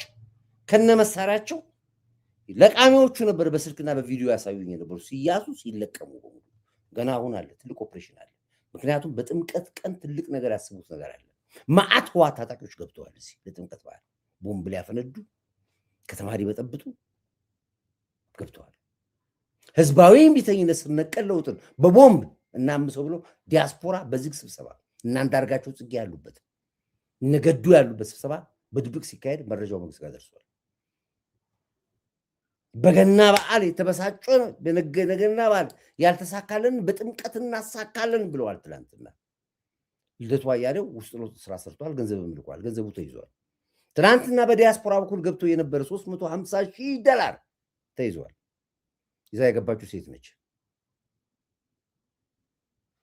ከነመሳሪያቸው ለቃሚዎቹ ነበር በስልክና በቪዲዮ ያሳዩኝ ነበር ሲያዙ ሲለቀሙ። ገና አሁን አለ ትልቅ ኦፕሬሽን አለ። ምክንያቱም በጥምቀት ቀን ትልቅ ነገር ያስቡት ነገር አለ። ማዕት ህወሓት ታጣቂዎች ገብተዋል። እዚህ ለጥምቀት በዓል ቦምብ ሊያፈነዱ ከተማ ሊበጠብጡ ገብተዋል። ህዝባዊ እምቢተኝነት ስር ነቀል ለውጥን በቦምብ እናምሰው ብሎ ዲያስፖራ በዝግ ስብሰባ እና አንዳርጋቸው ጽጌ ያሉበት ነገዱ ያሉበት ስብሰባ በድብቅ ሲካሄድ መረጃው መንግስት ጋር ደርሷል። በገና በዓል የተበሳጨ በነገና በዓል ያልተሳካለን በጥምቀት እናሳካለን ብለዋል። ትናንትና ልደቱ አያሌው ውስጥ ነው ስራ ሰርቷል፣ ገንዘብም ልኳል፣ ገንዘቡ ተይዟል። ትናንትና በዲያስፖራ በኩል ገብቶ የነበረ $350,000 ተይዟል። ይዛ የገባችው ሴት ነች።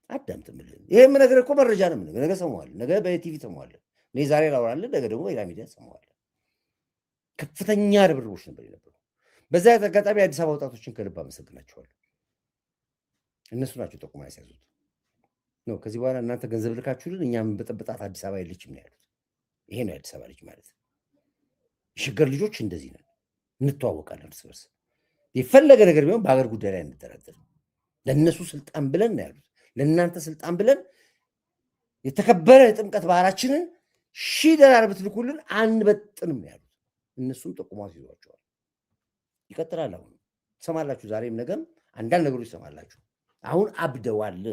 አዳምጥምልን። ይሄም ነገር እኮ መረጃ ነው። ነገ ሰማዋለሁ፣ ነገ በቲቪ ሰማዋለሁ፣ እኔ ዛሬ ላወራለሁ፣ ነገ ደግሞ ሌላ ሚዲያ ሰማዋለሁ። ከፍተኛ ርብርቦች ነበር የነበሩ። በዛ አጋጣሚ አዲስ አበባ ወጣቶችን ከልብ አመሰግናቸዋለሁ። እነሱ ናቸው ጠቁማ ያስያዙት ነው። ከዚህ በኋላ እናንተ ገንዘብ ልካችሁልን እኛ የምንበጠብጣት አዲስ አበባ የለችም ነው ያሉት። ይሄ ነው የአዲስ አበባ ልጅ ማለት። የሸገር ልጆች እንደዚህ ነን፣ እንተዋወቃለን እርስ በርስ። የፈለገ ነገር ቢሆን በሀገር ጉዳይ ላይ እንደራደርም። ለእነሱ ስልጣን ብለን ነው ያሉት። ለእናንተ ስልጣን ብለን የተከበረ የጥምቀት ባህላችንን $1,000 ብትልኩልን አንበጥንም ነው ያሉት። እነሱም ጠቁማ ይዟቸዋል። ይቀጥላል። አሁን ትሰማላችሁ፣ ዛሬም ነገም አንዳንድ ነገሮች ትሰማላችሁ። አሁን አብደዋል።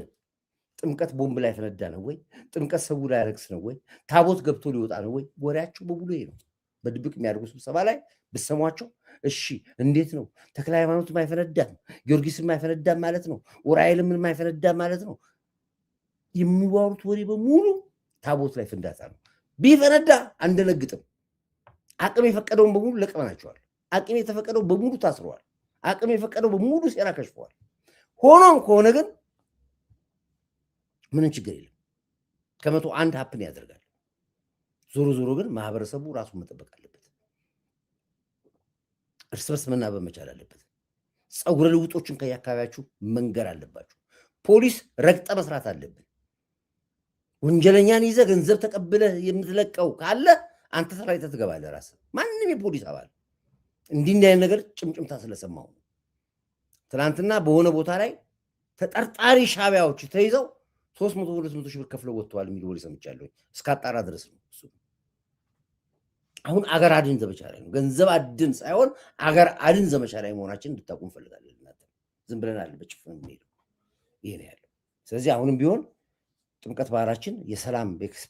ጥምቀት ቦምብ ላይ ፈነዳ ነው ወይ? ጥምቀት ሰው ላይ ያረክስ ነው ወይ? ታቦት ገብቶ ሊወጣ ነው ወይ? ወሬያቸው በሙሉ ይሄ ነው። በድብቅ የሚያደርጉ ስብሰባ ላይ ብሰሟቸው እሺ እንዴት ነው ተክለ ሃይማኖት ማይፈነዳም ጊዮርጊስ ማይፈነዳም ማለት ነው፣ ኡራኤል ምን ማይፈነዳም ማለት ነው። የሚዋሩት ወሬ በሙሉ ታቦት ላይ ፍንዳታ ነው። ቢፈነዳ አንደነግጥም። አቅም የፈቀደውን በሙሉ ለቅመናቸዋል። አቅም የተፈቀደው በሙሉ ታስረዋል። አቅም የፈቀደው በሙሉ ሴራ ከሽፈዋል። ሆኖም ከሆነ ግን ምንም ችግር የለም። ከመቶ አንድ ሀፕን ያደርጋል። ዞሮ ዞሮ ግን ማህበረሰቡ ራሱን መጠበቅ አለበት። እርስ በርስ መናበብ መቻል አለበት። ፀጉረ ልውጦችን ከየአካባቢያችሁ መንገር አለባችሁ። ፖሊስ ረግጠ መስራት አለብን። ወንጀለኛን ይዘህ ገንዘብ ተቀብለህ የምትለቀው ካለ አንተ ሰራዊት ትገባለህ ራስህ። ማንም የፖሊስ አባል እንዲህ አይነት ነገር ጭምጭምታ ስለሰማሁ ትናንትና በሆነ ቦታ ላይ ተጠርጣሪ ሻቢያዎች ተይዘው 300-200 ሺህ ብር ከፍለው ወጥተዋል የሚል ወሬ ሰምቻለሁ። እስካጣራ ድረስ ነው እሱ። አሁን አገር አድን ዘመቻ ላይ ነው። ገንዘብ አድን ሳይሆን አገር አድን ዘመቻ ላይ መሆናችን እንድታውቁ እንፈልጋለን። ዝም ብለናል በጭፍን የምንሄደው ይሄ ነው ያለው። ስለዚህ አሁንም ቢሆን ጥምቀት ባህላችን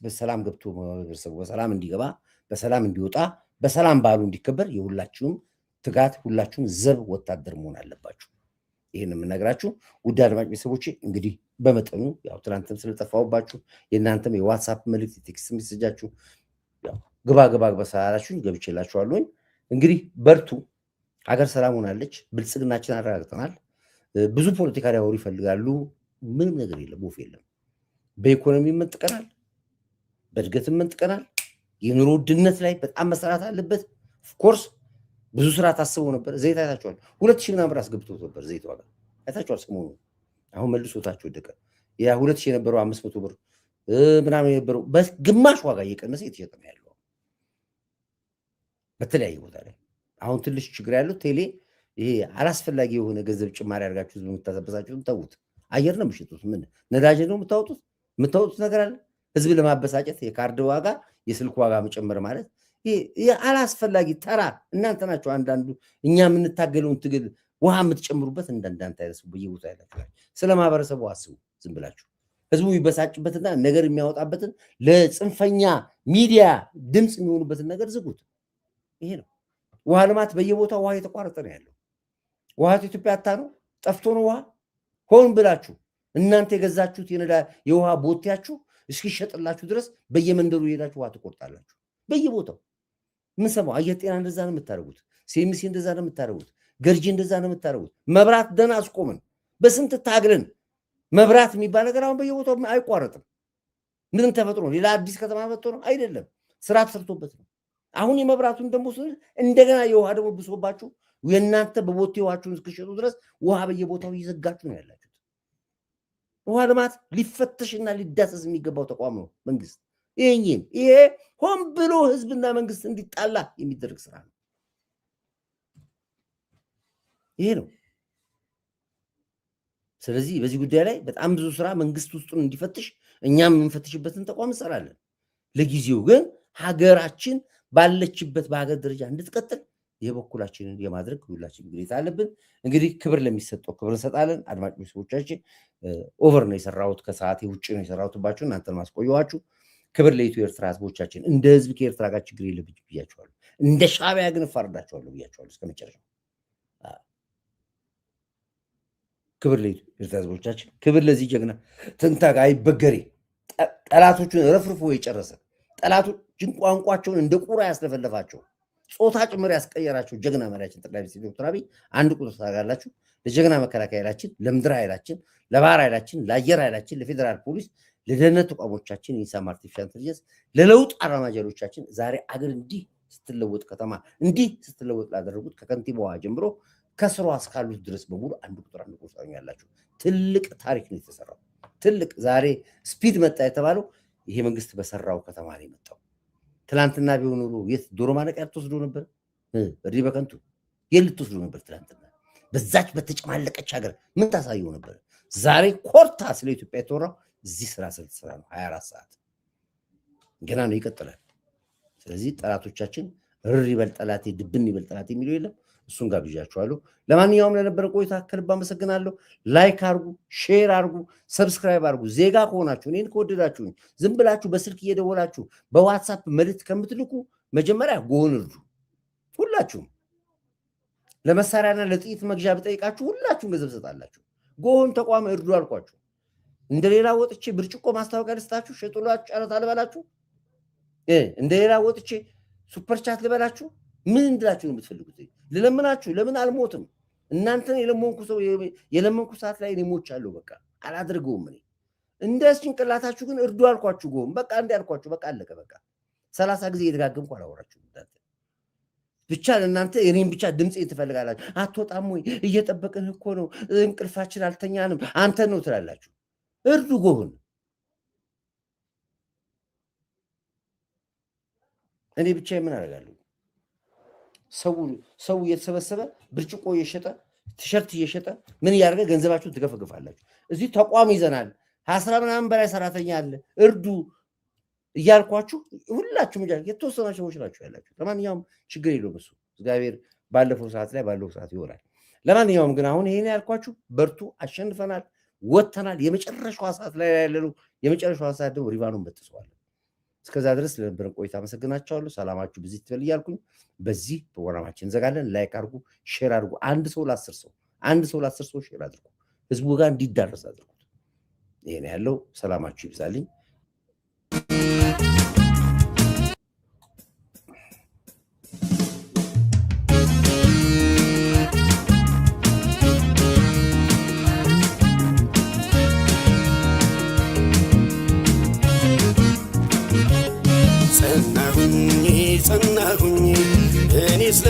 በሰላም ገብቶ ማህበረሰቡ በሰላም እንዲገባ፣ በሰላም እንዲወጣ፣ በሰላም ባህሉ እንዲከበር የሁላችሁም ትጋት፣ ሁላችሁም ዘብ ወታደር መሆን አለባችሁ። ይህን የምነግራችሁ ውድ አድማጭ ቤተሰቦቼ እንግዲህ በመጠኑ ያው ትናንትም ስለጠፋሁባችሁ የእናንተም የዋትሳፕ መልእክት የቴክስት ሜሴጃችሁ ግባ በሰላላችሁኝ ገብቼላችኋለሁኝ። እንግዲህ በርቱ። ሀገር ሰላም ሆናለች። ብልጽግናችን አረጋግጠናል። ብዙ ፖለቲካ ሊያወሩ ይፈልጋሉ። ምንም ነገር የለም፣ ወፍ የለም። በኢኮኖሚ መንጥቀናል፣ በእድገትም መንጥቀናል። የኑሮ ውድነት ላይ በጣም መሰራት አለበት። ኦፍኮርስ ብዙ ስራ ታስቦ ነበር። ዘይት አይታችኋል። 2,000 ምናምን አስገብቶት ነበር ዘይት ዋጋ አይታችኋል። ሰሞኑ አሁን መልሶታችሁ ወደቀ። ያ 2,000 የነበረው 500 ብር ምናምን የነበረው በግማሽ ዋጋ እየቀነሰ የተሸጠ ነው ያለው በተለያየ ቦታ ላይ። አሁን ትንሽ ችግር ያለው ቴሌ ይሄ አላስፈላጊ የሆነ ገንዘብ ጭማሪ አድርጋችሁ የምታሰበሳችሁን ተዉት። አየር ነው የምትሸጡት። ምን ነዳጅ ነው የምታወጡት ነገር አለ። ህዝብ ለማበሳጨት የካርድ ዋጋ የስልክ ዋጋ መጨመር ማለት ይሄ አላስፈላጊ ተራ። እናንተ ናቸው አንዳንዱ እኛ የምንታገለውን ትግል ውሃ የምትጨምሩበት። እንዳንተ አይነሱ በየቦታ ያላችሁ ስለ ማህበረሰቡ አስቡ። ዝም ብላችሁ ህዝቡ ይበሳጭበትና ነገር የሚያወጣበትን ለጽንፈኛ ሚዲያ ድምፅ የሚሆኑበትን ነገር ዝጉት። ይሄ ነው ውሃ ልማት። በየቦታው ውሃ የተቋረጠ ነው ያለው። ውሃ ኢትዮጵያ አታ ነው ጠፍቶ ነው ውሃ። ሆን ብላችሁ እናንተ የገዛችሁት የውሃ ቦቴያችሁ እስኪሸጥላችሁ ድረስ በየመንደሩ የሄዳችሁ ውሃ ትቆርጣላችሁ። በየቦታው ምን ሰማው? አየር ጤና እንደዛ ነው የምታደርጉት። ሴሚሲ እንደዛ ነው የምታደርጉት። ገርጂ እንደዛ ነው የምታደርጉት። መብራት ደህና አስቆምን። በስንት ታግለን መብራት የሚባል ነገር አሁን በየቦታው አይቋረጥም። ምንም ተፈጥሮ ሌላ አዲስ ከተማ መጥቶ ነው አይደለም፣ ስራ ተሰርቶበት ነው። አሁን የመብራቱን ደግሞ እንደገና የውሃ ደግሞ ብሶባችሁ የእናንተ በቦቴ ውሃችሁን እስክሸጡ ድረስ ውሃ በየቦታው እየዘጋችሁ ነው ያላችሁት። ውሃ ልማት ሊፈተሽና ሊዳሰስ የሚገባው ተቋም ነው መንግስት። ይሄ ሆን ብሎ ህዝብና መንግስት እንዲጣላ የሚደረግ ስራ ነው። ይሄ ነው። ስለዚህ በዚህ ጉዳይ ላይ በጣም ብዙ ስራ መንግስት ውስጡን እንዲፈትሽ እኛም የምንፈትሽበትን ተቋም እንሰራለን። ለጊዜው ግን ሀገራችን ባለችበት በሀገር ደረጃ እንድትቀጥል የበኩላችንን የማድረግ ሁላችን ግዴታ አለብን። እንግዲህ ክብር ለሚሰጠው ክብር እንሰጣለን። አድማጭ ቤተሰቦቻችን ኦቨር ነው የሰራሁት፣ ከሰዓቴ ውጭ ነው የሰራሁትባችሁ፣ እናንተን ማስቆየዋችሁ። ክብር ለኢትዮ ኤርትራ ህዝቦቻችን። እንደ ህዝብ ከኤርትራ ጋር ችግር የለብኝ ብያቸዋለሁ። እንደ ሻዕቢያ ግን እፋረዳቸዋለሁ ብያቸዋለሁ እስከ መጨረሻው። ክብር ለኢትዮ ኤርትራ ህዝቦቻችን፣ ክብር ለዚህ ጀግና ትንታግ አይበገሬ ጠላቶቹን ረፍርፎ የጨረሰ ጠላቶችን ቋንቋቸውን እንደ ቁራ ያስለፈለፋቸው ጾታ ጭምር ያስቀየራቸው ጀግና መሪያችን ጠቅላይ ሚኒስትር ዶክተር አብይ አንድ ቁጥር ታጋላችሁ። ለጀግና መከላከያ ኃይላችን፣ ለምድር ኃይላችን፣ ለባህር ኃይላችን፣ ለአየር ኃይላችን፣ ለፌዴራል ፖሊስ፣ ለደህንነት ተቋሞቻችን፣ የኢንሳም አርቲፊሻል ኢንተለጀንስ፣ ለለውጥ አራማጆቻችን ዛሬ አገር እንዲህ ስትለወጥ ከተማ እንዲህ ስትለወጥ ላደረጉት ከከንቲባዋ ጀምሮ ከስሯ እስካሉት ድረስ በሙሉ አንድ ቁጥር ያላችሁ ትልቅ ታሪክ ነው የተሰራው። ትልቅ ዛሬ ስፒድ መጣ የተባለው ይሄ መንግስት በሰራው ከተማ ላይ መጣው። ትላንትና ቢሆን ኖሮ የት ዶሮ ማነቂያ ልትወስዶ ነበር? በዚህ በከንቱ የት ልትወስዶ ነበር? ትላንትና በዛች በተጨማለቀች ሀገር ምን ታሳየው ነበር? ዛሬ ኮርታ ስለ ኢትዮጵያ የተወራው እዚህ ስራ ስለተሰራ ነው። 24 ሰዓት ገና ነው፣ ይቀጥላል። ስለዚህ ጠላቶቻችን ርር ይበል ጠላቴ ድብን ይበል ጠላቴ የሚለው የለም። እሱን ጋብዣችኋለሁ። ለማንኛውም ለነበረ ቆይታ ከልብ አመሰግናለሁ። ላይክ አርጉ፣ ሼር አርጉ፣ ሰብስክራይብ አርጉ። ዜጋ ከሆናችሁ እኔን ከወደዳችሁኝ ዝም ብላችሁ በስልክ እየደወላችሁ በዋትሳፕ መልእክት ከምትልኩ መጀመሪያ ጎን እርዱ። ሁላችሁም ለመሳሪያና ለጥይት መግዣ ብጠይቃችሁ ሁላችሁም ገንዘብ ሰጣላችሁ። ጎን ተቋም እርዱ አልኳችሁ። እንደሌላ ወጥቼ ብርጭቆ ማስታወቂያ ልስጣችሁ፣ ሸጡላችሁ፣ ጨረታ ልበላችሁ። እንደሌላ ወጥቼ ሱፐር ቻት ልበላችሁ። ምን እንድላችሁ ነው የምትፈልጉት? ልለምናችሁ? ለምን አልሞትም? እናንተን የለመንኩ ሰዓት ላይ እኔ ሞቻለሁ። በቃ አላደርገውም። እኔ እንደ ጭንቅላታችሁ ግን እርዱ አልኳችሁ። ጎም በቃ እንደ አልኳችሁ በቃ አለቀ። በቃ 30 ጊዜ እየደጋገምኩ አላወራችሁ። ብቻ ለእናንተ እኔም ብቻ ድምፅ ትፈልጋላችሁ። አትወጣም ወይ? እየጠበቅን እኮ ነው፣ እንቅልፋችን አልተኛንም፣ አንተ ነው ትላላችሁ። እርዱ ጎህን። እኔ ብቻ ምን አደርጋለሁ? ሰው እየተሰበሰበ ብርጭቆ እየሸጠ ቲሸርት እየሸጠ ምን እያደረገ ገንዘባችሁን ትገፈግፋላችሁ። እዚህ ተቋም ይዘናል፣ 10 ምናምን በላይ ሰራተኛ አለ፣ እርዱ እያልኳችሁ ሁላችሁም የተወሰኑ ሰዎች ናችሁ ያላችሁ። ለማንኛውም ችግር የለውም እሱ እግዚአብሔር ባለፈው ሰዓት ይሆናል። ለማንኛውም ግን አሁን ይሄን ያልኳችሁ በርቱ፣ አሸንፈናል፣ ወጥተናል። የመጨረሻዋ ሰዓት ላይ ያለነው የመጨረሻዋ ሰዓት ደግሞ ሪቫኑን በጥሰዋል። እስከዛ ድረስ ለነበረን ቆይታ አመሰግናችኋለሁ። ሰላማችሁ ብዙ ይትበል እያልኩኝ በዚህ ፕሮግራማችን እንዘጋለን። ላይክ አድርጉ፣ ሼር አድርጉ። አንድ ሰው ለ10 ሰው ሼር አድርጉ፣ ህዝቡ ጋር እንዲዳረስ አድርጉት። ይሄን ያለው ሰላማችሁ ይብዛልኝ። ጸናሁኝ እኔስ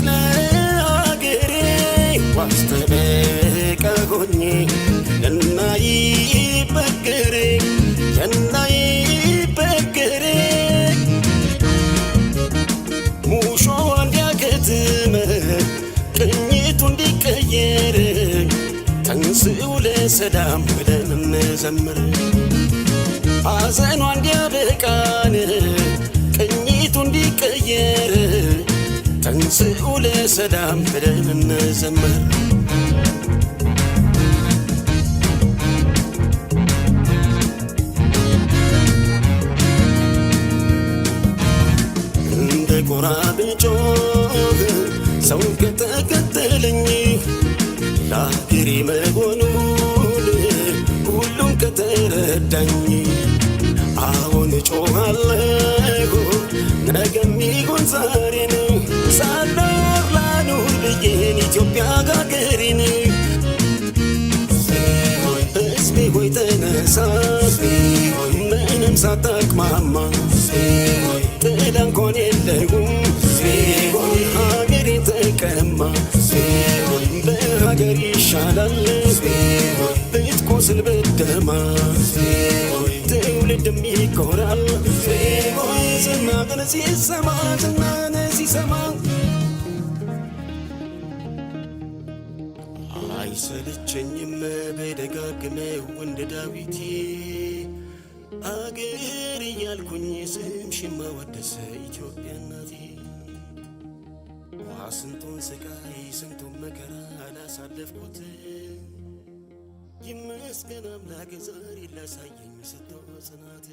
ለአገሬ ዋስተበቃ ሆኜ እናይበገሬ ሙሾ እንዲያከትመ ቅኝቱ እንዲቀየር ተንስኡ ለሰላም ብለን እንዘምር። ሐዘኗ እንዲያበቃን ቅኝቱ እንዲቀየር ተንስኡ ለሰላም ብለን እንዘምር። እንደ ጎራ ብጮህ ሰው ከተከተለኝ ለአገሬ መሆኑን ሁሉም ከተረዳኝ አሁን እጮኻለሁ ነገም ይሁን ዛሬን ሳልኖር ላኑር ብዬን ኢትዮጵያ ሀገሬን። ሕዝቤ ሆይ ተነሳ ምንም ሳታቅማማ ጥላ እንኳን የለውም ሀገሬ ተቀማ በሀገር ይሻላል ብትቆስል ብትደማ ትውልድም ይኮራል ዝናን ሲሰማ አይሰለቸኝም በደጋግመው እንደ ዳዊት አገር እያልኩኝ ስምሽን ማወደስ ኢትዮጵያ እናቴ። ስንቱን ስቃይ ስንቱን መከራ አላሳለፍኩት ይመስገን አምላክ ዛሬ ላሳየኝ ሰጥቶ ጽናት